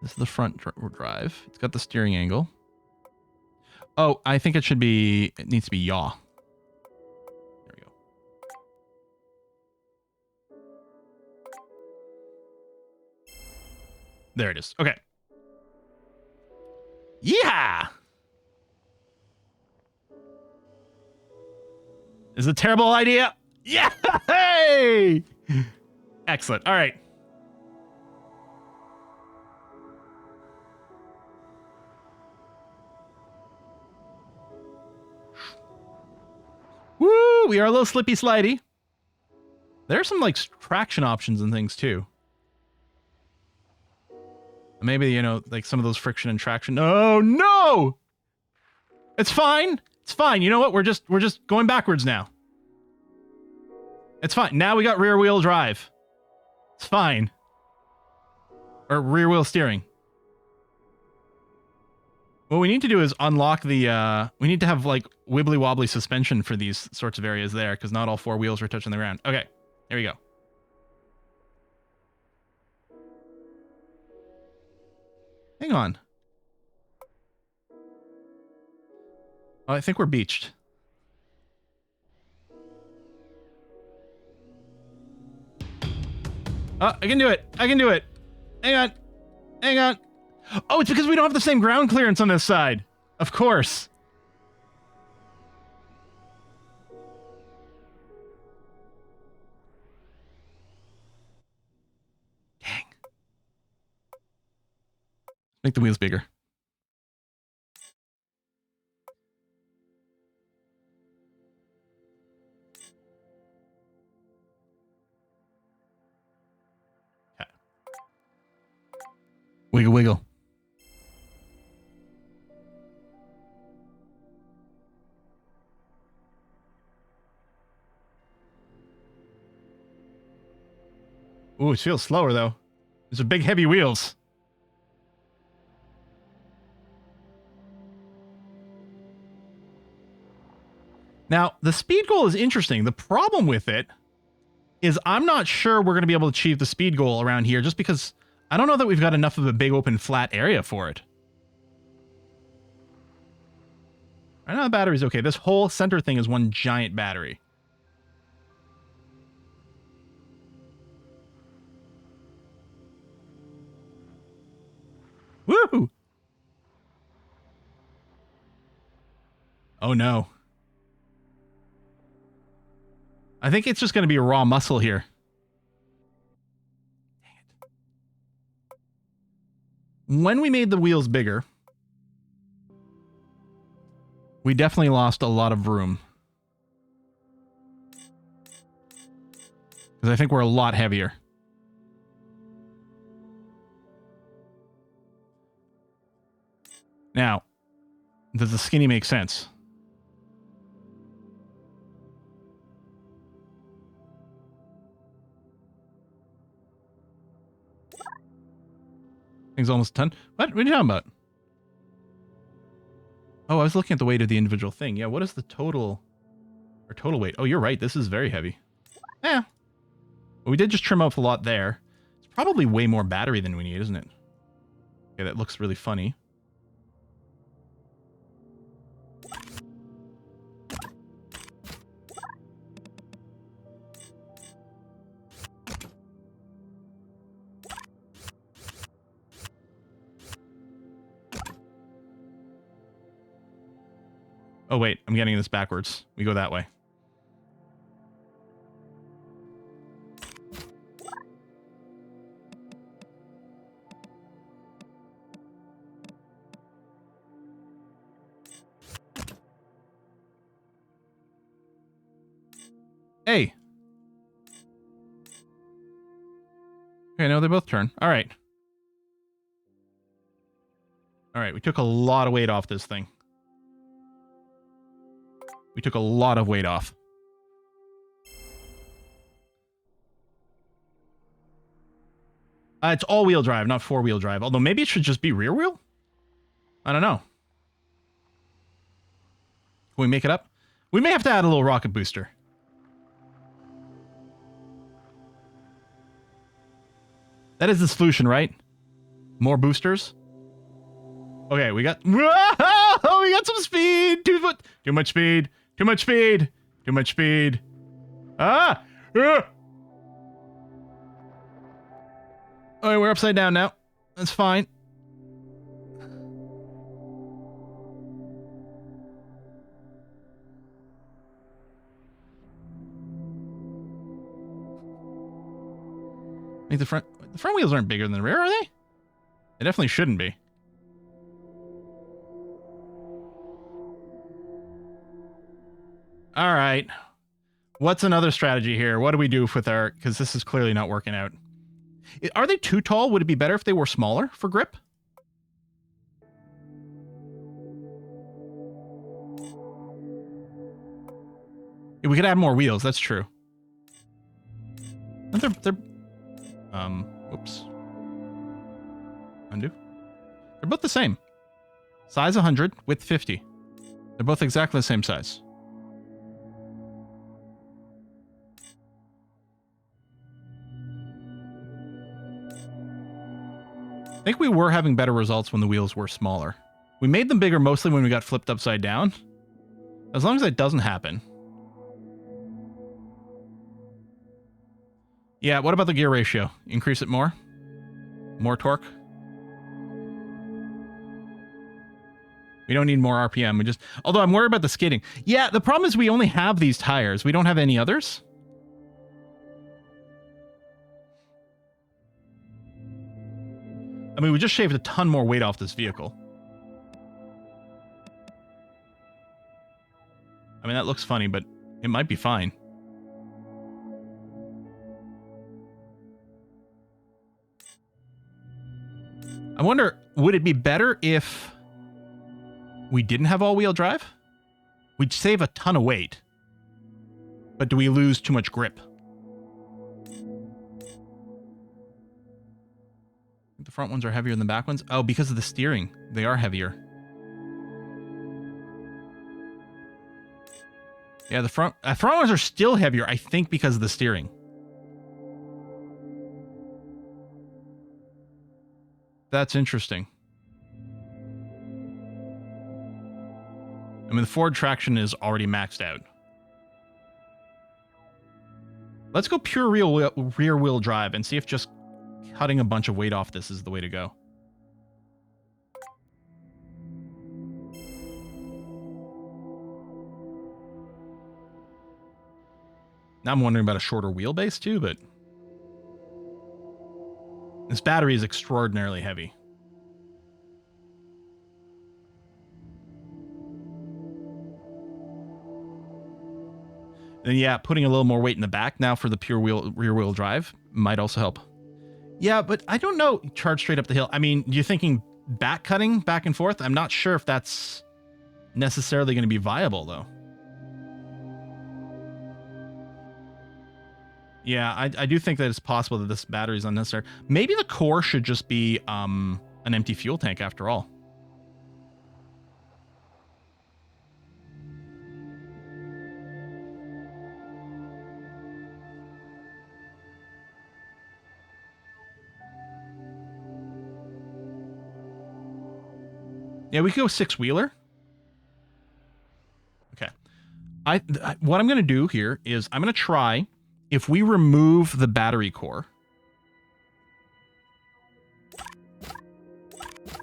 This is the front drive. It's got the steering angle. Oh, I think it needs to be yaw. There we go. There it is. Okay. Yeah. Is it a terrible idea? Yeah. Hey. Excellent. All right. Woo! We are a little slippy slidey. There are some like traction options and things too. Maybe, you know, like some of those friction and traction. Oh no! It's fine. It's fine. You know what? We're just going backwards now. It's fine. Now we got rear wheel drive. It's fine. Or rear wheel steering. What we need to do is unlock the, we need to have like wibbly wobbly suspension for these sorts of areas there, because not all four wheels are touching the ground. Okay, here we go. Hang on. Oh, I think we're beached. Oh, I can do it. I can do it. Hang on. Hang on. Oh, it's because we don't have the same ground clearance on this side. Of course. Dang. Make the wheels bigger. Okay. Wiggle, wiggle. Ooh, it feels slower, though. These are big, heavy wheels. Now, the speed goal is interesting. The problem with it is I'm not sure we're going to be able to achieve the speed goal around here just because I don't know that we've got enough of a big, open, flat area for it. Right now, the battery's okay. This whole center thing is one giant battery. Woo! Oh no. I think it's just going to be a raw muscle here. Dang it. When we made the wheels bigger, we definitely lost a lot of room. Because I think we're a lot heavier. Now, does the skinny make sense? Thing's almost a ton. What are you talking about? Oh, I was looking at the weight of the individual thing. Yeah, what is the total weight? Oh, you're right. This is very heavy. Yeah. Well, we did just trim off a lot there. It's probably way more battery than we need, isn't it? Okay, that looks really funny. Oh, wait. I'm getting this backwards. We go that way. Hey. Okay, no, they both turn. All right. All right, we took a lot of weight off this thing. We took a lot of weight off. It's all-wheel drive, not four-wheel drive. Although maybe it should just be rear-wheel? I don't know. Can we make it up? We may have to add a little rocket booster. That is the solution, right? More boosters? Okay, we got... Whoa! we got some speed. Too much speed. Too much speed. Too much speed. Ah! Ah! All right, we're upside down now. That's fine. I think the front wheels aren't bigger than the rear, are they? They definitely shouldn't be. All right. What's another strategy here? What do we do with our... Because this is clearly not working out. Are they too tall? Would it be better if they were smaller for grip? Yeah, we could add more wheels. That's true. They're whoops. Undo. They're both the same. Size 100, width 50. They're both exactly the same size. I think we were having better results when the wheels were smaller. We made them bigger mostly when we got flipped upside down. As long as that doesn't happen. Yeah, what about the gear ratio? Increase it more? More torque? We don't need more RPM. We just... Although I'm worried about the skidding. Yeah, the problem is we only have these tires. We don't have any others. I mean, we just shaved a ton more weight off this vehicle. I mean, that looks funny, but it might be fine. I wonder, would it be better if we didn't have all-wheel drive? We'd save a ton of weight. But do we lose too much grip? The front ones are heavier than the back ones? Oh, because of the steering. They are heavier. Yeah, the front ones are still heavier, I think, because of the steering. That's interesting. I mean, the forward traction is already maxed out. Let's go pure rear wheel drive and see if just cutting a bunch of weight off this is the way to go. Now I'm wondering about a shorter wheelbase too, but this battery is extraordinarily heavy. And yeah, putting a little more weight in the back now for the pure rear wheel drive might also help. Yeah, but I don't know. Charge straight up the hill. I mean, you're thinking back cutting back and forth? I'm not sure if that's necessarily going to be viable, though. Yeah, I do think that it's possible that this battery is unnecessary. Maybe the core should just be an empty fuel tank after all. Yeah, we could go six-wheeler. Okay. What I'm going to do here is I'm going to try, if we remove the battery core,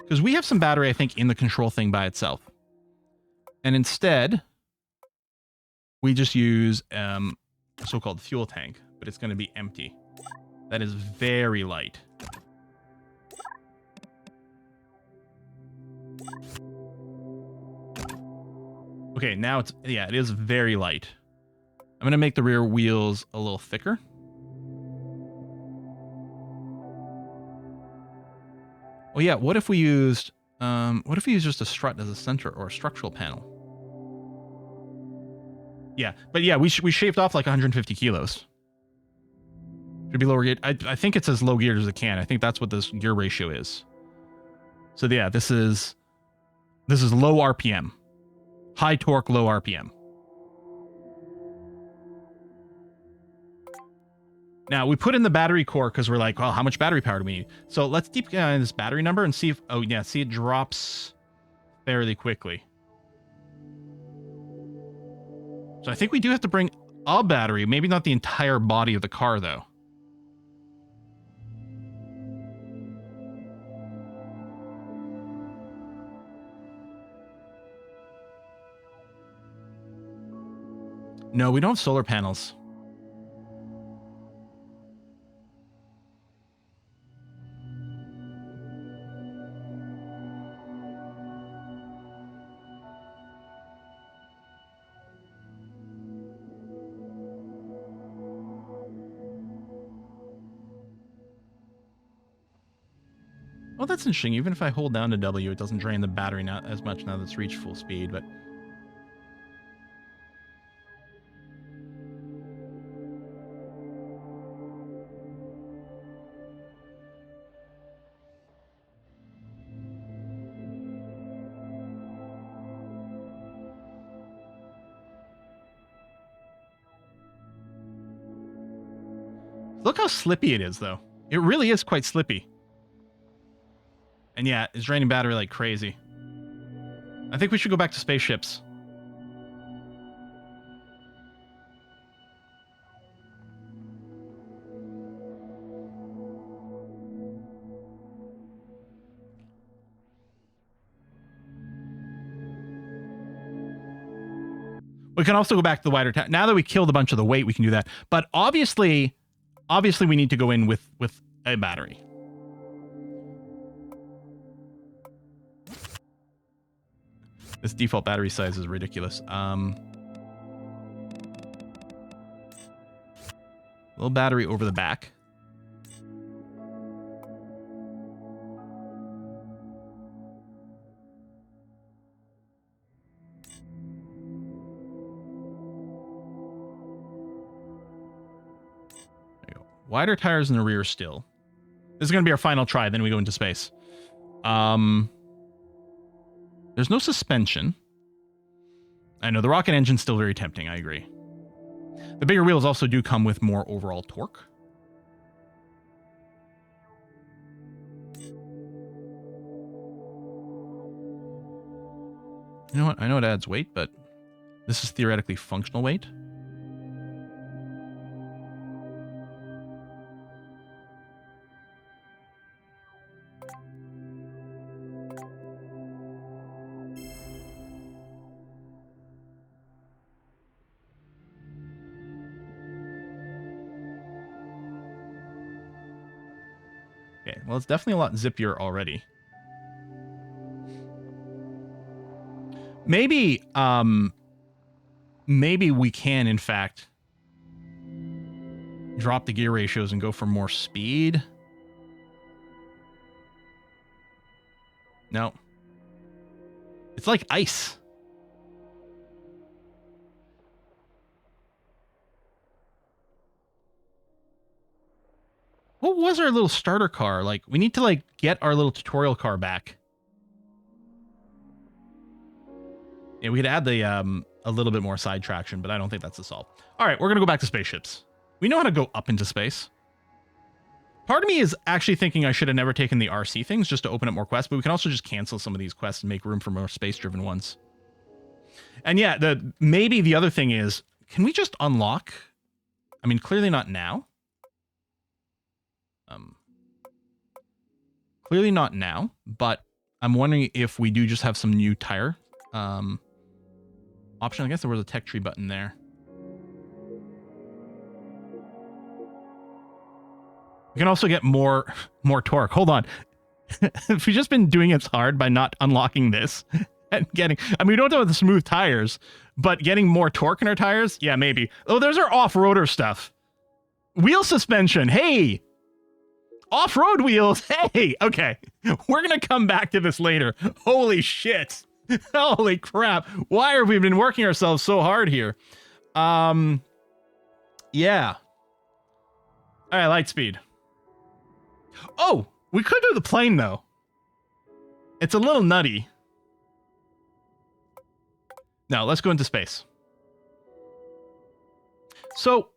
because we have some battery, I think, in the control thing by itself. And instead, we just use a so-called fuel tank, but it's going to be empty. That is very light. Okay, now it's, yeah, it is very light. I'm going to make the rear wheels a little thicker. Oh yeah, what if we used just a strut as a center or a structural panel? Yeah, but yeah, we shaved off like 150 kilos. Should be lower gear. I think it's as low geared as it can. I think that's what this gear ratio is. So yeah, this is low RPM. High torque, low RPM. Now, we put in the battery core because we're like, well, how much battery power do we need? So let's deep this battery number and see if, oh yeah, see, it drops fairly quickly. So I think we do have to bring a battery, maybe not the entire body of the car, though. No, we don't have solar panels. Oh, that's interesting. Even if I hold down to W, it doesn't drain the battery not as much now that it's reached full speed, but... Look how slippy it is, though. It really is quite slippy. And yeah, it's draining battery like crazy. I think we should go back to spaceships. We can also go back to the wider now that we killed a bunch of the weight, we can do that. But obviously we need to go in with a battery. This default battery size is ridiculous. Little battery over the back. There you go. Wider tires in the rear still. This is going to be our final try, then we go into space. There's no suspension. I know the rocket engine's still very tempting, I agree. The bigger wheels also do come with more overall torque. You know what? I know it adds weight, but this is theoretically functional weight. Okay, well, it's definitely a lot zippier already. Maybe, maybe we can, in fact, drop the gear ratios and go for more speed. No. It's like ice. What was our little starter car? Like, we need to, like, get our little tutorial car back. Yeah, we could add the, a little bit more side traction, but I don't think that's the solve. All right, we're going to go back to spaceships. We know how to go up into space. Part of me is actually thinking I should have never taken the RC things just to open up more quests, but we can also just cancel some of these quests and make room for more space-driven ones. And yeah, maybe the other thing is, can we just unlock? I mean, clearly not now. Clearly not now, but I'm wondering if we do just have some new tire option. I guess there was a tech tree button there. We can also get more torque. Hold on. If we've just been doing it hard by not unlocking this and getting... I mean, we don't have the smooth tires, but getting more torque in our tires? Yeah, maybe. Oh, there's our off-roader stuff. Wheel suspension. Hey! Off-road wheels. Hey! Okay. We're going to come back to this later. Holy shit. Holy crap. Why have we been working ourselves so hard here? Yeah. All right, light speed. Oh, we could do the plane, though. It's a little nutty. Now, let's go into space. So...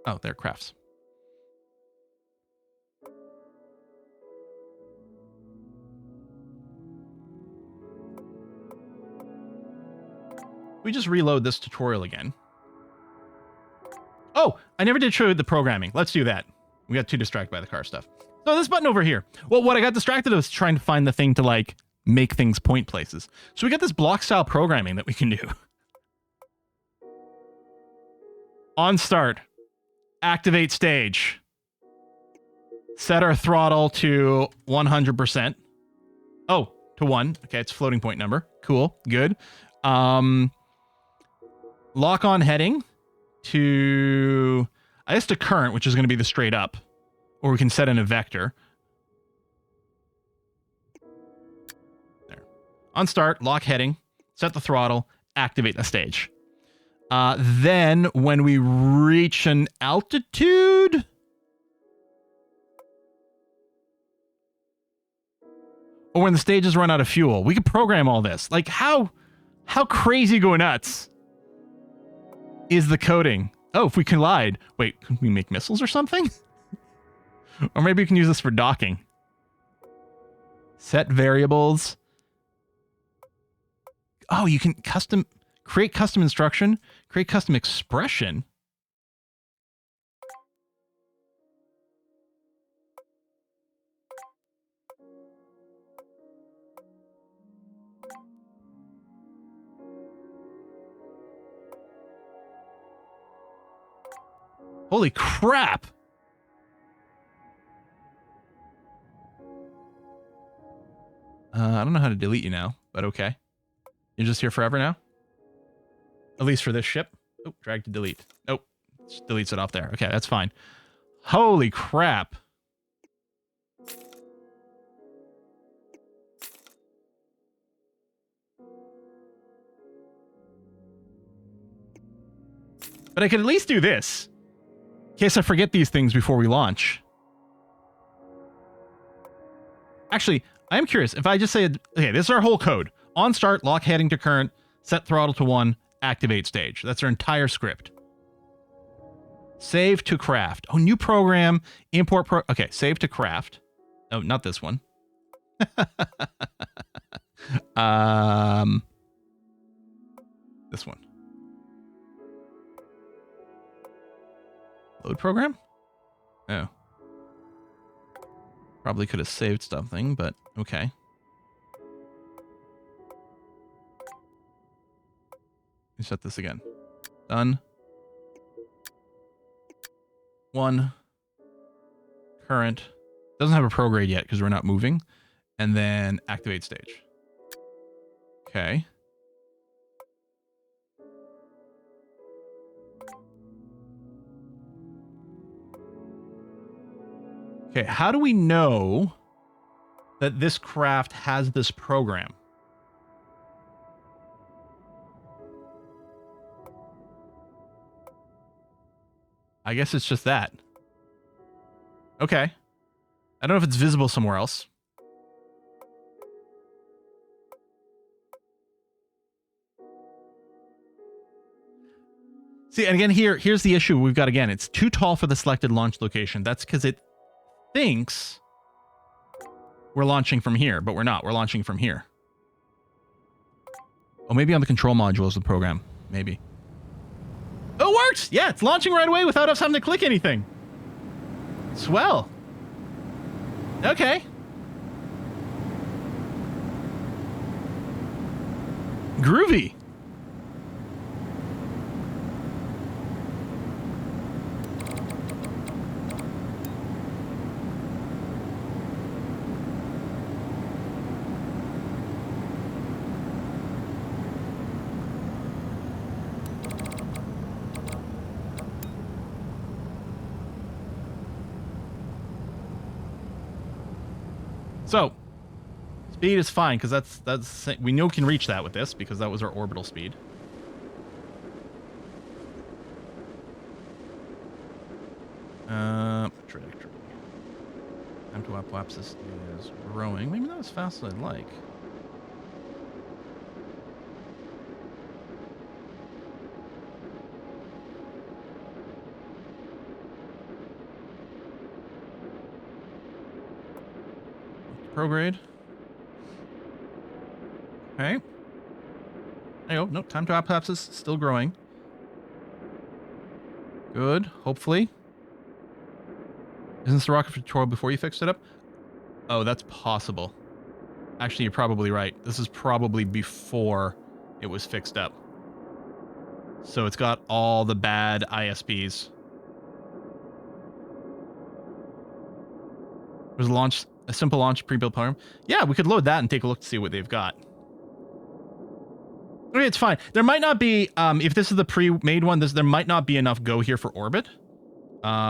Oh, they're crafts. We just reload this tutorial again. Oh, I never did show you the programming. Let's do that. We got too distracted by the car stuff. So this button over here. Well, what I got distracted was trying to find the thing to like make things point places. So we got this block style programming that we can do. On start, activate stage. Set our throttle to 100%. Oh, to 1. Okay, it's floating point number. Cool, good. Lock on heading to, I guess, to current, which is going to be the straight up. Or we can set in a vector. There. On start, lock heading, set the throttle, activate the stage. Then when we reach an altitude, or when the stages run out of fuel, we could program all this. Like how crazy go nuts is the coding? Oh, if we collide, wait, can we make missiles or something? Or maybe we can use this for docking. Set variables. Oh, you can create custom instruction, create custom expression. Holy crap. I don't know how to delete you now, but okay. You're just here forever now? At least for this ship. Oh, drag to delete. Oh, just deletes it off there. Okay, that's fine. Holy crap. But I could at least do this. In case I forget these things before we launch. Actually, I am curious. If I just say, okay, this is our whole code. On start, lock heading to current, set throttle to 1, activate stage. That's our entire script. Save to craft. Oh, new program, import okay, save to craft. Oh, not this one. This one. Load program? Oh. Probably could have saved something, but okay. Let me set this again. Done. 1. Current. Doesn't have a prograde yet because we're not moving. And then activate stage. Okay. Okay, how do we know that this craft has this program? I guess it's just that. Okay. I don't know if it's visible somewhere else. See, and again, here's the issue we've got again. It's too tall for the selected launch location. That's because it thinks we're launching from here, but we're not. We're launching from here. Oh, maybe on the control module is the program. Maybe. Oh, it works! Yeah, it's launching right away without us having to click anything. Swell. Okay. Groovy. So, speed is fine because that's we know we can reach that with this because that was our orbital speed. Trajectory. Time to apoapsis is growing. Maybe not as fast as I'd like. Prograde. Okay. There you go. No, time to apoapsis is still growing. Good, hopefully. Isn't this the rocket tutorial before you fixed it up? Oh, that's possible. Actually, you're probably right. This is probably before it was fixed up. So it's got all the bad ISPs. There's a simple launch pre-built program. Yeah, we could load that and take a look to see what they've got. Okay, it's fine. There might not be, if this is the pre-made one, there might not be enough go here for orbit.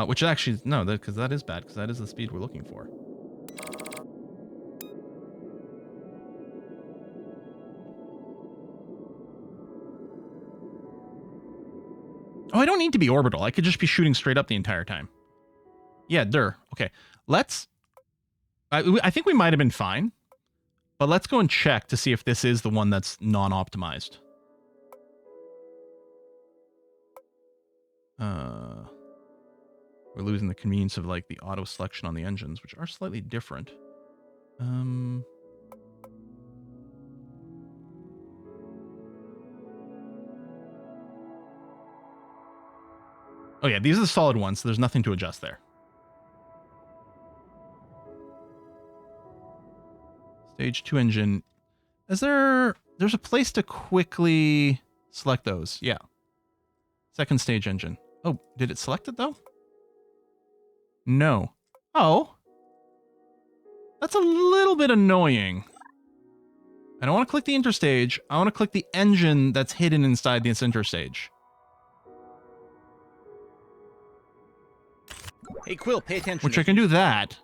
Which actually, no, because that is bad, because that is the speed we're looking for. Oh, I don't need to be orbital. I could just be shooting straight up the entire time. Yeah, okay, let's... I think we might have been fine. But let's go and check to see if this is the one that's non-optimized. We're losing the convenience of like the auto selection on the engines, which are slightly different. Oh yeah, these are the solid ones, so there's nothing to adjust there. Stage 2 engine. There's a place to quickly select those. Yeah. Second stage engine. Oh, did it select it though? No. Oh. That's a little bit annoying. I don't want to click the interstage. I want to click the engine that's hidden inside this interstage. Hey, Quill, pay attention. Which I can do that.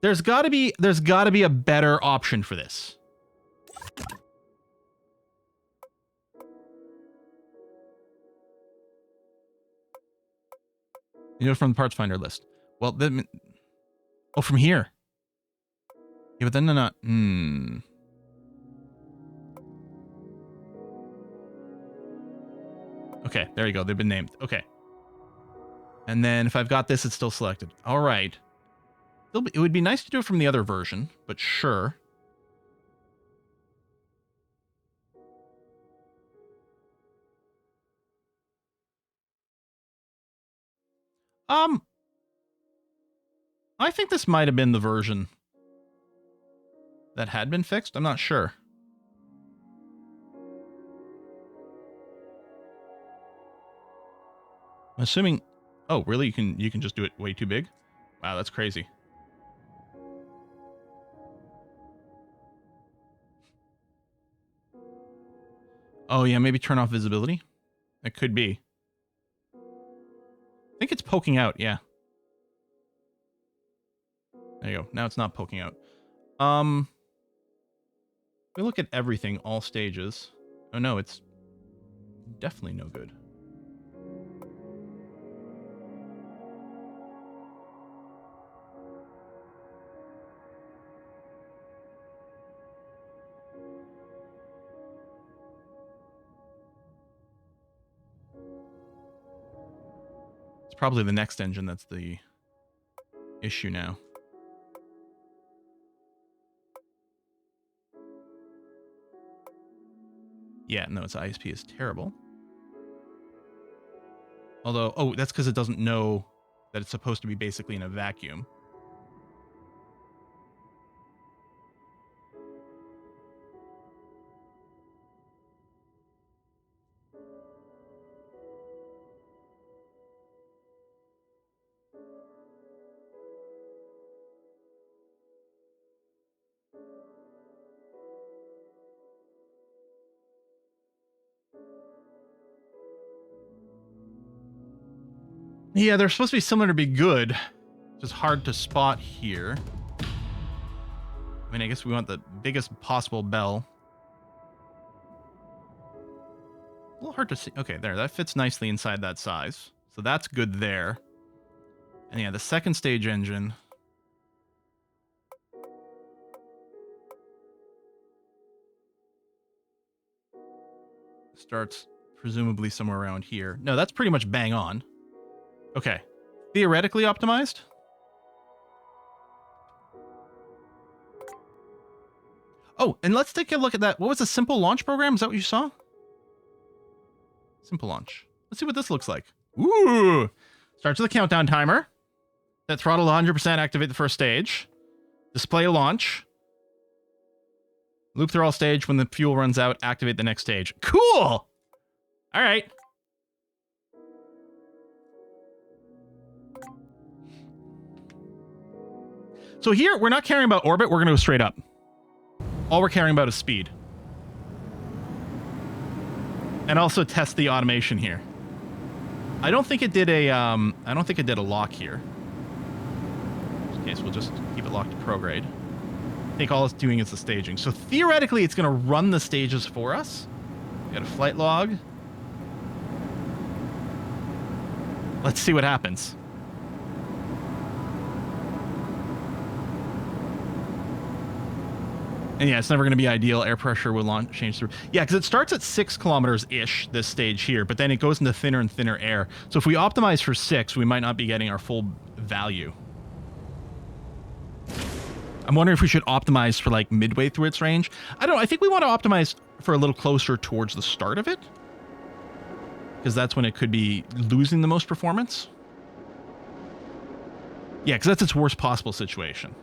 There's got to be a better option for this. You know, from the parts finder list. Well, then, oh, from here. Yeah, but then they're not. Okay, there you go. They've been named. Okay. And then if I've got this, it's still selected. All right. It would be nice to do it from the other version, but sure. I think this might have been the version that had been fixed. I'm not sure. I'm assuming. Oh, really? You can just do it way too big? Wow, that's crazy. Oh yeah, maybe turn off visibility. It could be. I think it's poking out. Yeah. There you go. Now it's not poking out. We look at everything, all stages. Oh no, it's definitely no good. It's probably the next engine that's the issue now. Yeah, no, its ISP is terrible. Although, oh, that's because it doesn't know that it's supposed to be basically in a vacuum. Yeah, they're supposed to be similar to be good. It's just hard to spot here. I mean, I guess we want the biggest possible bell. A little hard to see. Okay, there. That fits nicely inside that size. So that's good there. And yeah, the second stage engine. Starts presumably somewhere around here. No, that's pretty much bang on. Okay. Theoretically optimized? Oh, and let's take a look at that. What was the simple launch program? Is that what you saw? Simple launch. Let's see what this looks like. Ooh! Starts with a countdown timer. Set throttle 100%, activate the first stage. Display launch. Loop through all stage. When the fuel runs out, activate the next stage. Cool! All right. So here, we're not caring about orbit. We're going to go straight up. All we're caring about is speed. And also test the automation here. I don't think it did a lock here. In this case, we'll just keep it locked to prograde. I think all it's doing is the staging. So theoretically, it's going to run the stages for us. We got a flight log. Let's see what happens. And yeah, it's never going to be ideal. Air pressure will change through. Yeah, because it starts at 6 kilometers-ish, this stage here, but then it goes into thinner and thinner air. So if we optimize for 6, we might not be getting our full value. I'm wondering if we should optimize for like midway through its range. I don't know. I think we want to optimize for a little closer towards the start of it, because that's when it could be losing the most performance. Yeah, because that's its worst possible situation.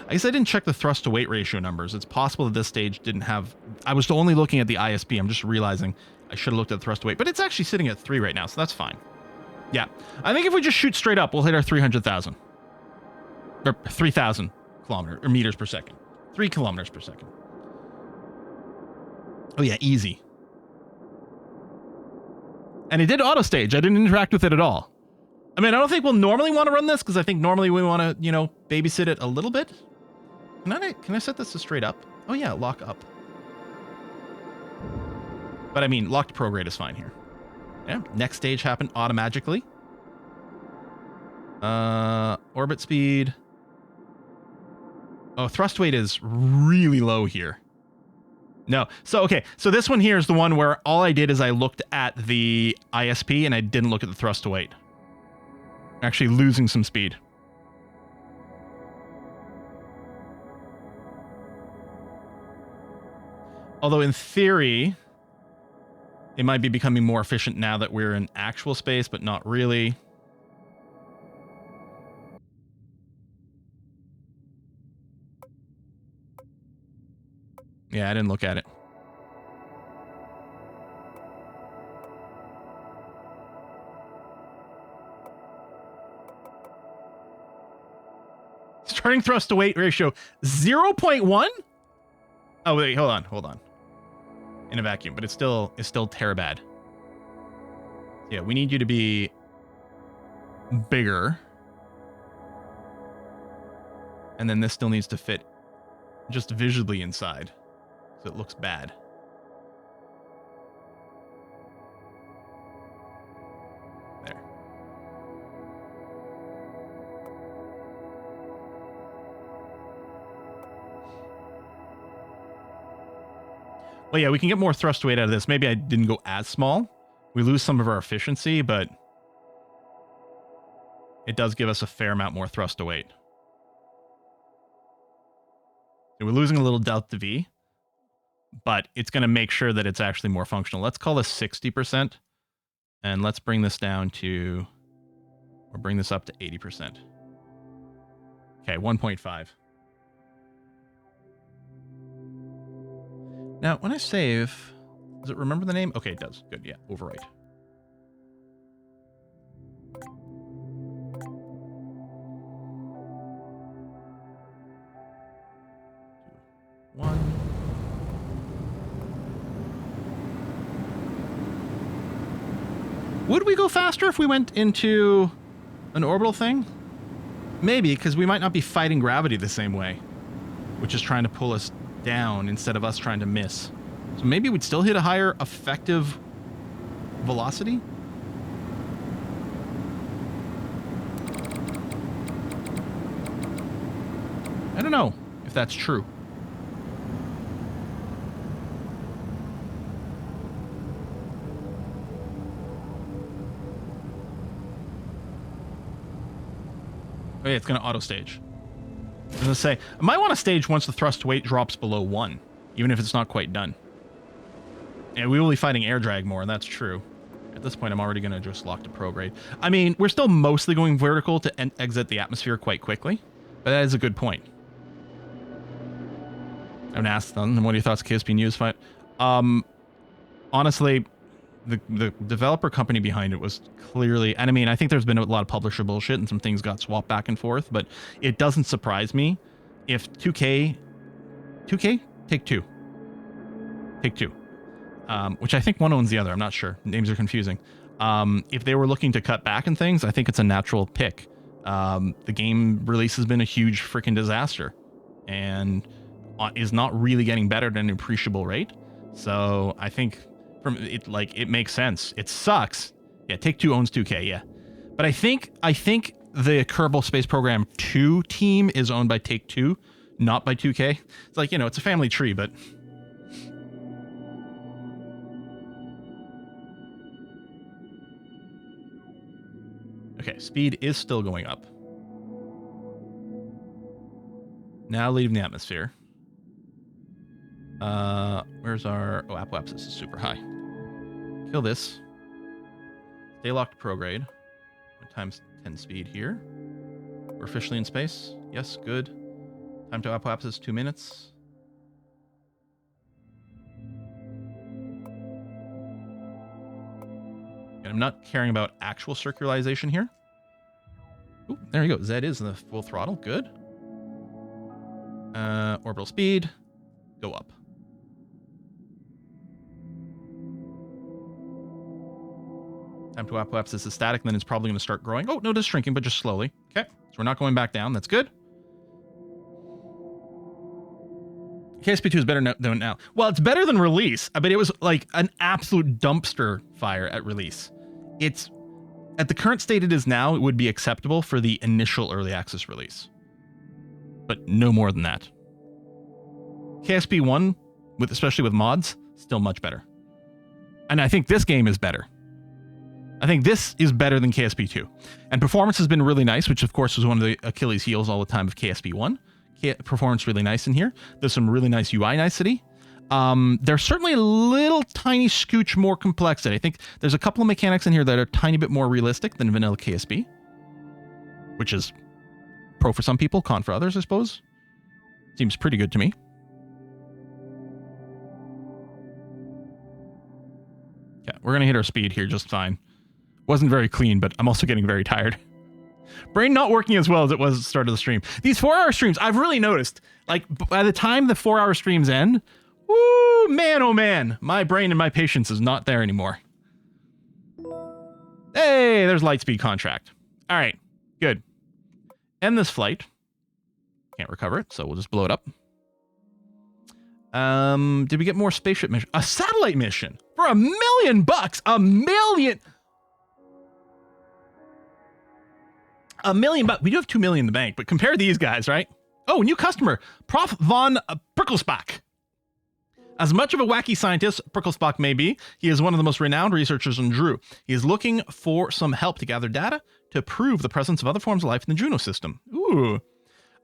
I guess I didn't check the thrust to weight ratio numbers. It's possible that this stage didn't have... I was only looking at the ISP. I'm just realizing I should have looked at the thrust to weight. But it's actually sitting at 3 right now, so that's fine. Yeah. I think if we just shoot straight up, we'll hit our 300,000. Or 3,000 kilometers, or meters per second. 3 kilometers per second. Oh yeah, easy. And it did auto stage. I didn't interact with it at all. I mean, I don't think we'll normally want to run this, because I think normally we want to, you know, babysit it a little bit. Can I set this to straight up? Oh yeah, lock up. But I mean, locked prograde is fine here. Yeah, next stage happened automatically. Orbit speed. Oh, thrust weight is really low here. No. So, okay. So this one here is the one where all I did is I looked at the ISP and I didn't look at the thrust to weight. Actually losing some speed. Although in theory, it might be becoming more efficient now that we're in actual space, but not really. Yeah, I didn't look at it. Starting thrust to weight ratio 0.1? Oh wait, hold on. In a vacuum, but it's still terabad. Yeah, we need you to be bigger. And then this still needs to fit just visibly inside. So it looks bad. There. Well, yeah, we can get more thrust to weight out of this. Maybe I didn't go as small. We lose some of our efficiency, but it does give us a fair amount more thrust to weight. So we're losing a little delta V, but it's going to make sure that it's actually more functional. Let's call this 60%, and let's bring this down to, or bring this up to 80%. Okay, 1.5. Now, when I save, does it remember the name? Okay, it does. Good, yeah, overwrite. One. Would we go faster if we went into an orbital thing? Maybe, because we might not be fighting gravity the same way, which is trying to pull us down instead of us trying to miss. So maybe we'd still hit a higher effective velocity? I don't know if that's true. Oh yeah, it's going to auto stage. I was going to say, I might want to stage once the thrust weight drops below 1, even if it's not quite done. And we will be fighting air drag more, and that's true. At this point, I'm already going to just lock to prograde. I mean, we're still mostly going vertical to exit the atmosphere quite quickly, but that is a good point. I'm going to ask them, what are your thoughts on KSP News fight? Honestly, the developer company behind it was clearly, and I mean, I think there's been a lot of publisher bullshit and some things got swapped back and forth, but it doesn't surprise me if 2K, Take Two, which I think one owns the other. I'm not sure. Names are confusing. If they were looking to cut back and things, I think it's a natural pick. The game release has been a huge freaking disaster and is not really getting better at an appreciable rate. So I think from it, like, it makes sense. It sucks. Yeah, Take-Two owns 2K, yeah. But I think the Kerbal Space Program 2 team is owned by Take-Two, not by 2K. It's like, you know, it's a family tree, but... Okay, speed is still going up. Now leaving the atmosphere. Where's our... Oh, apoapsis is super high. Kill this. Stay locked prograde. Times 10 speed here. We're officially in space. Yes, good. Time to apoapsis, 2 minutes. And I'm not caring about actual circularization here. Ooh, there you go. Z is in the full throttle. Good. Orbital speed. Go up. Time to apoapsis is static, and then it's probably going to start growing. Oh, no, it is shrinking, but just slowly. Okay, so we're not going back down. That's good. KSP2 is better than now. Well, it's better than release, but it was like an absolute dumpster fire at release. It's, at the current state it is now, it would be acceptable for the initial early access release. But no more than that. KSP1, especially with mods, still much better. And I think this game is better. I think this is better than KSP2. And performance has been really nice, which of course was one of the Achilles heels all the time of KSP1. Performance really nice in here. There's some really nice UI nicety. There's certainly a little tiny scooch more complexity. I think there's a couple of mechanics in here that are a tiny bit more realistic than vanilla KSP, which is pro for some people, con for others, I suppose. Seems pretty good to me. Yeah, we're going to hit our speed here just fine. Wasn't very clean, but I'm also getting very tired. Brain not working as well as it was at the start of the stream. These 4-hour streams, I've really noticed, like, by the time the 4-hour streams end, woo, man, oh man, my brain and my patience is not there anymore. Hey, there's Lightspeed contract. All right, good. End this flight. Can't recover it, so we'll just blow it up. Did we get more spaceship mission? A satellite mission for $1 million bucks. $1 million. $1 million bucks. We do have 2 million in the bank, but compare these guys, right? Oh, new customer, Prof. von Pricklesbach. As much of a wacky scientist Pricklesbach may be, he is one of the most renowned researchers in Drew. He is looking for some help to gather data to prove the presence of other forms of life in the Juno system. Ooh.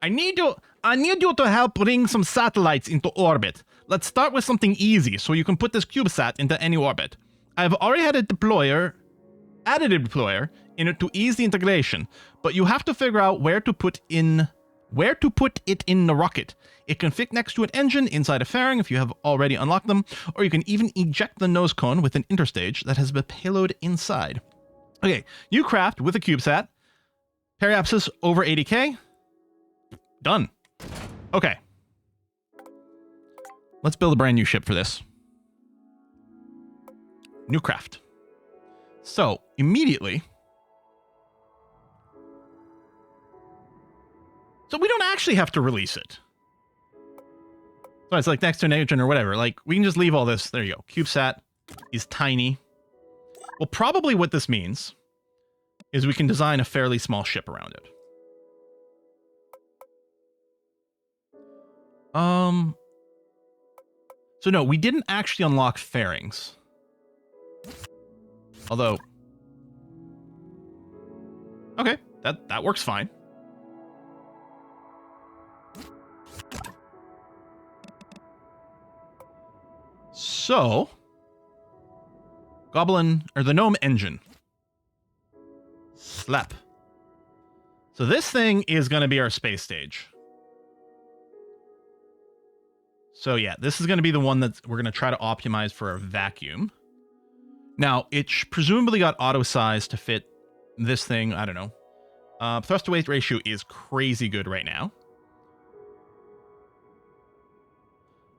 I need you to help bring some satellites into orbit. Let's start with something easy so you can put this CubeSat into any orbit. I've already had added a deployer in it to ease the integration, but you have to figure out where to put it in the rocket. It can fit next to an engine inside a fairing if you have already unlocked them, or you can even eject the nose cone with an interstage that has a payload inside. Okay, new craft with a CubeSat. Periapsis over 80k. Done. Okay. Let's build a brand new ship for this. New craft. So, immediately... So we don't actually have to release it. So it's like next to an engine or whatever. Like, we can just leave all this. There you go. CubeSat is tiny. Well, probably what this means is we can design a fairly small ship around it. So no, we didn't actually unlock fairings. Although... Okay, that works fine. So, Goblin, or the Gnome Engine. Slap. So this thing is going to be our space stage. So yeah, this is going to be the one that we're going to try to optimize for our vacuum. Now, it presumably got auto-sized to fit this thing. I don't know. Thrust-to-weight ratio is crazy good right now.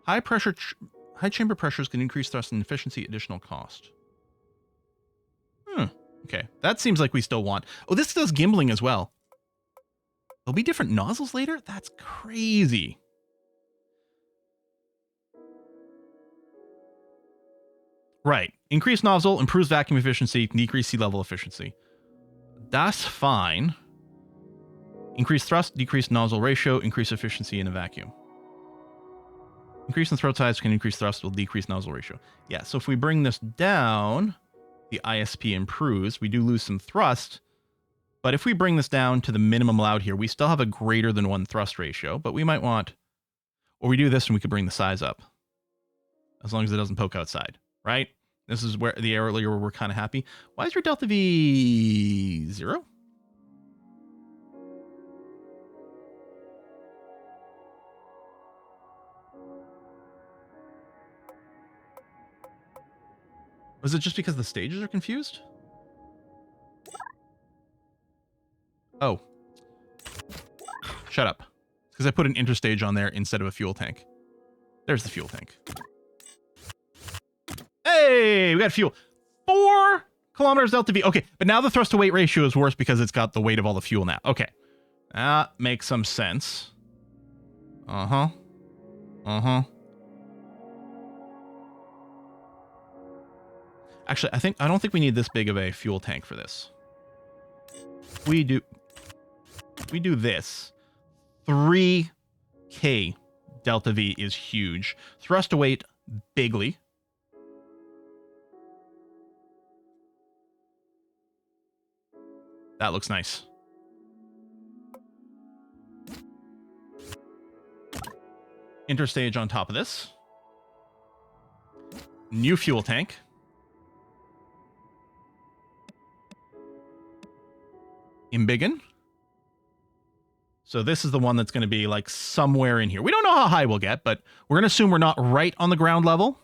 High chamber pressures can increase thrust and efficiency, additional cost. Okay, that seems like we still want. Oh, this does gimbling as well. There'll be different nozzles later? That's crazy. Right. Increased nozzle, improves vacuum efficiency, decrease sea level efficiency. That's fine. Increase thrust, decrease nozzle ratio, increase efficiency in a vacuum. Increase in throat size can increase thrust, will decrease nozzle ratio. Yeah, so if we bring this down, the ISP improves. We do lose some thrust. But if we bring this down to the minimum allowed here, we still have a greater than 1 thrust ratio. But we might want... Or we do this and we could bring the size up. As long as it doesn't poke outside. Right? This is where the earlier where we're kind of happy. Why is your delta V 0? Was it just because the stages are confused? Oh. Shut up. Because I put an interstage on there instead of a fuel tank. There's the fuel tank. Hey, we got fuel. 4 kilometers delta V. Okay, but now the thrust to weight ratio is worse because it's got the weight of all the fuel now. Okay. That makes some sense. Uh-huh. Uh-huh. Actually, I don't think we need this big of a fuel tank for this. We do this. 3K delta V is huge. Thrust to weight, bigly. That looks nice. Interstage on top of this. New fuel tank. Embiggen. So this is the one that's going to be like somewhere in here. We don't know how high we'll get, but we're going to assume we're not right on the ground level.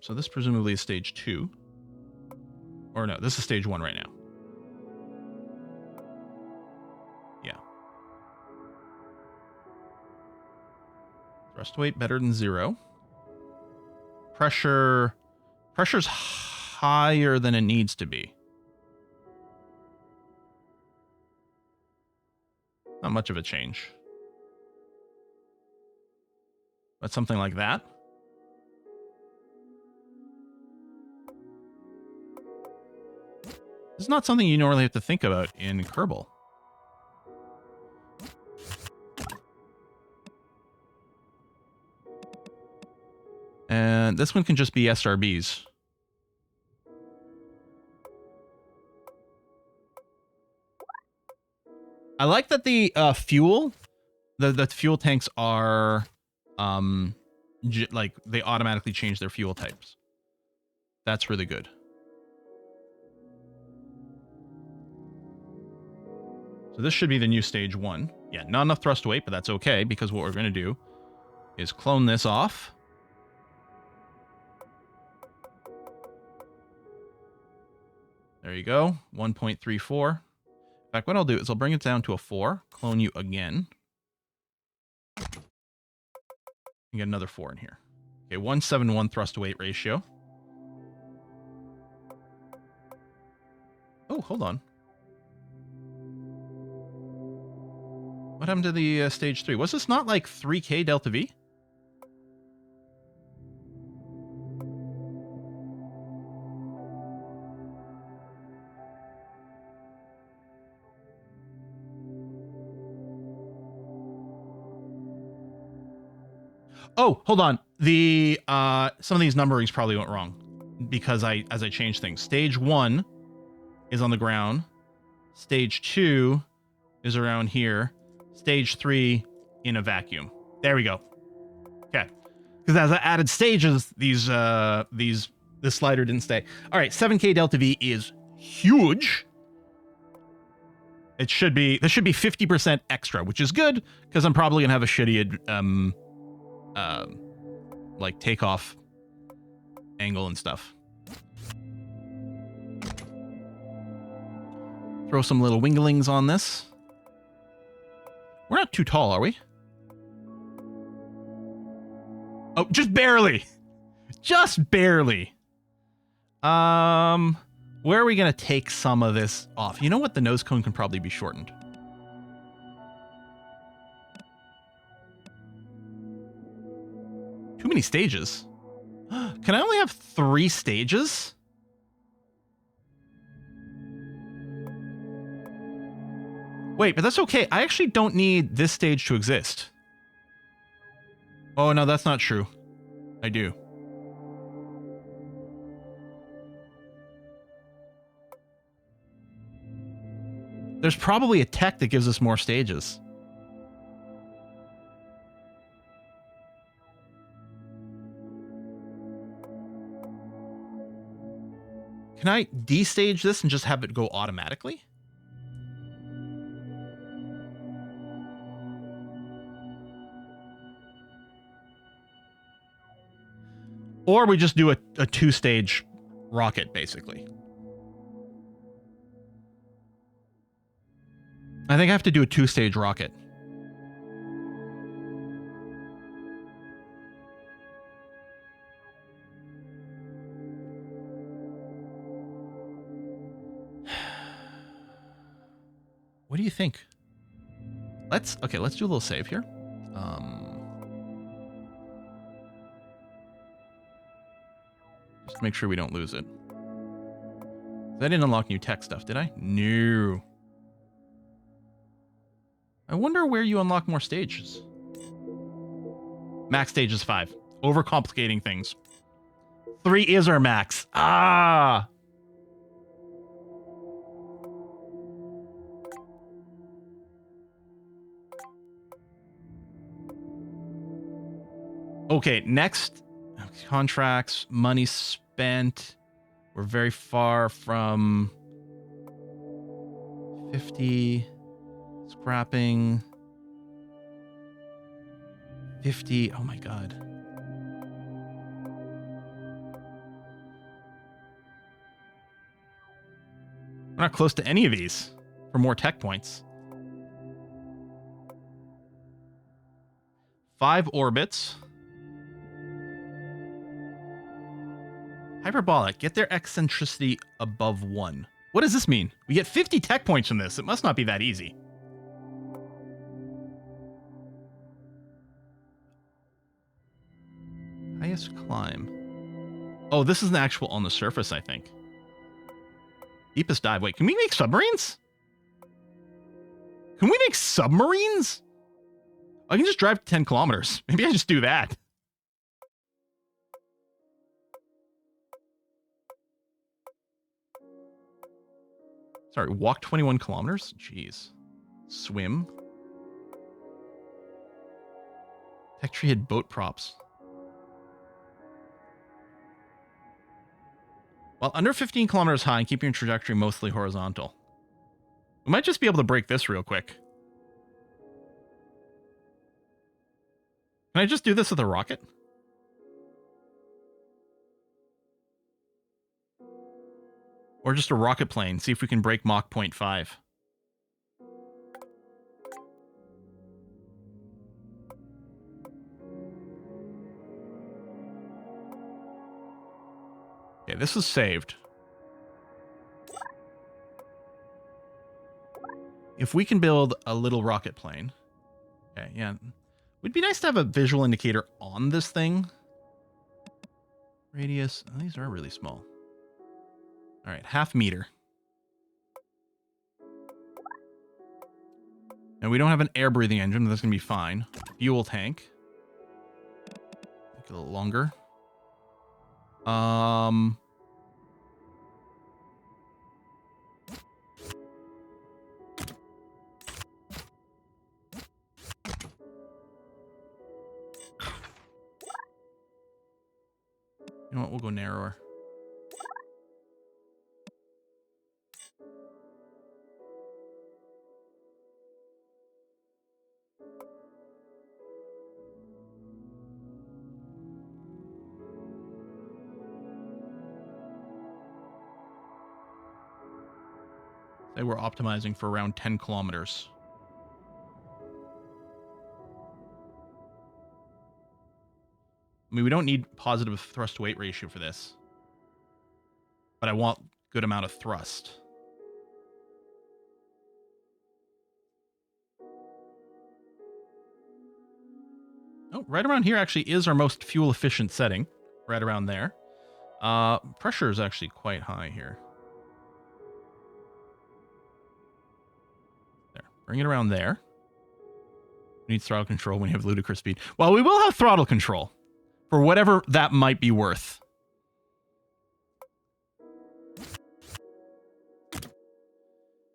So this presumably is stage 2. Or no, this is stage 1 right now. Yeah. Thrust weight better than 0. Pressure's higher than it needs to be. Not much of a change. But something like that. This is not something you normally have to think about in Kerbal. And this one can just be SRBs. I like that the fuel, the fuel tanks are, like, they automatically change their fuel types. That's really good. So this should be the new stage 1. Yeah, not enough thrust weight, but that's okay, because what we're going to do is clone this off. There you go, 1.34. In fact, what I'll do is I'll bring it down to a 4, clone you again, and get another 4 in here. Okay, 171 thrust to weight ratio. Oh, hold on. What happened to the stage 3? Was this not like 3K delta V? Oh, hold on. The some of these numberings probably went wrong because as I changed things. Stage 1 is on the ground. Stage 2 is around here. Stage 3 in a vacuum. There we go. Okay. Because as I added stages, this slider didn't stay. All right, 7K delta V is huge. This should be 50% extra, which is good because I'm probably gonna have a shitty like takeoff angle and stuff. Throw some little winglings on this. We're not too tall, are we? Oh, just barely. Just barely. Where are we going to take some of this off? You know what? The nose cone can probably be shortened. Too many stages. Can I only have 3 stages? Wait, but that's okay. I actually don't need this stage to exist. Oh, no, that's not true. I do. There's probably a tech that gives us more stages. Can I destage this and just have it go automatically? Or we just do a 2-stage rocket, basically. I think I have to do a 2-stage rocket. What do you think? Let's do a little save here. Just to make sure we don't lose it. I didn't unlock new tech stuff, did I? No. I wonder where you unlock more stages. Max stage is 5. Overcomplicating things. 3 is our max. Ah! Okay, next. Contracts, money spent. We're very far from 50. Scrapping. 50. Oh my god. We're not close to any of these for more tech points. 5 orbits. Hyperbolic. Get their eccentricity above 1. What does this mean? We get 50 tech points from this. It must not be that easy. Highest climb. Oh, this is an actual on the surface, I think. Deepest dive. Wait, can we make submarines? Can we make submarines? I can just drive 10 kilometers. Maybe I just do that. Sorry, walk 21 kilometers? Jeez. Swim. Tech tree had boat props. While under 15 kilometers high and keeping your trajectory mostly horizontal. We might just be able to break this real quick. Can I just do this with a rocket? Or just a rocket plane. See if we can break Mach 0.5. Okay, this is saved. If we can build a little rocket plane. Okay, yeah. Would be nice to have a visual indicator on this thing. Radius. Oh, these are really small. All right, 0.5 meter. And we don't have an air-breathing engine, but that's going to be fine. Fuel tank. Make it a little longer. You know what? We'll go narrower. Say we're optimizing for around 10 kilometers. I mean, we don't need positive thrust to weight ratio for this. But I want good amount of thrust. Oh, right around here actually is our most fuel efficient setting. Right around there. Pressure is actually quite high here. There. Bring it around there. We need throttle control when you have ludicrous speed. Well, we will have throttle control. For whatever that might be worth.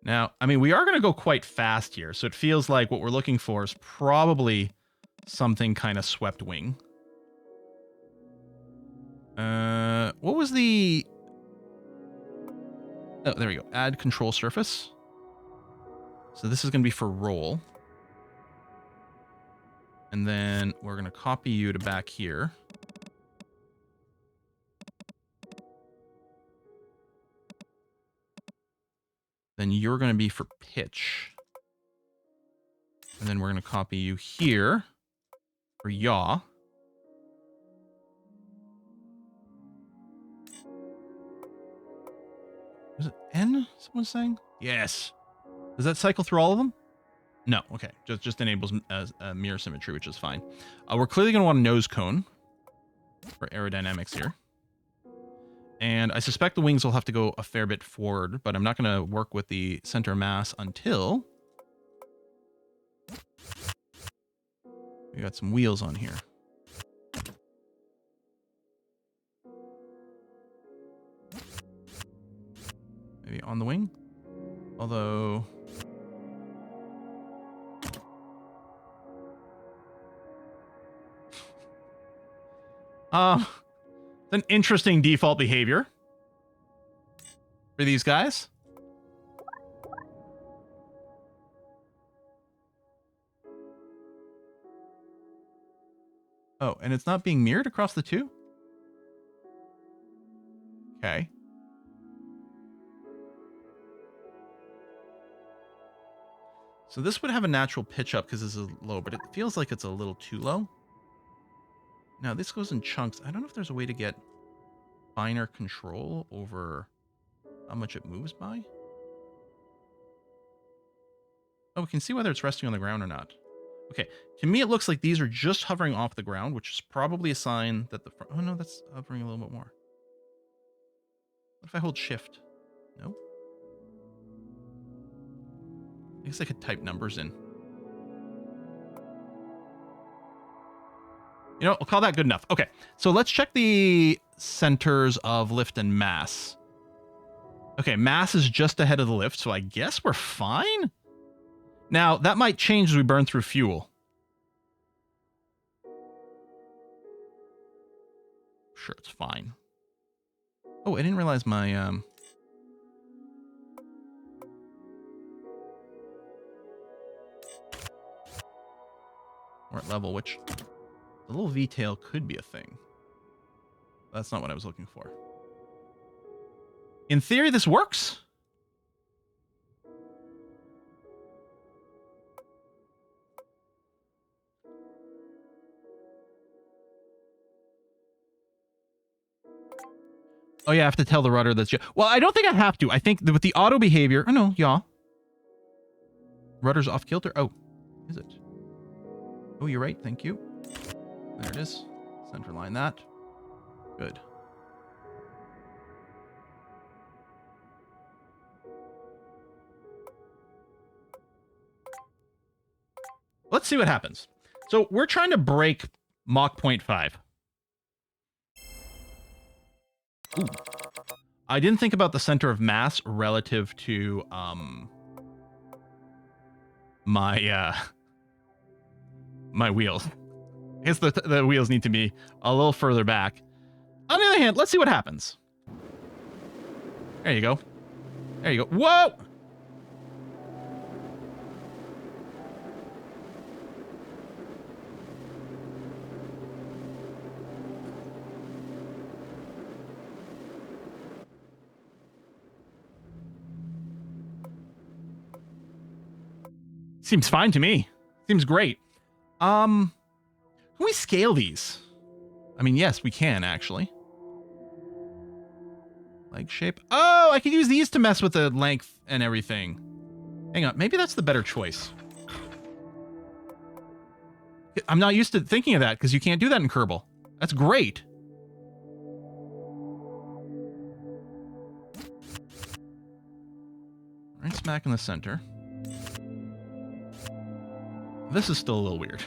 Now, I mean, we are going to go quite fast here. So it feels like what we're looking for is probably something kind of swept wing. What was the... Oh, there we go. Add control surface. So this is going to be for roll. And then we're going to copy you to back here. Then you're going to be for pitch. And then we're going to copy you here for yaw. Is it N? Someone's saying? Yes. Does that cycle through all of them? No. Okay. Just enables mirror symmetry, which is fine. We're clearly going to want a nose cone for aerodynamics here. And I suspect the wings will have to go a fair bit forward, but I'm not going to work with the center of mass until we got some wheels on here. Maybe on the wing. Although... it's an interesting default behavior for these guys. Oh, and it's not being mirrored across the two? Okay. So this would have a natural pitch up because this is low, but it feels like it's a little too low. Now this goes in chunks. I don't know if there's a way to get finer control over how much it moves by. Oh, we can see whether it's resting on the ground or not. Okay, to me it looks like these are just hovering off the ground, which is probably a sign that the front... Oh no, that's hovering a little bit more. What if I hold shift? No? I guess I could type numbers in. You know, we'll call that good enough. Okay, so let's check the centers of lift and mass. Okay, mass is just ahead of the lift, so I guess we're fine? Now, that might change as we burn through fuel. Sure, it's fine. Oh, I didn't realize my... We're at level, which... The little V-tail could be a thing. That's not what I was looking for. In theory, this works. Oh yeah, I have to tell the rudder that's... Well, I don't think I have to. I think with the auto behavior... Oh no, yaw. Rudder's off kilter. Oh, is it? Oh, you're right. Thank you. There it is. Center line that. Good. Let's see what happens. So we're trying to break Mach 0.5. Ooh. I didn't think about the center of mass relative to my my wheels. I guess the wheels need to be a little further back. On the other hand, let's see what happens. There you go. There you go. Whoa! Seems fine to me. Seems great. Can we scale these? I mean, yes, we can actually. Leg shape. Oh, I could use these to mess with the length and everything. Hang on, maybe that's the better choice. I'm not used to thinking of that because you can't do that in Kerbal. That's great. Right smack in the center. This is still a little weird.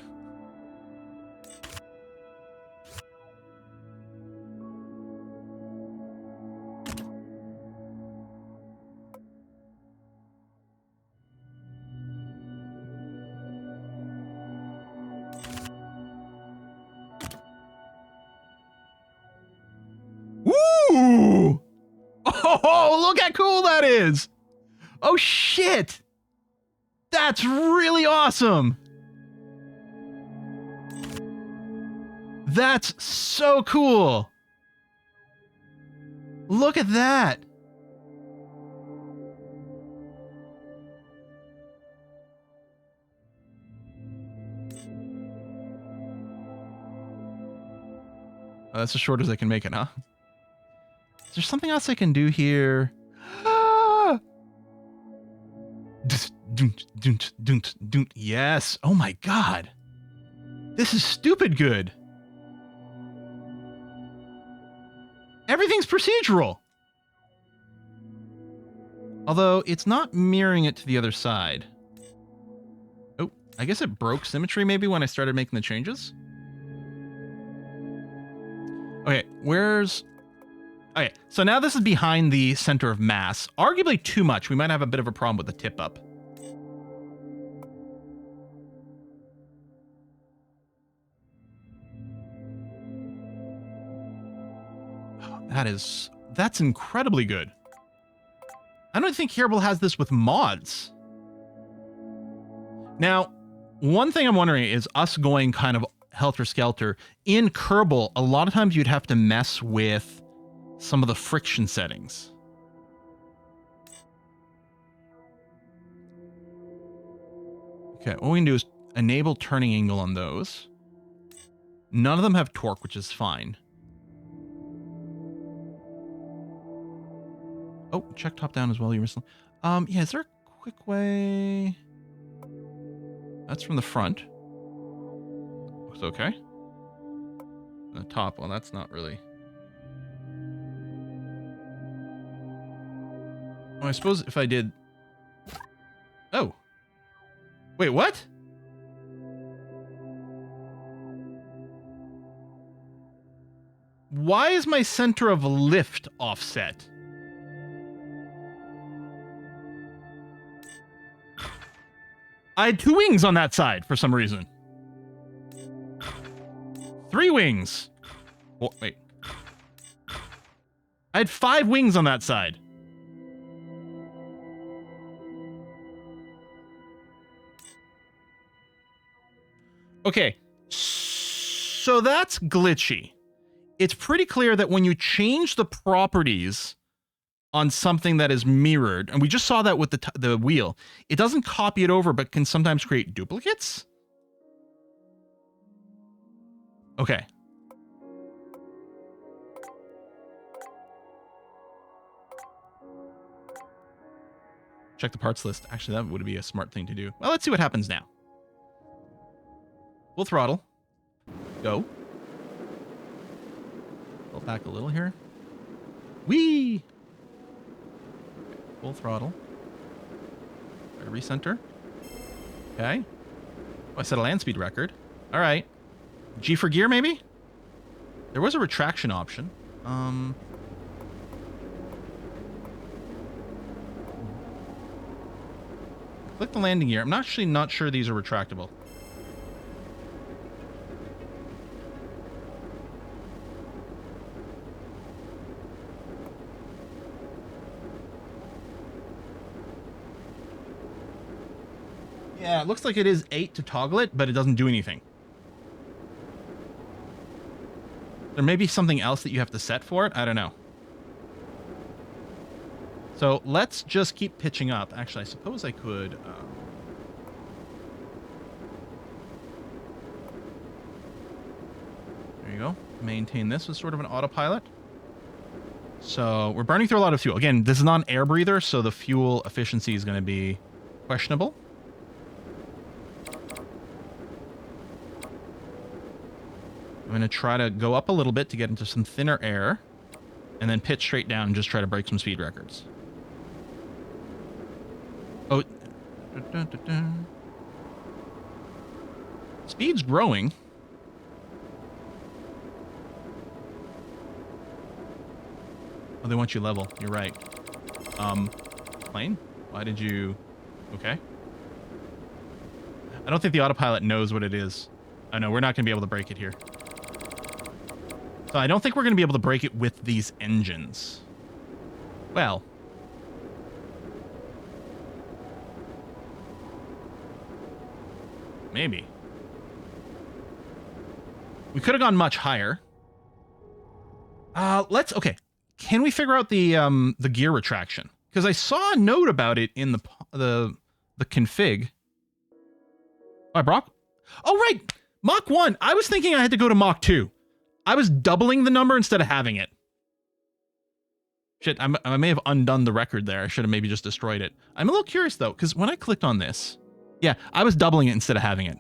Woo! Oh, look how cool that is! Oh shit! That's really awesome! That's so cool! Look at that! Oh, that's as short as I can make it, huh? Is there something else I can do here? Ah! Yes! Oh my god! This is stupid good! Everything's procedural! Although, it's not mirroring it to the other side. Oh, I guess it broke symmetry maybe when I started making the changes? Okay, where's... Okay, so now this is behind the center of mass. Arguably too much. We might have a bit of a problem with the tip up. That's incredibly good. I don't think Kerbal has this with mods. Now, one thing I'm wondering is us going kind of helter-skelter. In Kerbal, a lot of times you'd have to mess with some of the friction settings. Okay, what we can do is enable turning angle on those. None of them have torque, which is fine. Oh, check top down as well. You're missing. Yeah, is there a quick way? That's from the front. Looks okay. The top, well, that's not really. Oh, I suppose if I did. Oh. Wait, what? Why is my center of lift offset? I had 2 wings on that side for some reason. 3 wings. Oh, wait. I had 5 wings on that side. Okay. So that's glitchy. It's pretty clear that when you change the properties on something that is mirrored, and we just saw that with the wheel, it doesn't copy it over, but can sometimes create duplicates? Okay. Check the parts list. Actually, that would be a smart thing to do. Well, let's see what happens now. Full throttle. Go. Pull back a little here. Whee! Full throttle. Recenter. Okay. Oh, I set a land speed record. All right. G for gear, maybe? There was a retraction option. Click the landing gear. I'm actually not sure these are retractable. Yeah, it looks like it is 8 to toggle it, but it doesn't do anything. There may be something else that you have to set for it. I don't know. So let's just keep pitching up. Actually, I suppose I could... there you go. Maintain this with sort of an autopilot. So we're burning through a lot of fuel. Again, this is not an air breather, so the fuel efficiency is going to be questionable. I'm going to try to go up a little bit to get into some thinner air, and then pitch straight down and just try to break some speed records. Oh. Speed's growing. Oh, they want you level. You're right. Plane? Why did you... Okay. I don't think the autopilot knows what it is. Oh, no, we're not going to be able to break it here. So I don't think we're going to be able to break it with these engines. Well. Maybe. We could have gone much higher. Okay. Can we figure out the gear retraction? Because I saw a note about it in the config. Oh, Brock? Oh, right. Mach 1. I was thinking I had to go to Mach 2. I was doubling the number instead of having it. Shit, I may have undone the record there. I should have maybe just destroyed it. I'm a little curious, though, because when I clicked on this... Yeah, I was doubling it instead of having it.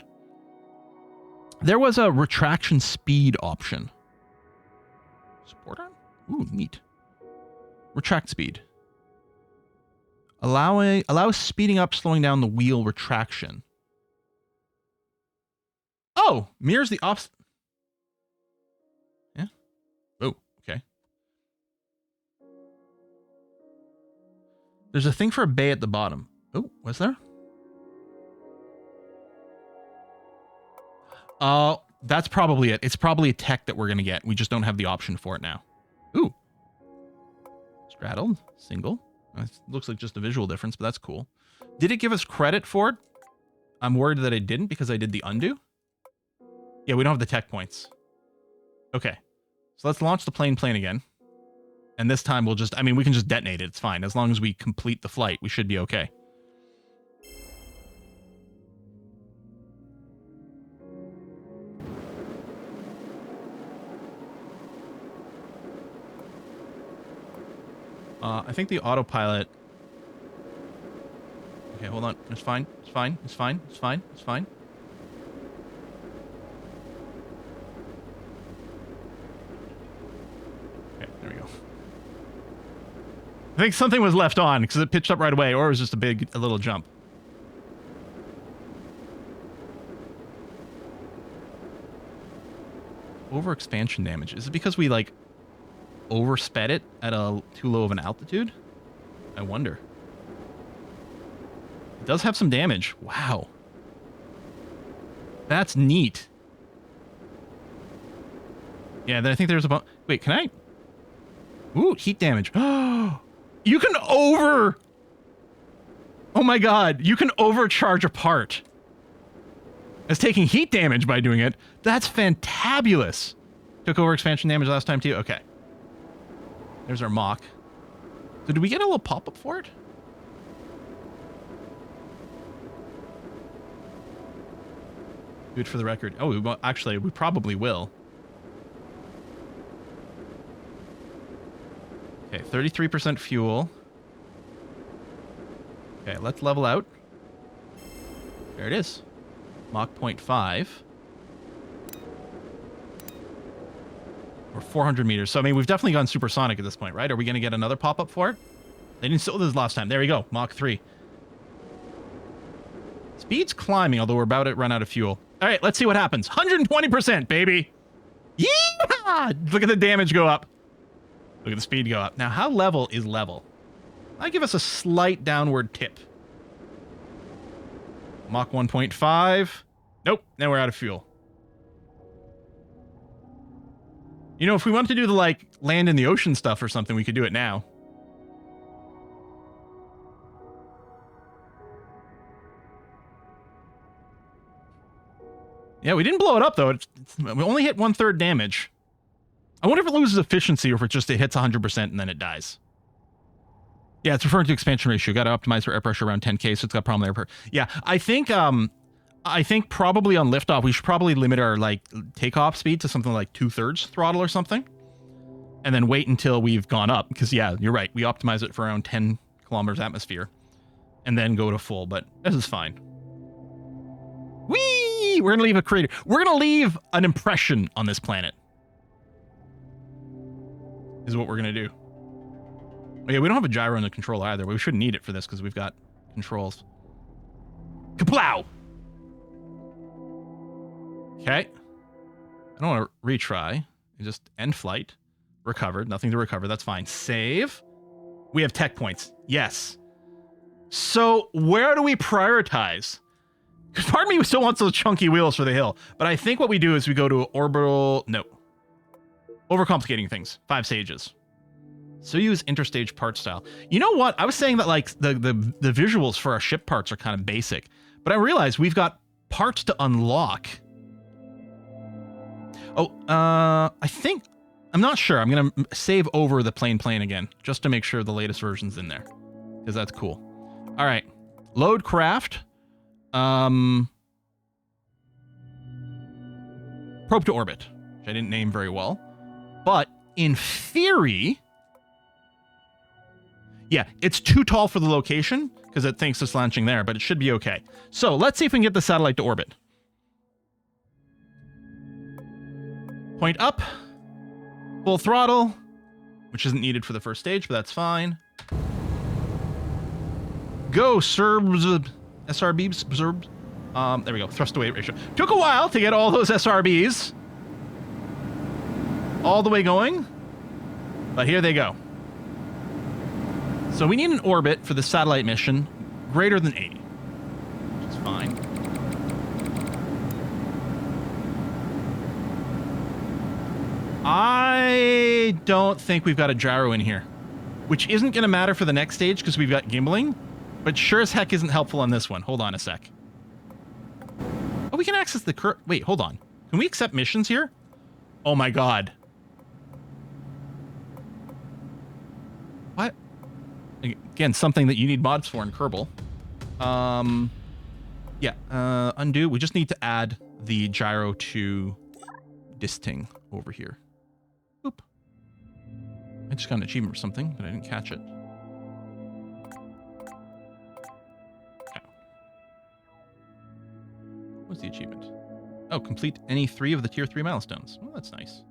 There was a retraction speed option. Support on? Ooh, neat. Retract speed. Allows speeding up, slowing down the wheel retraction. Oh, mirrors the opposite. Yeah. Oh, okay. There's a thing for a bay at the bottom. Oh, was there? That's probably it. It's probably a tech that we're going to get. We just don't have the option for it now. Ooh. Straddled. Single. Looks like just a visual difference, but that's cool. Did it give us credit for it? I'm worried that it didn't because I did the undo. Yeah, we don't have the tech points. Okay. So let's launch the plane again. And this time we'll just... I mean, we can just detonate it. It's fine. As long as we complete the flight, we should be okay. I think the autopilot... Okay, hold on. It's fine. It's fine. It's fine. It's fine. It's fine. Okay, there we go. I think something was left on because it pitched up right away, or it was just a little jump. Overexpansion damage. Is it because we, like, oversped it at a too low of an altitude? I wonder. It does have some damage. Wow. That's neat. Yeah, then I think there's a... Wait, can I... Ooh, heat damage. You can over... Oh my god, you can overcharge a part. It's taking heat damage by doing it. That's fantabulous. Took overexpansion damage last time too? Okay. There's our mock. So did we get a little pop-up for it? Do it for the record. Oh, actually, we probably will. Okay, 33% fuel. Okay, let's level out. There it is. Mach 0.5. Or 400 meters. So, I mean, we've definitely gone supersonic at this point, right? Are we going to get another pop-up for it? They didn't sell this last time. There we go. Mach 3. Speed's climbing, although we're about to run out of fuel. All right, let's see what happens. 120%, baby. Yeah! Look at the damage go up. Look at the speed go up. Now, how level is level? I give us a slight downward tip. Mach 1.5. Nope, now we're out of fuel. You know, if we want to do the, like, land in the ocean stuff or something, we could do it now. Yeah, we didn't blow it up, though. We only hit 1/3 damage. I wonder if it loses efficiency or if it hits 100% and then it dies. Yeah, it's referring to expansion ratio. Got to optimize for air pressure around 10K, so it's got a problem with air pressure. Yeah, I think probably on liftoff, we should probably limit our, like, takeoff speed to something like 2/3 throttle or something. And then wait until we've gone up. Because, yeah, you're right. We optimize it for around 10 kilometers atmosphere. And then go to full, but this is fine. Whee! We're going to leave a crater. We're going to leave an impression on this planet. Is what we're going to do. Oh, yeah, we don't have a gyro in the controller either, but we shouldn't need it for this because we've got controls. Kaplow! Okay. I don't want to retry. You just end flight. Recovered. Nothing to recover. That's fine. Save. We have tech points. Yes. So where do we prioritize? Because part of me still wants those chunky wheels for the hill. But I think what we do is we go to orbital... No. Overcomplicating things. 5 stages. So use interstage part style. You know what? I was saying that like the visuals for our ship parts are kind of basic. But I realized we've got parts to unlock. Oh, I think... I'm not sure. I'm going to save over the plane again. Just to make sure the latest version's in there. Because that's cool. All right. Load craft. Probe to orbit. Which I didn't name very well. But in theory... Yeah, it's too tall for the location because it thinks it's launching there, but it should be okay. So let's see if we can get the satellite to orbit. Point up. Full throttle, which isn't needed for the first stage, but that's fine. Go, SRBs. There we go. Thrust to weight ratio. Took a while to get all those SRBs all the way going, but here they go. So we need an orbit for the satellite mission greater than 80, which is fine. I don't think we've got a gyro in here, which isn't going to matter for the next stage because we've got gimbaling, but sure as heck isn't helpful on this one. Hold on a sec. Oh, we can access the wait, hold on. Can we accept missions here? Oh my god. What? Again, something that you need mods for in Kerbal. Yeah, undo. We just need to add the gyro to this thing over here. Oop. I just got an achievement for something, but I didn't catch it. Okay. What's the achievement? Oh, complete any 3 of the tier 3 milestones. Well, that's nice.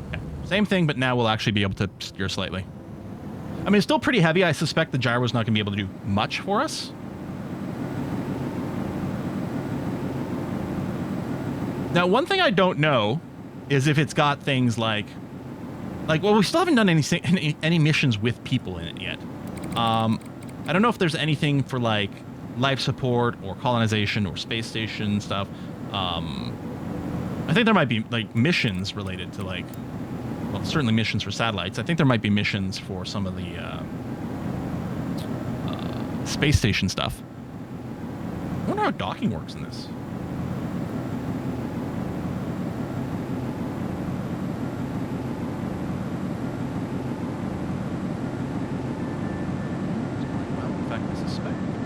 Okay. Same thing, but now we'll actually be able to steer slightly. I mean, it's still pretty heavy. I suspect the gyro's not going to be able to do much for us. Now, one thing I don't know is if it's got things like, well, we still haven't done any missions with people in it yet. I don't know if there's anything for like life support or colonization or space station stuff. I think there might be like missions related to like, well, certainly missions for satellites. I think there might be missions for some of the space station stuff. I wonder how docking works in this.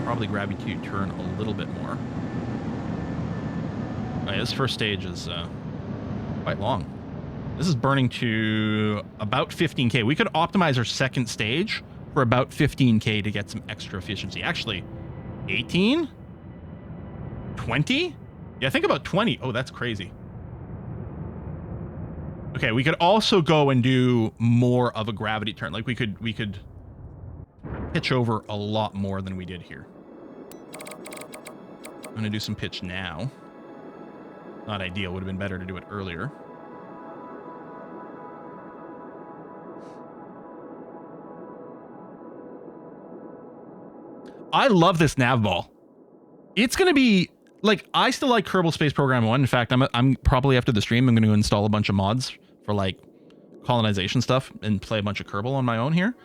Probably grab you to turn a little bit more. Oh, yeah, this first stage is quite long. This is burning to about 15K. We could optimize our second stage for about 15K to get some extra efficiency. Actually, 18? 20? Yeah, think about 20. Oh, that's crazy. Okay, we could also go and do more of a gravity turn. Like we could pitch over a lot more than we did here. I'm going to do some pitch now. Not ideal. Would have been better to do it earlier. I love this nav ball. It's going to be like, I still like Kerbal Space Program 1. In fact, I'm probably after the stream, I'm going to install a bunch of mods for like colonization stuff and play a bunch of Kerbal on my own here.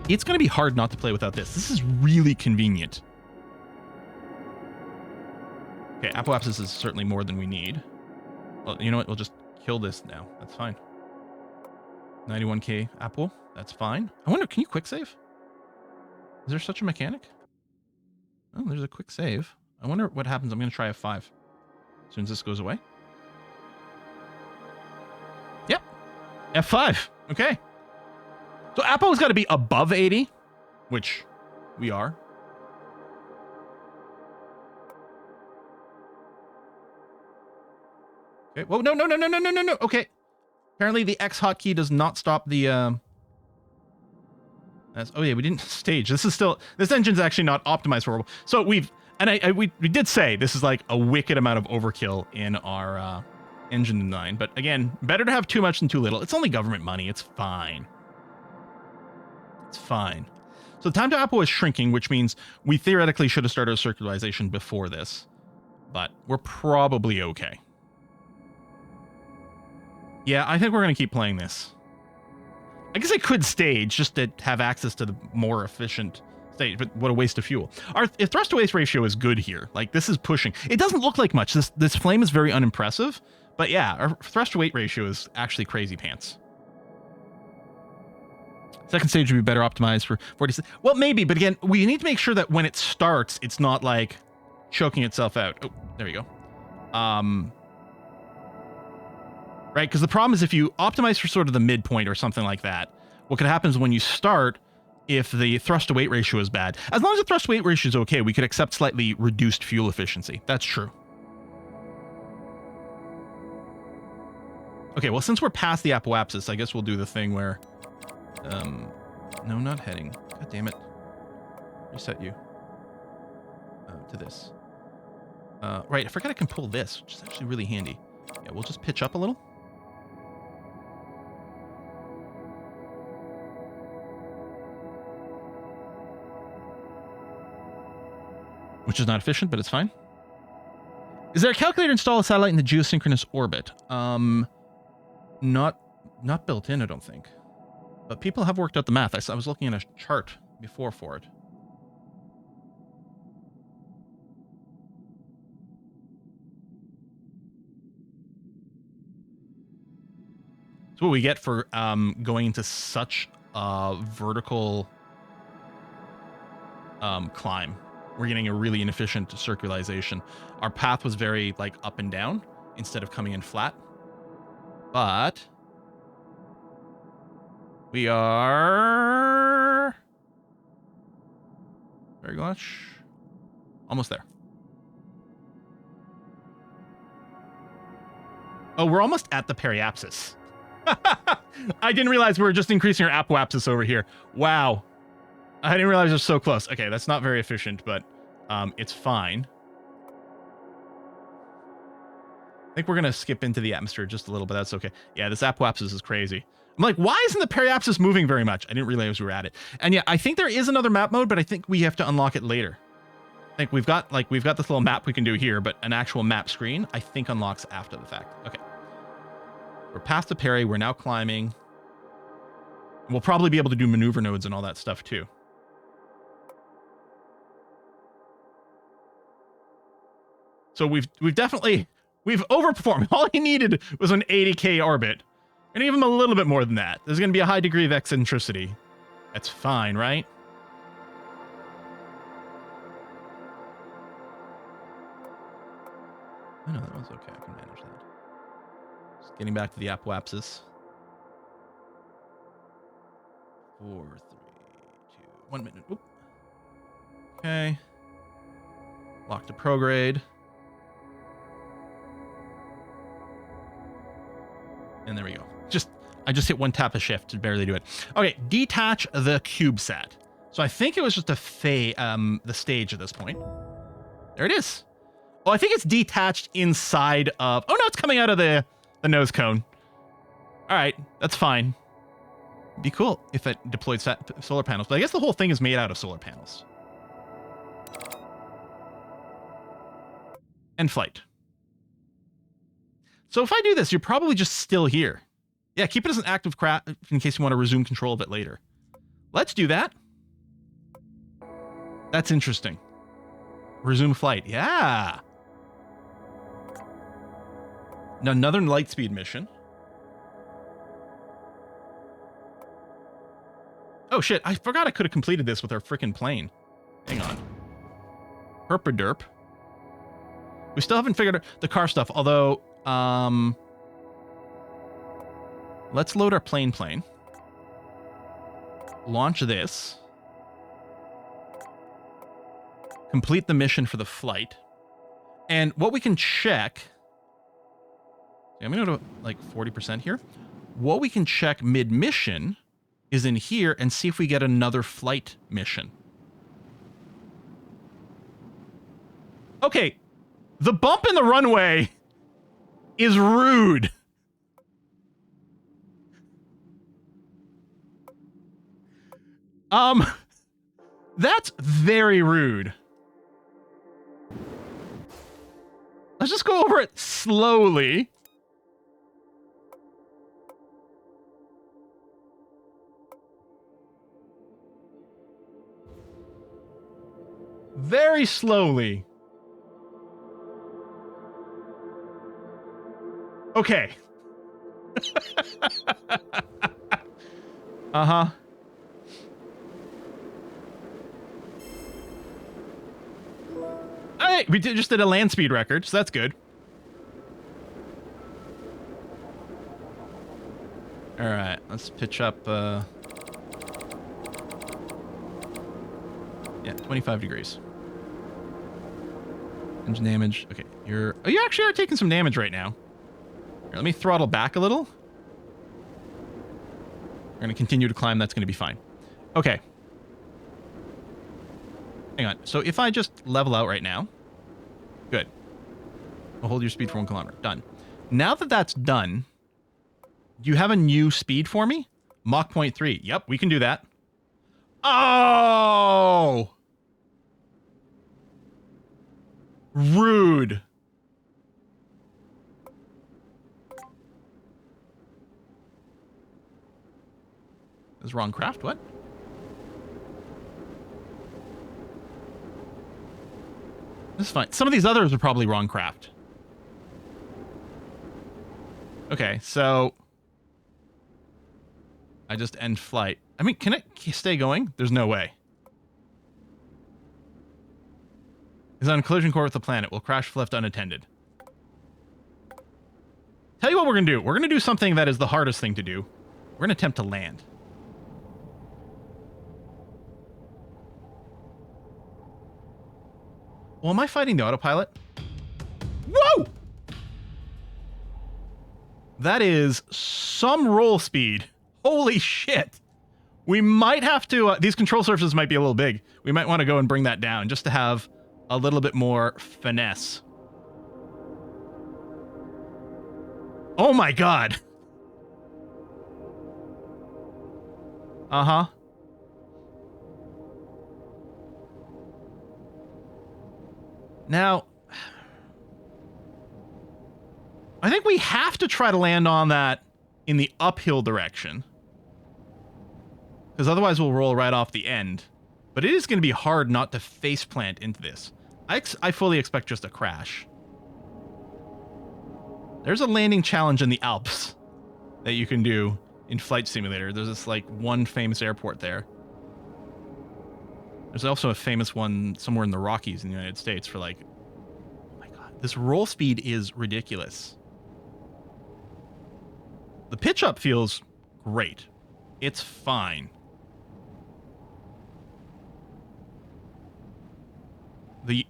It's going to be hard not to play without this. This is really convenient. Okay, apoapsis is certainly more than we need. Well, you know what? We'll just kill this now. That's fine. 91k apple. That's fine. I wonder, can you quick save? Is there such a mechanic? Oh, there's a quick save. I wonder what happens. I'm going to try F5 as soon as this goes away. Yep. F5. Okay. So Apple has got to be above 80, which we are. Okay. Whoa, no, no, no, no, no, no, no, no. Okay. Apparently the X hotkey does not stop the, oh yeah, we didn't stage. This engine's actually not optimized for, so we did say this is like a wicked amount of overkill in our, engine design, but again, better to have too much than too little. It's only government money. It's fine. It's fine. So the time to Apple is shrinking, which means we theoretically should have started a circularization before this, but we're probably okay. Yeah, I think we're going to keep playing this. I guess I could stage just to have access to the more efficient stage, but what a waste of fuel. Our thrust to waste ratio is good here. Like, this is pushing. It doesn't look like much. This flame is very unimpressive, but yeah, our thrust to weight ratio is actually crazy pants. Second stage would be better optimized for 46. Well, maybe, but again, we need to make sure that when it starts, it's not like choking itself out. Oh, there we go. Right, because the problem is if you optimize for sort of the midpoint or something like that, what could happen is when you start, if the thrust to weight ratio is bad, as long as the thrust to weight ratio is okay, we could accept slightly reduced fuel efficiency. That's true. Okay, well, since we're past the apoapsis, I guess we'll do the thing where, no, not heading. God damn it. Reset you to this. Right, I forgot I can pull this, which is actually really handy. Yeah, we'll just pitch up a little. Which is not efficient, but it's fine. Is there a calculator install a satellite in the geosynchronous orbit? Not built in, I don't think. But people have worked out the math. I was looking at a chart before for it. So what we get for going into such a vertical climb. We're getting a really inefficient circularization. Our path was very like up and down instead of coming in flat. But we are very much almost there. Oh, we're almost at the periapsis. I didn't realize we were just increasing our apoapsis over here. Wow. I didn't realize it was so close. Okay, that's not very efficient, but it's fine. I think we're going to skip into the atmosphere just a little bit. That's okay. Yeah, this apoapsis is crazy. I'm like, why isn't the periapsis moving very much? I didn't realize we were at it. And yeah, I think there is another map mode, but I think we have to unlock it later. I think we've got this little map we can do here, but an actual map screen, I think unlocks after the fact. Okay. We're past the peri. We're now climbing. We'll probably be able to do maneuver nodes and all that stuff too. So we've overperformed. All he needed was an 80k orbit. And give him a little bit more than that. There's going to be a high degree of eccentricity. That's fine, right? Oh, no, that one's okay. I can manage that. Just getting back to the apoapsis. 4, 3, 2, 1 minute. Oop. Okay. Lock to prograde. And there we go. I just hit one tap of shift to barely do it. Okay, detach the CubeSat. So I think it was just the stage at this point. There it is. Oh, I think it's detached inside of... Oh, no, it's coming out of the nose cone. All right, that's fine. It'd be cool if it deployed solar panels, but I guess the whole thing is made out of solar panels. And flight. So if I do this, you're probably just still here. Yeah, keep it as an active craft in case you want to resume control of it later. Let's do that. That's interesting. Resume flight. Yeah. Another Lightspeed mission. Oh shit, I forgot I could have completed this with our frickin' plane. Hang on. Herpaderp. We still haven't figured out the car stuff, although, let's load our plane. Launch this. Complete the mission for the flight. And what we can check... I'm going to go to like 40% here. What we can check mid-mission is in here and see if we get another flight mission. Okay. The bump in the runway is rude. That's very rude. Let's just go over it slowly. Very slowly. Okay. Uh-huh. Hey, we just did a land speed record, so that's good. All right, let's pitch up. Yeah, 25 degrees. Engine damage. Okay, you actually are taking some damage right now. Here, let me throttle back a little. We're gonna continue to climb. That's gonna be fine. Okay. Hang on. So if I just level out right now, good. We'll hold your speed for 1 kilometer. Done. Now that that's done, do you have a new speed for me? Mach 0.3. Yep, we can do that. Oh! Rude. This is wrong craft. What? This is fine. Some of these others are probably wrong craft. Okay, so I just end flight. I mean, can it stay going? There's no way. Is on a collision course with the planet. Will crash left unattended. Tell you what we're going to do. We're going to do something that is the hardest thing to do. We're going to attempt to land. Well, am I fighting the autopilot? Whoa! That is some roll speed. Holy shit. We might have to... these control surfaces might be a little big. We might want to go and bring that down just to have a little bit more finesse. Oh my god. Uh-huh. Now, I think we have to try to land on that in the uphill direction. Because otherwise we'll roll right off the end. But it is going to be hard not to face plant into this. I fully expect just a crash. There's a landing challenge in the Alps that you can do in Flight Simulator. There's this, like, one famous airport there. There's also a famous one somewhere in the Rockies in the United States for, like... Oh my god. This roll speed is ridiculous. The pitch up feels great. It's fine.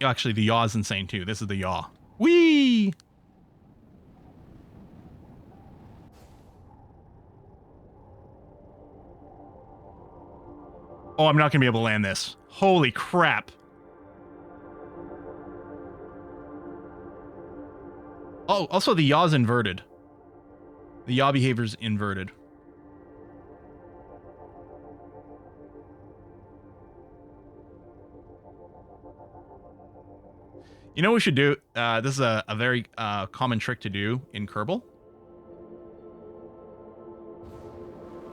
Actually, the yaw is insane, too. This is the yaw. Whee! Oh, I'm not going to be able to land this. Holy crap. Oh, also the yaw's inverted. The yaw behavior's inverted. You know what we should do? This is a very common trick to do in Kerbal.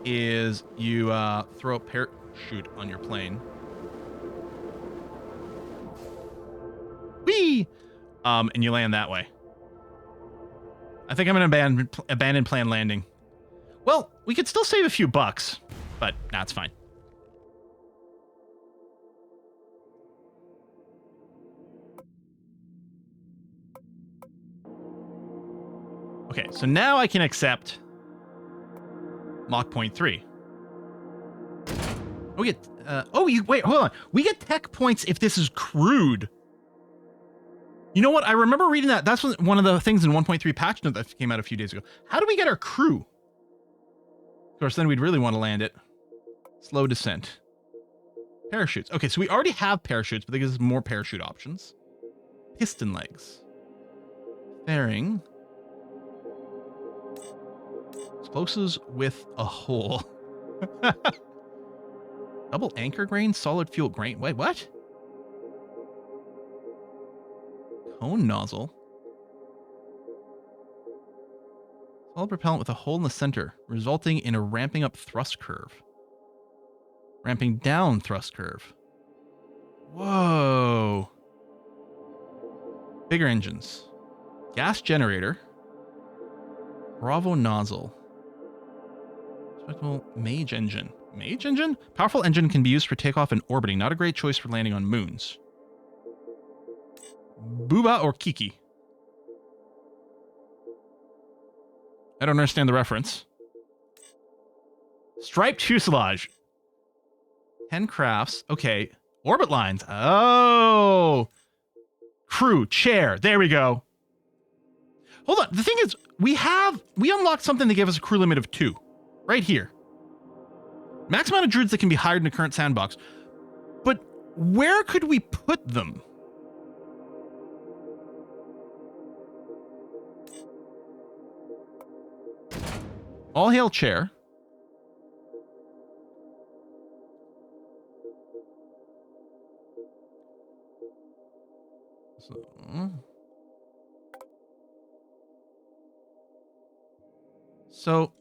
Is you throw a parachute on your plane. Whee! And you land that way. I think I'm gonna abandon planned landing. Well, we could still save a few bucks, but that's fine. Okay, so now I can accept Mach point 3. Oh, wait, hold on. We get tech points if this is crewed. You know what? I remember reading that. That's one of the things in 1.3 patch note that came out a few days ago. How do we get our crew? Of course, then we'd really want to land it. Slow descent. Parachutes. Okay, so we already have parachutes, but they give us more parachute options. Piston legs. Fairing. Explosives with a hole. Double anchor grain, solid fuel grain. Wait, what? Cone nozzle. Solid propellant with a hole in the center, resulting in a ramping up thrust curve. Ramping down thrust curve. Whoa. Bigger engines. Gas generator. Bravo nozzle. Spectral mage engine. Mage engine? Powerful engine can be used for takeoff and orbiting. Not a great choice for landing on moons. Booba or Kiki? I don't understand the reference. Striped fuselage. 10 crafts. Okay. Orbit lines. Oh. Crew. Chair. There we go. Hold on. The thing is, we unlocked something that gave us a crew limit of 2. Right here. Max amount of druids that can be hired in the current sandbox. But where could we put them? All hail chair. So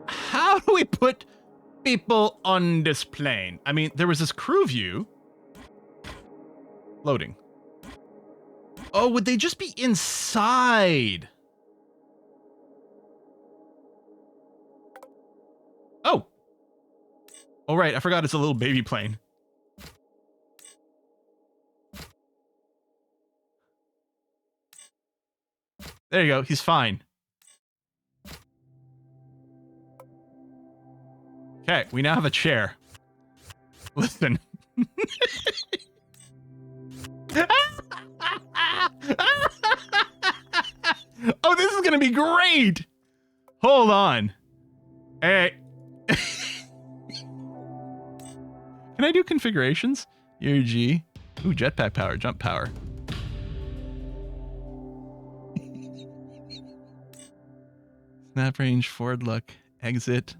how do we put people on this plane? I mean, there was this crew view. Loading. Oh, would they just be inside? Oh. Oh, right. I forgot it's a little baby plane. There you go. He's fine. Okay, we now have a chair. Listen. Oh, this is gonna be great. Hold on. Hey. Can I do configurations? UG. Ooh, jetpack power, jump power. Snap range, forward look, exit.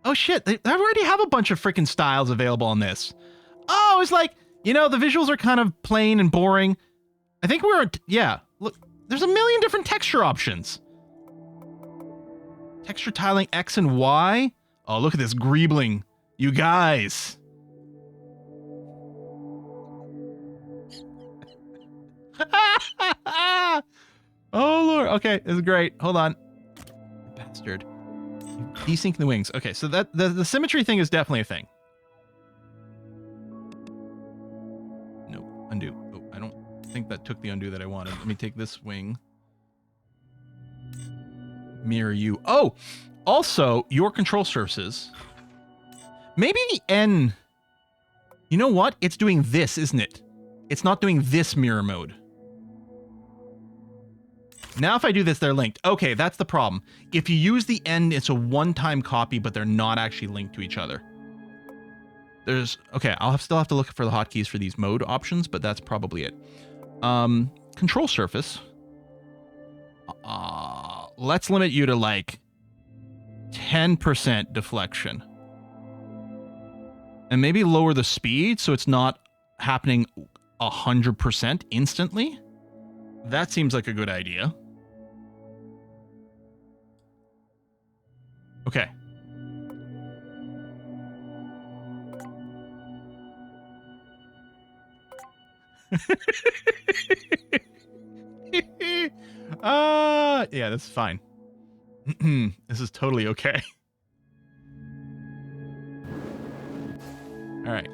Oh shit, they already have a bunch of freaking styles available on this. Oh, it's like, you know, the visuals are kind of plain and boring. I think yeah, look, there's a million different texture options. Texture tiling X and Y. Oh, look at this greebling. You guys. Oh, Lord. Okay, this is great. Hold on. Bastard. Desync the wings. Okay, so that the symmetry thing is definitely a thing. No, undo. Oh, I don't think that took the undo that I wanted. Let me take this wing. Mirror you. Oh, also your control surfaces. Maybe the N. You know what? It's doing this, isn't it? It's not doing this mirror mode. Now if I do this, they're linked. Okay, that's the problem. If you use the N, it's a one-time copy, but they're not actually linked to each other. Okay, I'll still have to look for the hotkeys for these mode options, but that's probably it. Control surface. Let's limit you to like 10% deflection. And maybe lower the speed so it's not happening 100% instantly. That seems like a good idea. Okay. Yeah, that's fine. This is totally okay. All right.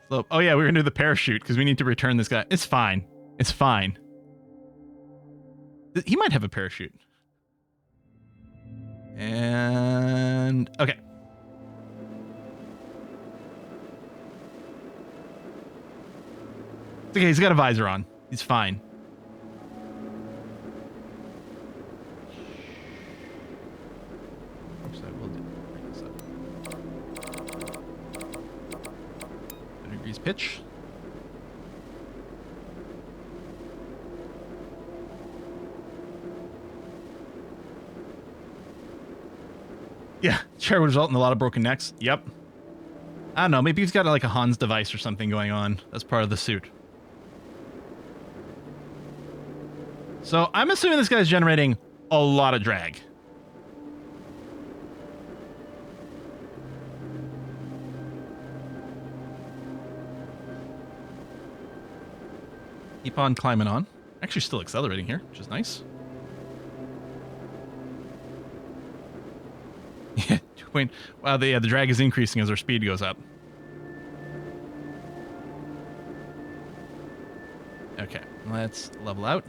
Slope. Oh yeah, we're gonna do the parachute because we need to return this guy. It's fine. It's fine. He might have a parachute. And okay. It's okay, he's got a visor on. He's fine. Actually, I will bring this up. 100 degrees pitch. Yeah, chair would result in a lot of broken necks. Yep. I don't know, maybe he's got like a Hans device or something going on. That's part of the suit. So I'm assuming this guy's generating a lot of drag. Keep on climbing on. Actually still accelerating here, which is nice. Yeah, wow, the drag is increasing as our speed goes up. Okay, let's level out.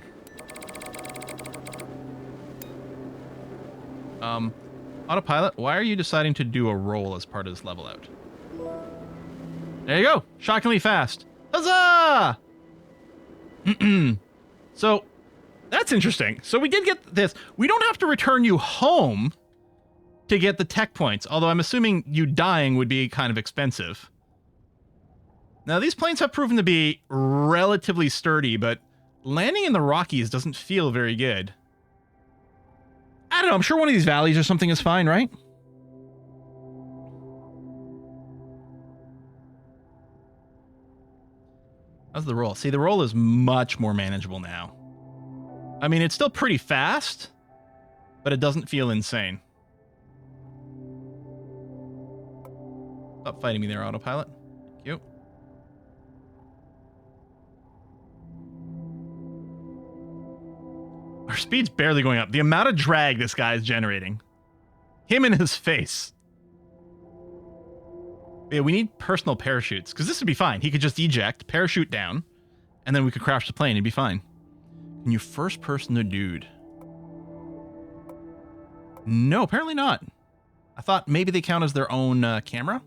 Autopilot, why are you deciding to do a roll as part of this level out? There you go, shockingly fast. Huzzah! So, that's interesting. So we did get this. We don't have to return you home to get the tech points, although I'm assuming you dying would be kind of expensive. Now, these planes have proven to be relatively sturdy, but landing in the Rockies doesn't feel very good. I don't know, I'm sure one of these valleys or something is fine, right? How's the roll? See, the roll is much more manageable now. I mean, it's still pretty fast, but it doesn't feel insane. Stop fighting me there, autopilot. Thank you. Our speed's barely going up. The amount of drag this guy is generating. Him in his face. Yeah, we need personal parachutes, because this would be fine. He could just eject, parachute down, and then we could crash the plane. It'd be fine. Can you first person the dude? No, apparently not. I thought maybe they count as their own camera.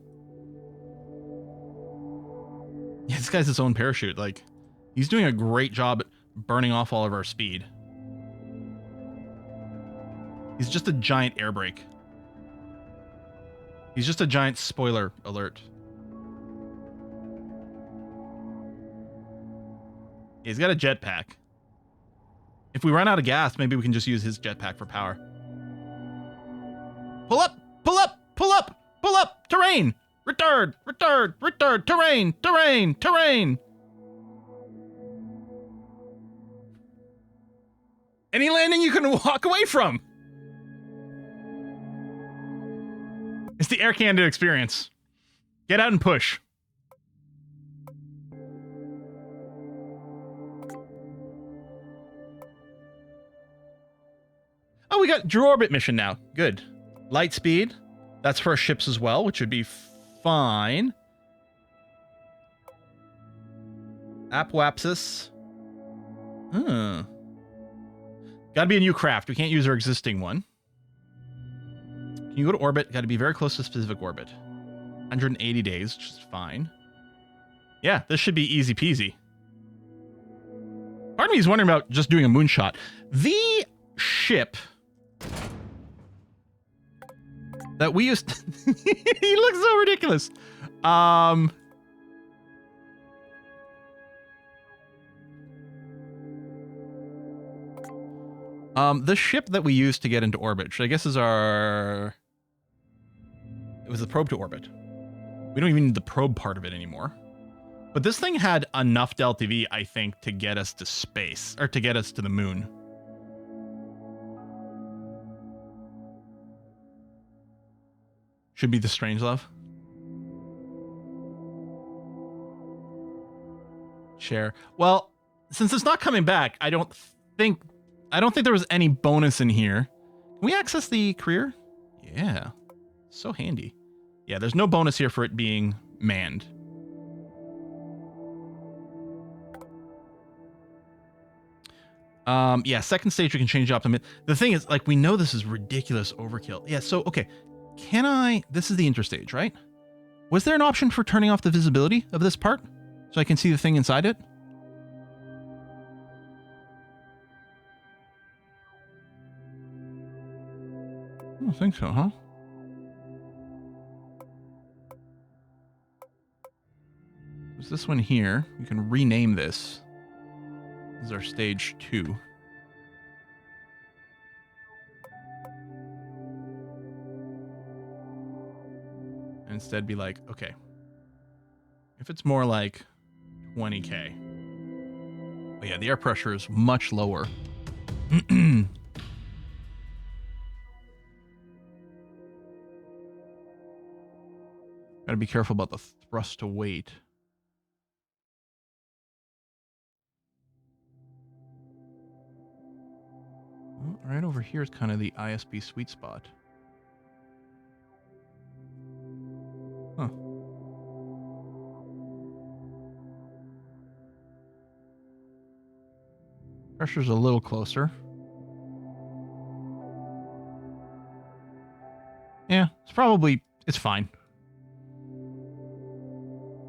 Yeah, this guy's his own parachute. Like, he's doing a great job at burning off all of our speed. He's just a giant air brake. He's just a giant spoiler alert. He's got a jetpack. If we run out of gas, maybe we can just use his jetpack for power. Pull up! Pull up! Pull up! Pull up! Terrain! Retard! Retard! Retard! Terrain! Terrain! Terrain! Any landing you can walk away from! It's the Air Canada experience. Get out and push. Oh, we got Drew Orbit mission now. Good. Light speed. That's for our ships as well, which would be fine. Apoapsis. Gotta be a new craft. We can't use our existing one. Can you go to orbit? Got to be very close to specific orbit. 180 days, which is fine. Yeah, this should be easy peasy. Part of me is wondering about just doing a moonshot. The ship that we used... He looks so ridiculous. The ship that we used to get into orbit, which I guess is our... It was the probe to orbit. We don't even need the probe part of it anymore. But this thing had enough delta V, I think, to get us to space, or to get us to the moon. Should be the Strangelove. Share. Well, since it's not coming back, I don't think there was any bonus in here. Can we access the career? Yeah. So handy. Yeah, there's no bonus here for it being manned. Yeah, second stage we can change optimism. The thing is, like, we know this is ridiculous overkill. Yeah, so okay. Can I this is the interstage, right? Was there an option for turning off the visibility of this part? So I can see the thing inside it? I don't think so, huh? There's this one here. You can rename this. This is our stage 2. And instead be like, okay. If it's more like 20K. But yeah, the air pressure is much lower. Gotta be careful about the thrust to weight. Well, right over here is kind of the ISP sweet spot. Huh. Pressure's a little closer. Yeah, it's fine.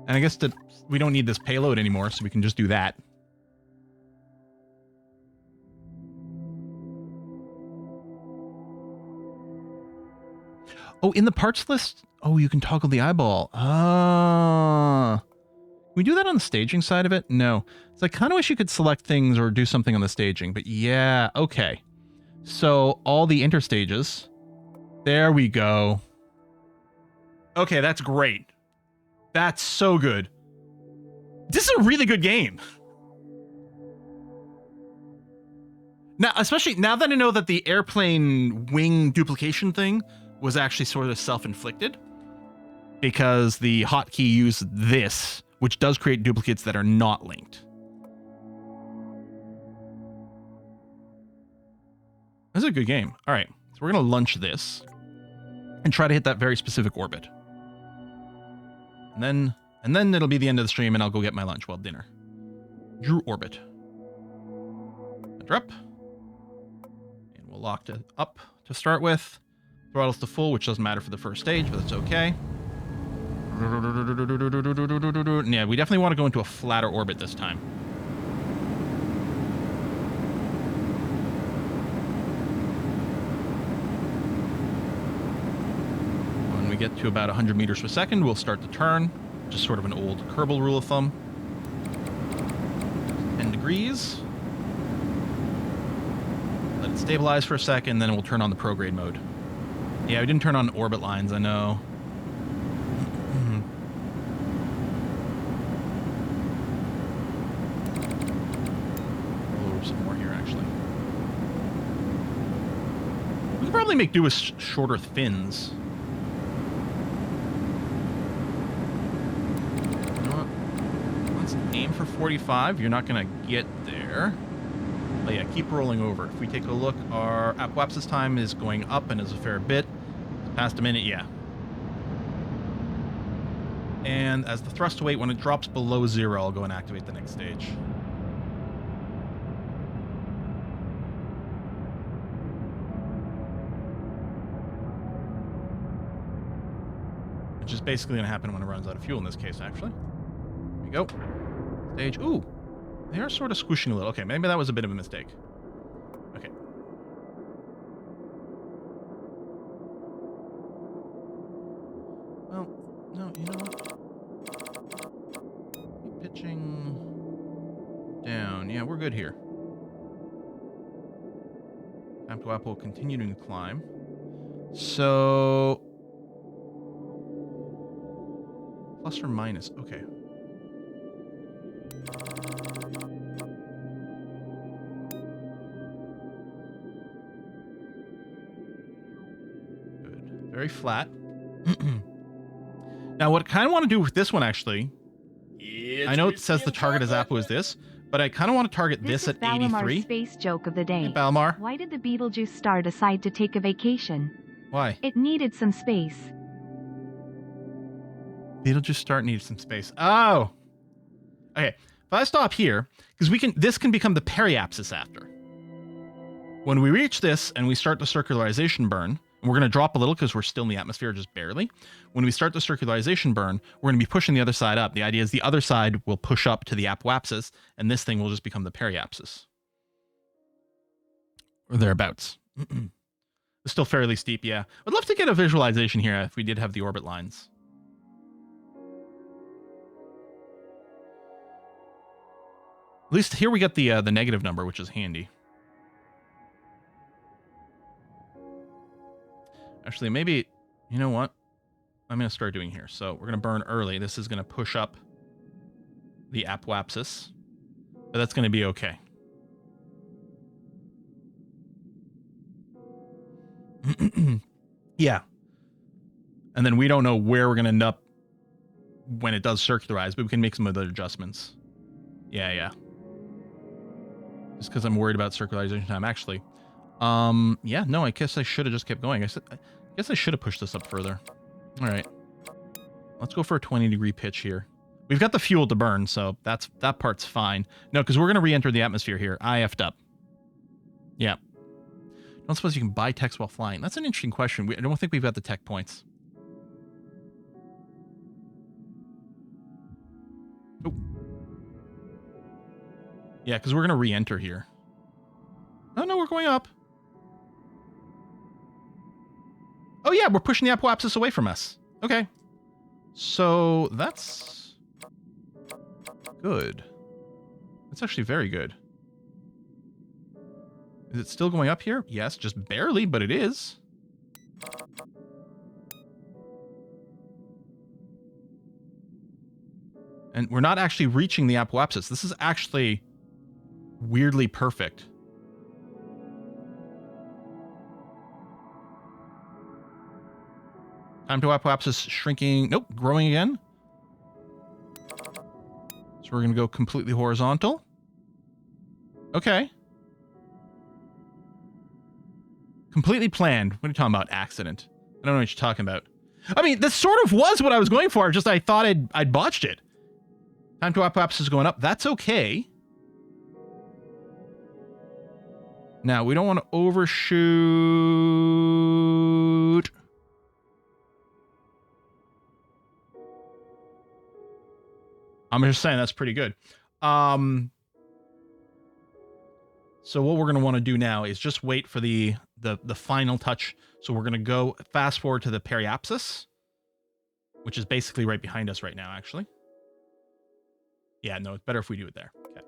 And I guess that we don't need this payload anymore, so we can just do that. Oh, in the parts list? Oh, you can toggle the eyeball. Ah. Can we do that on the staging side of it? No. So I kind of wish you could select things or do something on the staging, but yeah, okay. So all the interstages. There we go. Okay, that's great. That's so good. This is a really good game. Now, especially now that I know that the airplane wing duplication thing was actually sort of self-inflicted, because the hotkey used this, which does create duplicates that are not linked. This is a good game. All right, so we're going to launch this and try to hit that very specific orbit. And then it'll be the end of the stream and I'll go get my lunch. Well, dinner. Drew orbit. Drop. And we'll lock it up to start with. Throttles to full, which doesn't matter for the first stage, but that's okay. Yeah, we definitely want to go into a flatter orbit this time. When we get to about 100 meters per second, we'll start to turn. Just sort of an old Kerbal rule of thumb. 10 degrees. Let it stabilize for a second, then we'll turn on the prograde mode. Yeah, we didn't turn on orbit lines, I know. Some more here, actually. We could probably make do with shorter fins. You know what? Let's aim for 45. You're not going to get there. But yeah, keep rolling over. If we take a look, our apoapsis time is going up and is a fair bit. Past a minute, yeah. And as the thrust to weight, when it drops below 0, I'll go and activate the next stage. Which is basically going to happen when it runs out of fuel in this case, actually. Here we go. Stage. Ooh. They are sort of squishing a little. Okay, maybe that was a bit of a mistake. Okay. Well, no, you know what? Keep pitching down. Yeah, we're good here. Time to Apple continuing to climb. So... plus or minus. Okay. Good. Very flat. Now, what I kind of want to do with this one, actually, It's I know it whiskey says the and target as chocolate. Apo is this, but I kind of want to target this is at Valamar's 83. space joke of the day. Hey, Balmar. Why did the Beetlejuice star decide to take a vacation? Why? It needed some space. Beetlejuice start needs some space. Oh! Okay, if I stop here, because this can become the periapsis after. When we reach this and we start the circularization burn, and we're going to drop a little because we're still in the atmosphere just barely. When we start the circularization burn, we're going to be pushing the other side up. The idea is the other side will push up to the apoapsis, and this thing will just become the periapsis. Or thereabouts. It's still fairly steep, yeah. I'd love to get a visualization here if we did have the orbit lines. At least here we get the negative number, which is handy. Actually, maybe, you know what? I'm going to start doing here. So we're going to burn early. This is going to push up the apoapsis, but that's going to be okay. Yeah. And then we don't know where we're going to end up when it does circularize, but we can make some other adjustments. Yeah. Just because I'm worried about circularization time, actually. Yeah, no, I guess I should have just kept going. I guess I should have pushed this up further. All right. Let's go for a 20-degree pitch here. We've got the fuel to burn, so that part's fine. No, because we're going to re-enter the atmosphere here. I effed up. Yeah. I don't suppose you can buy techs while flying. That's an interesting question. I don't think we've got the tech points. Oh. Yeah, because we're going to re-enter here. Oh, no, we're going up. Oh, yeah, we're pushing the apoapsis away from us. Okay. So that's good. That's actually very good. Is it still going up here? Yes, just barely, but it is. And we're not actually reaching the apoapsis. This is actually weirdly perfect. Time to apoapsis shrinking. Nope, growing again. So we're going to go completely horizontal. Okay. Completely planned. What are you talking about? Accident. I don't know what you're talking about. I mean, this sort of was what I was going for. Just I thought I'd botched it. Time to apoapsis going up. That's okay. Now, we don't want to overshoot. I'm just saying that's pretty good. So what we're going to want to do now is just wait for the final touch. So we're going to go fast forward to the periapsis, which is basically right behind us right now, actually. Yeah, no, it's better if we do it there. Okay.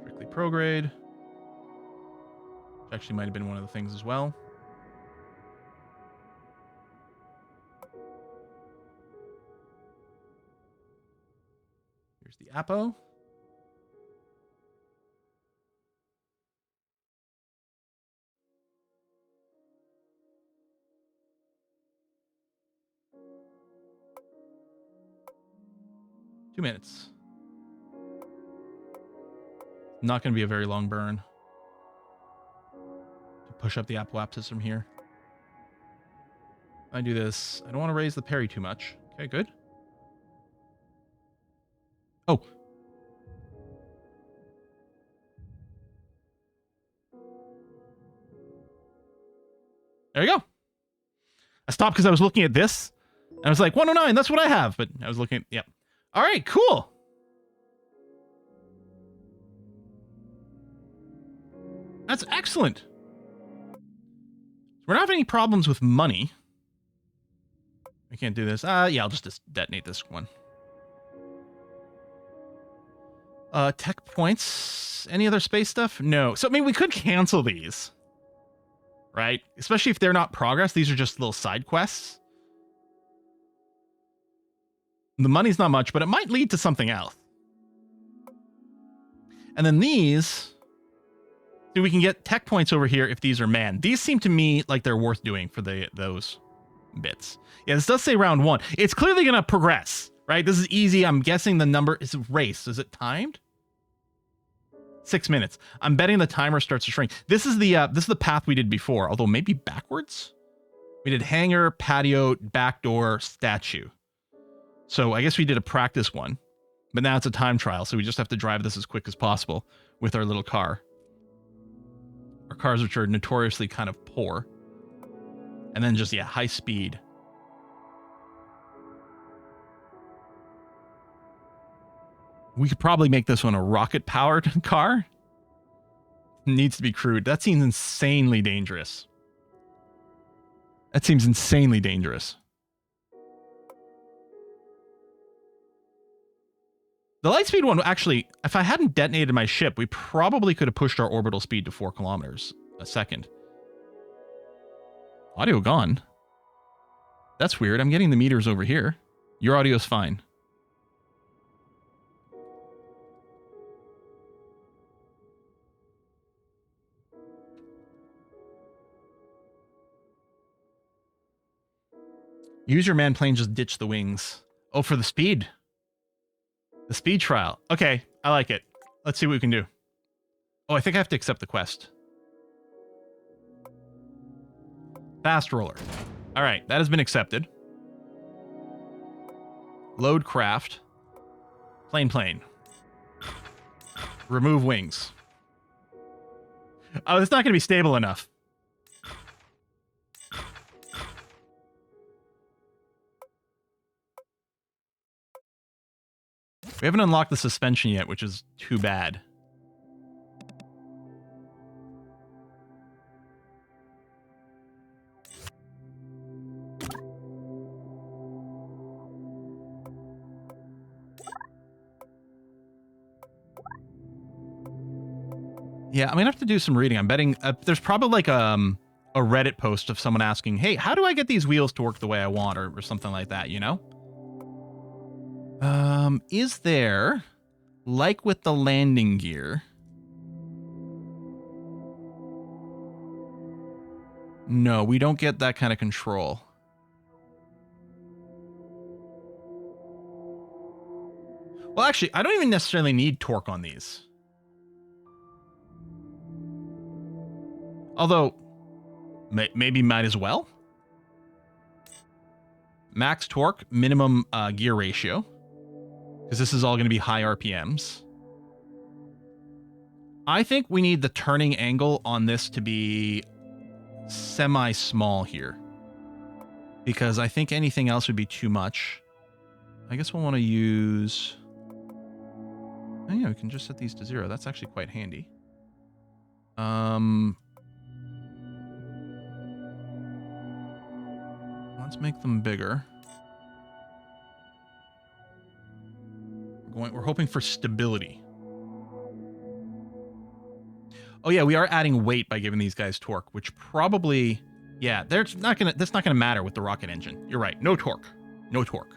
Strictly prograde. Which actually might have been one of the things as well. Here's the apo. Two minutes. Not going to be a very long burn to push up the apoapsis from here. I do this. I don't want to raise the peri too much. Okay, good. Oh. There you go. I stopped because I was looking at this. And I was like, 109, that's what I have. But I was looking at, yep. All right, cool. That's excellent. We're not having any problems with money. I can't do this. Yeah, I'll just detonate this one. Tech points. Any other space stuff? No. So, I mean, we could cancel these. Right? Especially if they're not progress. These are just little side quests. The money's not much, but it might lead to something else. And then these, So we can get tech points over here if these are manned. These seem to me like they're worth doing for those bits. Yeah, this does say round 1. It's clearly going to progress, right? This is easy. I'm guessing the number is a race. Is it timed? 6 minutes. I'm betting the timer starts to shrink. This is the path we did before, although maybe backwards. We did hangar, patio, back door, statue. So I guess we did a practice one, but now it's a time trial. So we just have to drive this as quick as possible with our little car. Our cars, which are notoriously kind of poor. And then just, yeah, high speed. We could probably make this one a rocket-powered car. It needs to be crewed. That seems insanely dangerous. That seems insanely dangerous. The light speed one, actually, if I hadn't detonated my ship, we probably could have pushed our orbital speed to 4 kilometers a second. Audio gone. That's weird. I'm getting the meters over here. Your audio's fine. Use your man plane, just ditch the wings. Oh, for the speed. The speed trial. Okay, I like it. Let's see what we can do. Oh, I think I have to accept the quest. Fast roller. All right, that has been accepted. Load craft. Plane. Remove wings. Oh, it's not going to be stable enough. We haven't unlocked the suspension yet, which is too bad. Yeah, I'm gonna have to do some reading. I'm betting there's probably like a Reddit post of someone asking, hey, how do I get these wheels to work the way I want, or something like that, you know? Is there, like with the landing gear? No, we don't get that kind of control. Well, actually, I don't even necessarily need torque on these. Although, maybe might as well. Max torque, minimum gear ratio. Because this is all going to be high RPMs. I think we need the turning angle on this to be semi-small here. Because I think anything else would be too much. I guess we'll want to use... Oh yeah, we can just set these to 0. That's actually quite handy. Let's make them bigger. We're hoping for stability. Oh yeah, we are adding weight by giving these guys torque, which probably, yeah, that's not gonna matter with the rocket engine. You're right. No torque. No torque.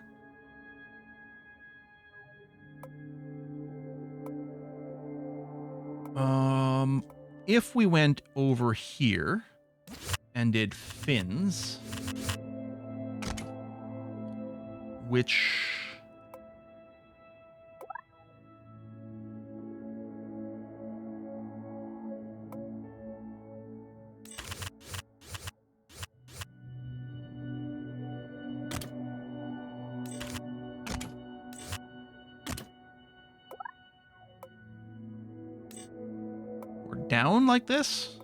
If we went over here and did fins, which we're down like this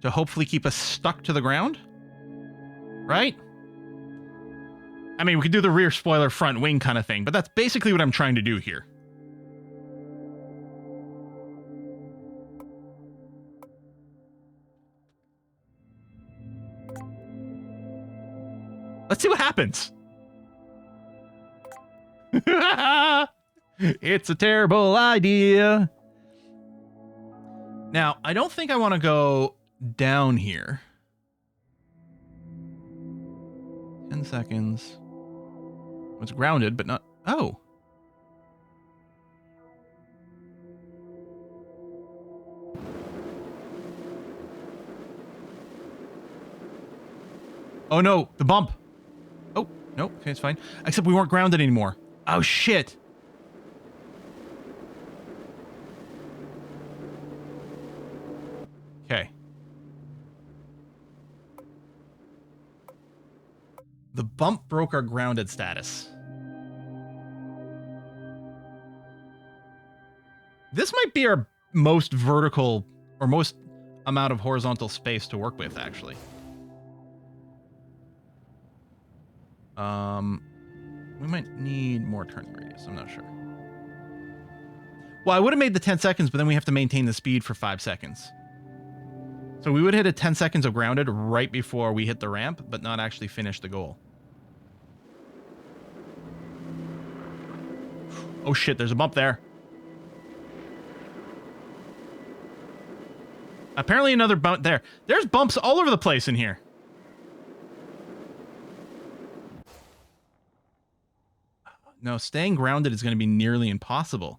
to hopefully keep us stuck to the ground. Right? I mean, we could do the rear spoiler front wing kind of thing, but that's basically what I'm trying to do here. Let's see what happens. It's a terrible idea. Now, I don't think I want to go down here. 10 seconds. It's grounded, but not... Oh. Oh no, the bump. Oh, no, okay, it's fine. Except we weren't grounded anymore. Oh shit. Okay. The bump broke our grounded status. This might be our most vertical or most amount of horizontal space to work with, actually. We might need more turning radius. I'm not sure. Well, I would have made the 10 seconds, but then we have to maintain the speed for 5 seconds. So we would hit a 10 seconds of grounded right before we hit the ramp, but not actually finish the goal. Oh shit, there's a bump there. Apparently another bump there. There's bumps all over the place in here. No, staying grounded is going to be nearly impossible.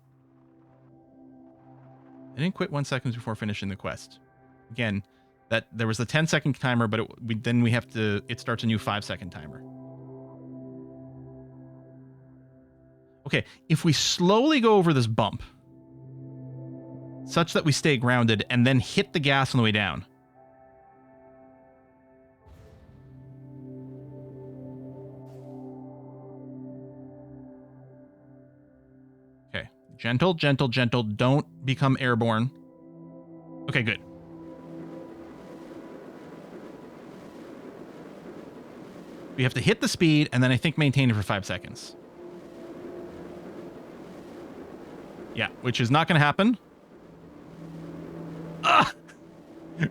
I didn't quit 1 second before finishing the quest. Again, that there was a 10-second timer, but then we have to. It starts a new 5-second timer. Okay, if we slowly go over this bump, such that we stay grounded, and then hit the gas on the way down. Okay, gentle, gentle, gentle. Don't become airborne. Okay, good. We have to hit the speed, and then I think maintain it for 5 seconds. Yeah, which is not going to happen. Ugh!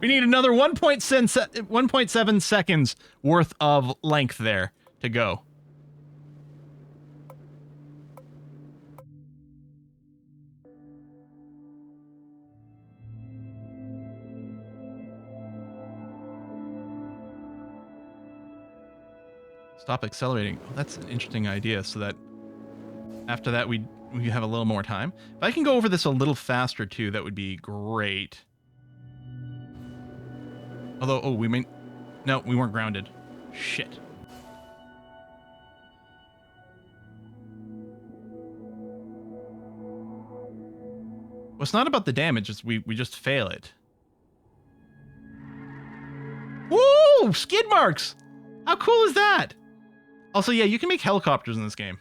We need another 1.7 seconds worth of length there to go. Stop accelerating. Oh, that's an interesting idea, so that after that we have a little more time. If I can go over this a little faster too, that would be great. Although, oh, no, we weren't grounded. Shit. Well, it's not about the damage, it's we just fail it. Woo! Skid marks! How cool is that? Also, yeah, you can make helicopters in this game.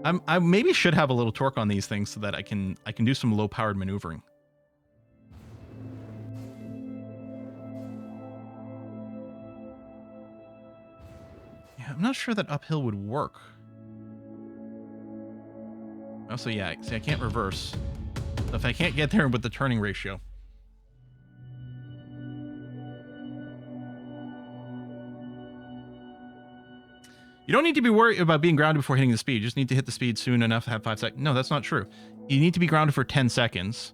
I maybe should have a little torque on these things so that I can do some low-powered maneuvering. Yeah, I'm not sure that uphill would work. Also, yeah, see, I can't reverse. So if I can't get there with the turning ratio. You don't need to be worried about being grounded before hitting the speed. You just need to hit the speed soon enough to have 5 seconds. No, that's not true. You need to be grounded for 10 seconds,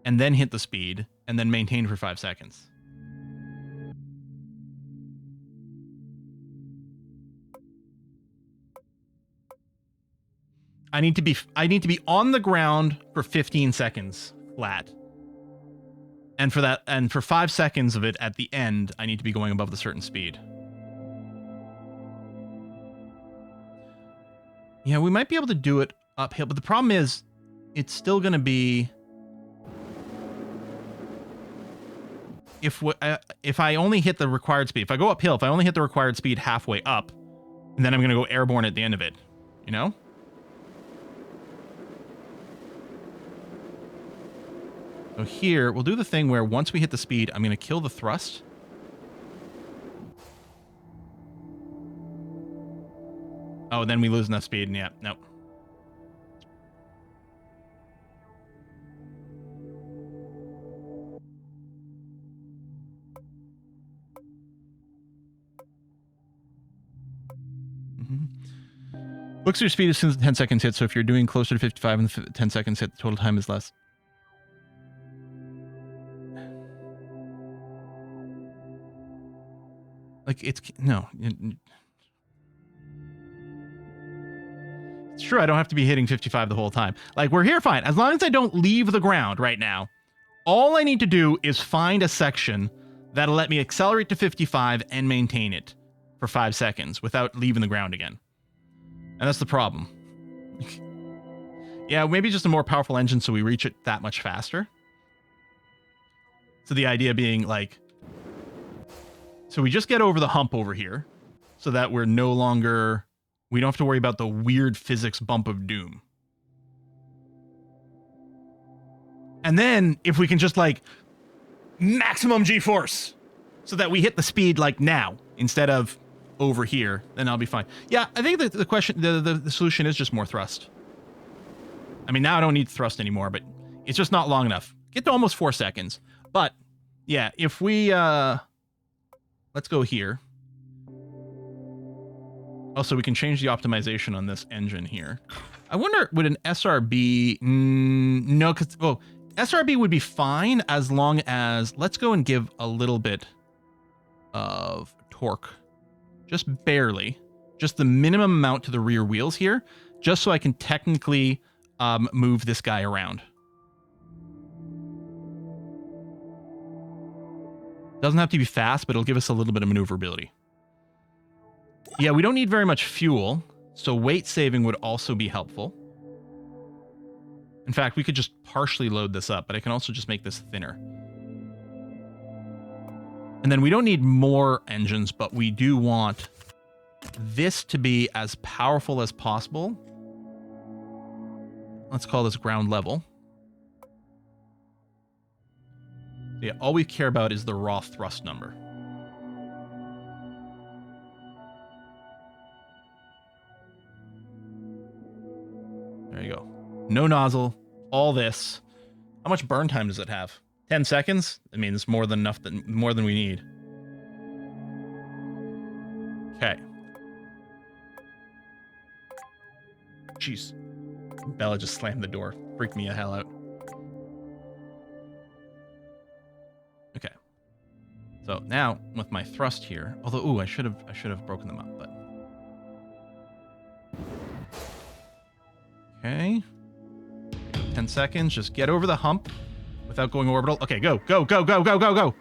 and then hit the speed, and then maintain for 5 seconds. I need to be on the ground for 15 seconds flat. And for 5 seconds of it at the end, I need to be going above the certain speed. Yeah, we might be able to do it uphill, but the problem is it's still going to be if I only hit the required speed. If I go uphill, if I only hit the required speed halfway up, and then I'm going to go airborne at the end of it, you know? So here, we'll do the thing where once we hit the speed, I'm going to kill the thrust. Oh, then we lose enough speed, and yeah, nope. Books your speed as soon as the 10 seconds hit, so if you're doing closer to 55 and the 10 seconds hit, the total time is less. Like, it's... No. It's true, I don't have to be hitting 55 the whole time. Like, we're here fine. As long as I don't leave the ground right now, all I need to do is find a section That'll let me accelerate to 55 and maintain it for 5 seconds without leaving the ground again. And that's the problem. Yeah, maybe just a more powerful engine so we reach it that much faster. So the idea being like, so we just get over the hump over here so that we're no longer, we don't have to worry about the weird physics bump of doom. And then if we can just like maximum G-force so that we hit the speed like now instead of over here, then I'll be fine. Yeah, I think that the question, the solution is just more thrust. I mean, now I don't need thrust anymore, but it's just not long enough. Get to almost 4 seconds. But yeah, if we, let's go here. Also, we can change the optimization on this engine here. I wonder, would an SRB, no, because, oh, SRB would be fine as long as, let's go and give a little bit of torque. Just barely. Just the minimum amount to the rear wheels here, just so I can technically move this guy around. Doesn't have to be fast, but it'll give us a little bit of maneuverability. Yeah, we don't need very much fuel, so weight saving would also be helpful. In fact, we could just partially load this up, but I can also just make this thinner. And then we don't need more engines, but we do want this to be as powerful as possible. Let's call this ground level. Yeah, all we care about is the raw thrust number. There you go. No nozzle, all this. How much burn time does it have? 10 seconds? I mean, it's more than enough, more than we need. Okay. Jeez. Bella just slammed the door. Freaked me the hell out. Okay. So now with my thrust here, although ooh, I should have broken them up, but okay. 10 seconds, just get over the hump without going orbital. Okay, go, go, go, go, go, go, go.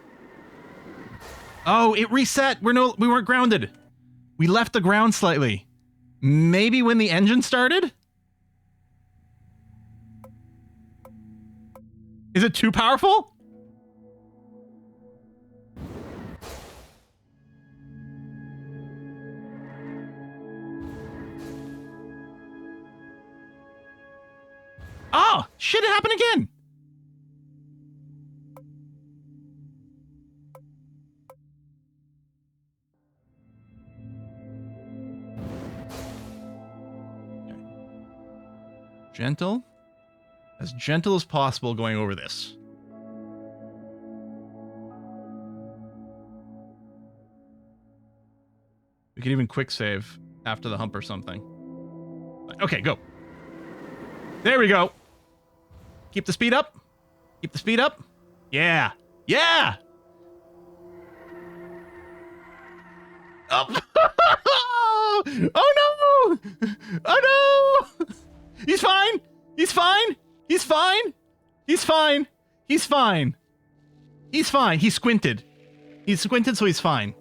Oh, it reset. We weren't grounded. We left the ground slightly. Maybe when the engine started? Is it too powerful? Oh, shit, it happened again. Okay. Gentle. As gentle as possible going over this. We could even quick save after the hump or something. Okay, go. There we go. Keep the speed up. Keep the speed up. Yeah. Yeah. Oh, oh no. Oh no. He's fine. He's fine. He's fine. He's fine. He's fine. He's fine. He squinted. He squinted, so he's fine.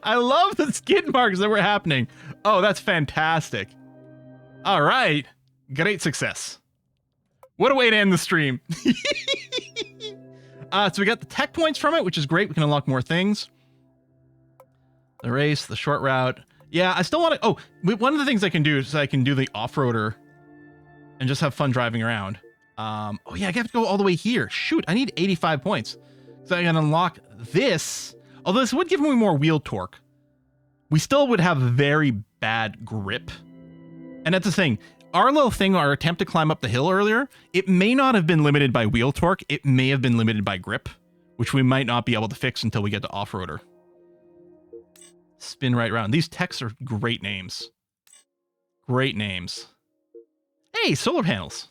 I love the skid marks that were happening. Oh, that's fantastic. All right. Great success. What a way to end the stream. So we got the tech points from it, which is great. We can unlock more things. The race, the short route. Yeah, I still want to... Oh, one of the things I can do is I can do the off-roader and just have fun driving around. Oh, yeah, I have to go all the way here. Shoot, I need 85 points. So I can unlock this. Although this would give me more wheel torque. We still would have very bad grip. And that's the thing. Our little thing, our attempt to climb up the hill earlier, it may not have been limited by wheel torque. It may have been limited by grip, which we might not be able to fix until we get to off-roader. Spin right around. These techs are great names. Great names. Hey, solar panels.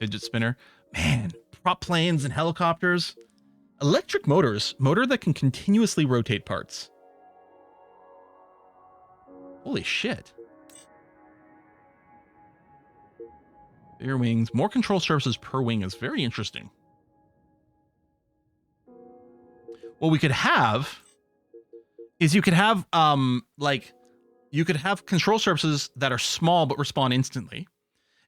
Fidget spinner. Man, prop planes and helicopters. Electric motors. Motor that can continuously rotate parts. Holy shit. Bigger wings. More control surfaces per wing is very interesting. What we could have is you could have you could have control surfaces that are small but respond instantly.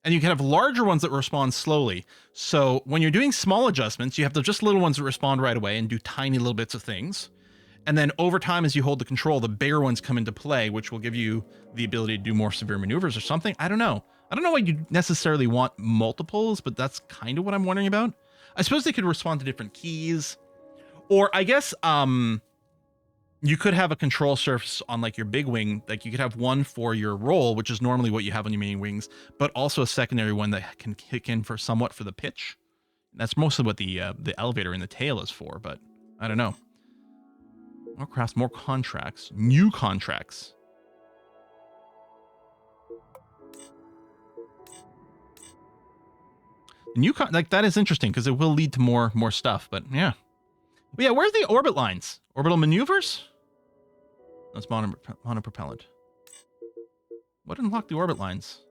And you can have larger ones that respond slowly. So when you're doing small adjustments, you have the just little ones that respond right away and do tiny little bits of things. And then over time, as you hold the control, the bigger ones come into play, which will give you the ability to do more severe maneuvers or something. I don't know. I don't know why you necessarily want multiples, but that's kind of what I'm wondering about. I suppose they could respond to different keys. Or I guess you could have a control surface on like your big wing. Like you could have one for your roll, which is normally what you have on your main wings, but also a secondary one that can kick in for somewhat for the pitch. That's mostly what the elevator in the tail is for, but I don't know. More crafts, more contracts, new contracts. Like that is interesting because it will lead to more stuff, but yeah. But yeah, where's the orbit lines? Orbital maneuvers? That's monopropellant. What unlocked the orbit lines?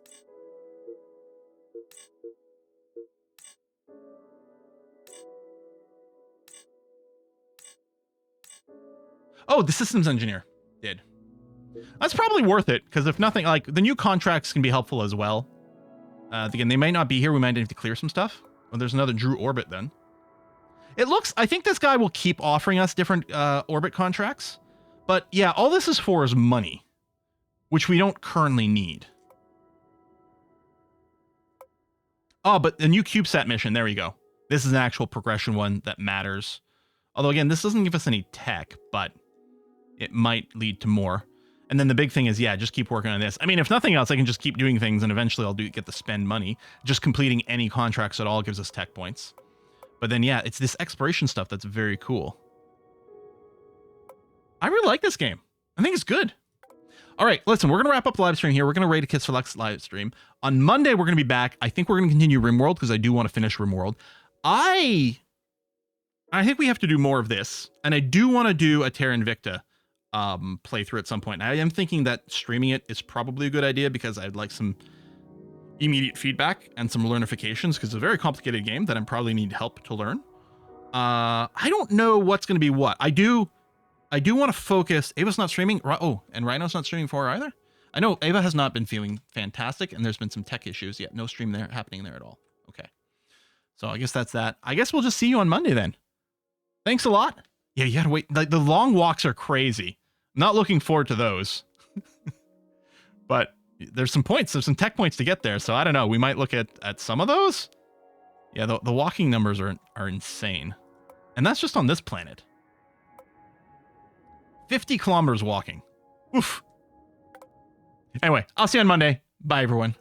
Oh, the systems engineer did. That's probably worth it, because if nothing, like, the new contracts can be helpful as well. Again, they might not be here. We might have to clear some stuff. Well, there's another Drew orbit then. It looks, I think this guy will keep offering us different orbit contracts. But yeah, all this is for is money, which we don't currently need. Oh, but the new CubeSat mission, there you go. This is an actual progression one that matters. Although again, this doesn't give us any tech, but it might lead to more. And then the big thing is, yeah, just keep working on this. I mean, if nothing else, I can just keep doing things and eventually I'll get to spend money. Just completing any contracts at all gives us tech points. But then, yeah, it's this exploration stuff that's very cool. I really like this game. I think it's good. All right, listen, we're going to wrap up the live stream here. We're going to rate a Kiss for Lux live stream. On Monday, we're going to be back. I think we're going to continue RimWorld because I do want to finish RimWorld. I think we have to do more of this. And I do want to do a Terra Invicta playthrough at some point. I am thinking that streaming it is probably a good idea because I'd like some immediate feedback and some learnifications because it's a very complicated game that I probably need help to learn. I don't know what's going to be what. I do want to focus. Ava's not streaming. Oh, and Rhino's not streaming for her either. I know Ava has not been feeling fantastic and there's been some tech issues yet. No stream there happening there at all. Okay. So I guess that's that. I guess we'll just see you on Monday then. Thanks a lot. Yeah, you gotta wait. Like the long walks are crazy. I'm not looking forward to those. But there's some points. There's some tech points to get there. So I don't know. We might look at some of those. Yeah, the walking numbers are insane. And that's just on this planet. 50 kilometers walking. Oof. Anyway, I'll see you on Monday. Bye, everyone.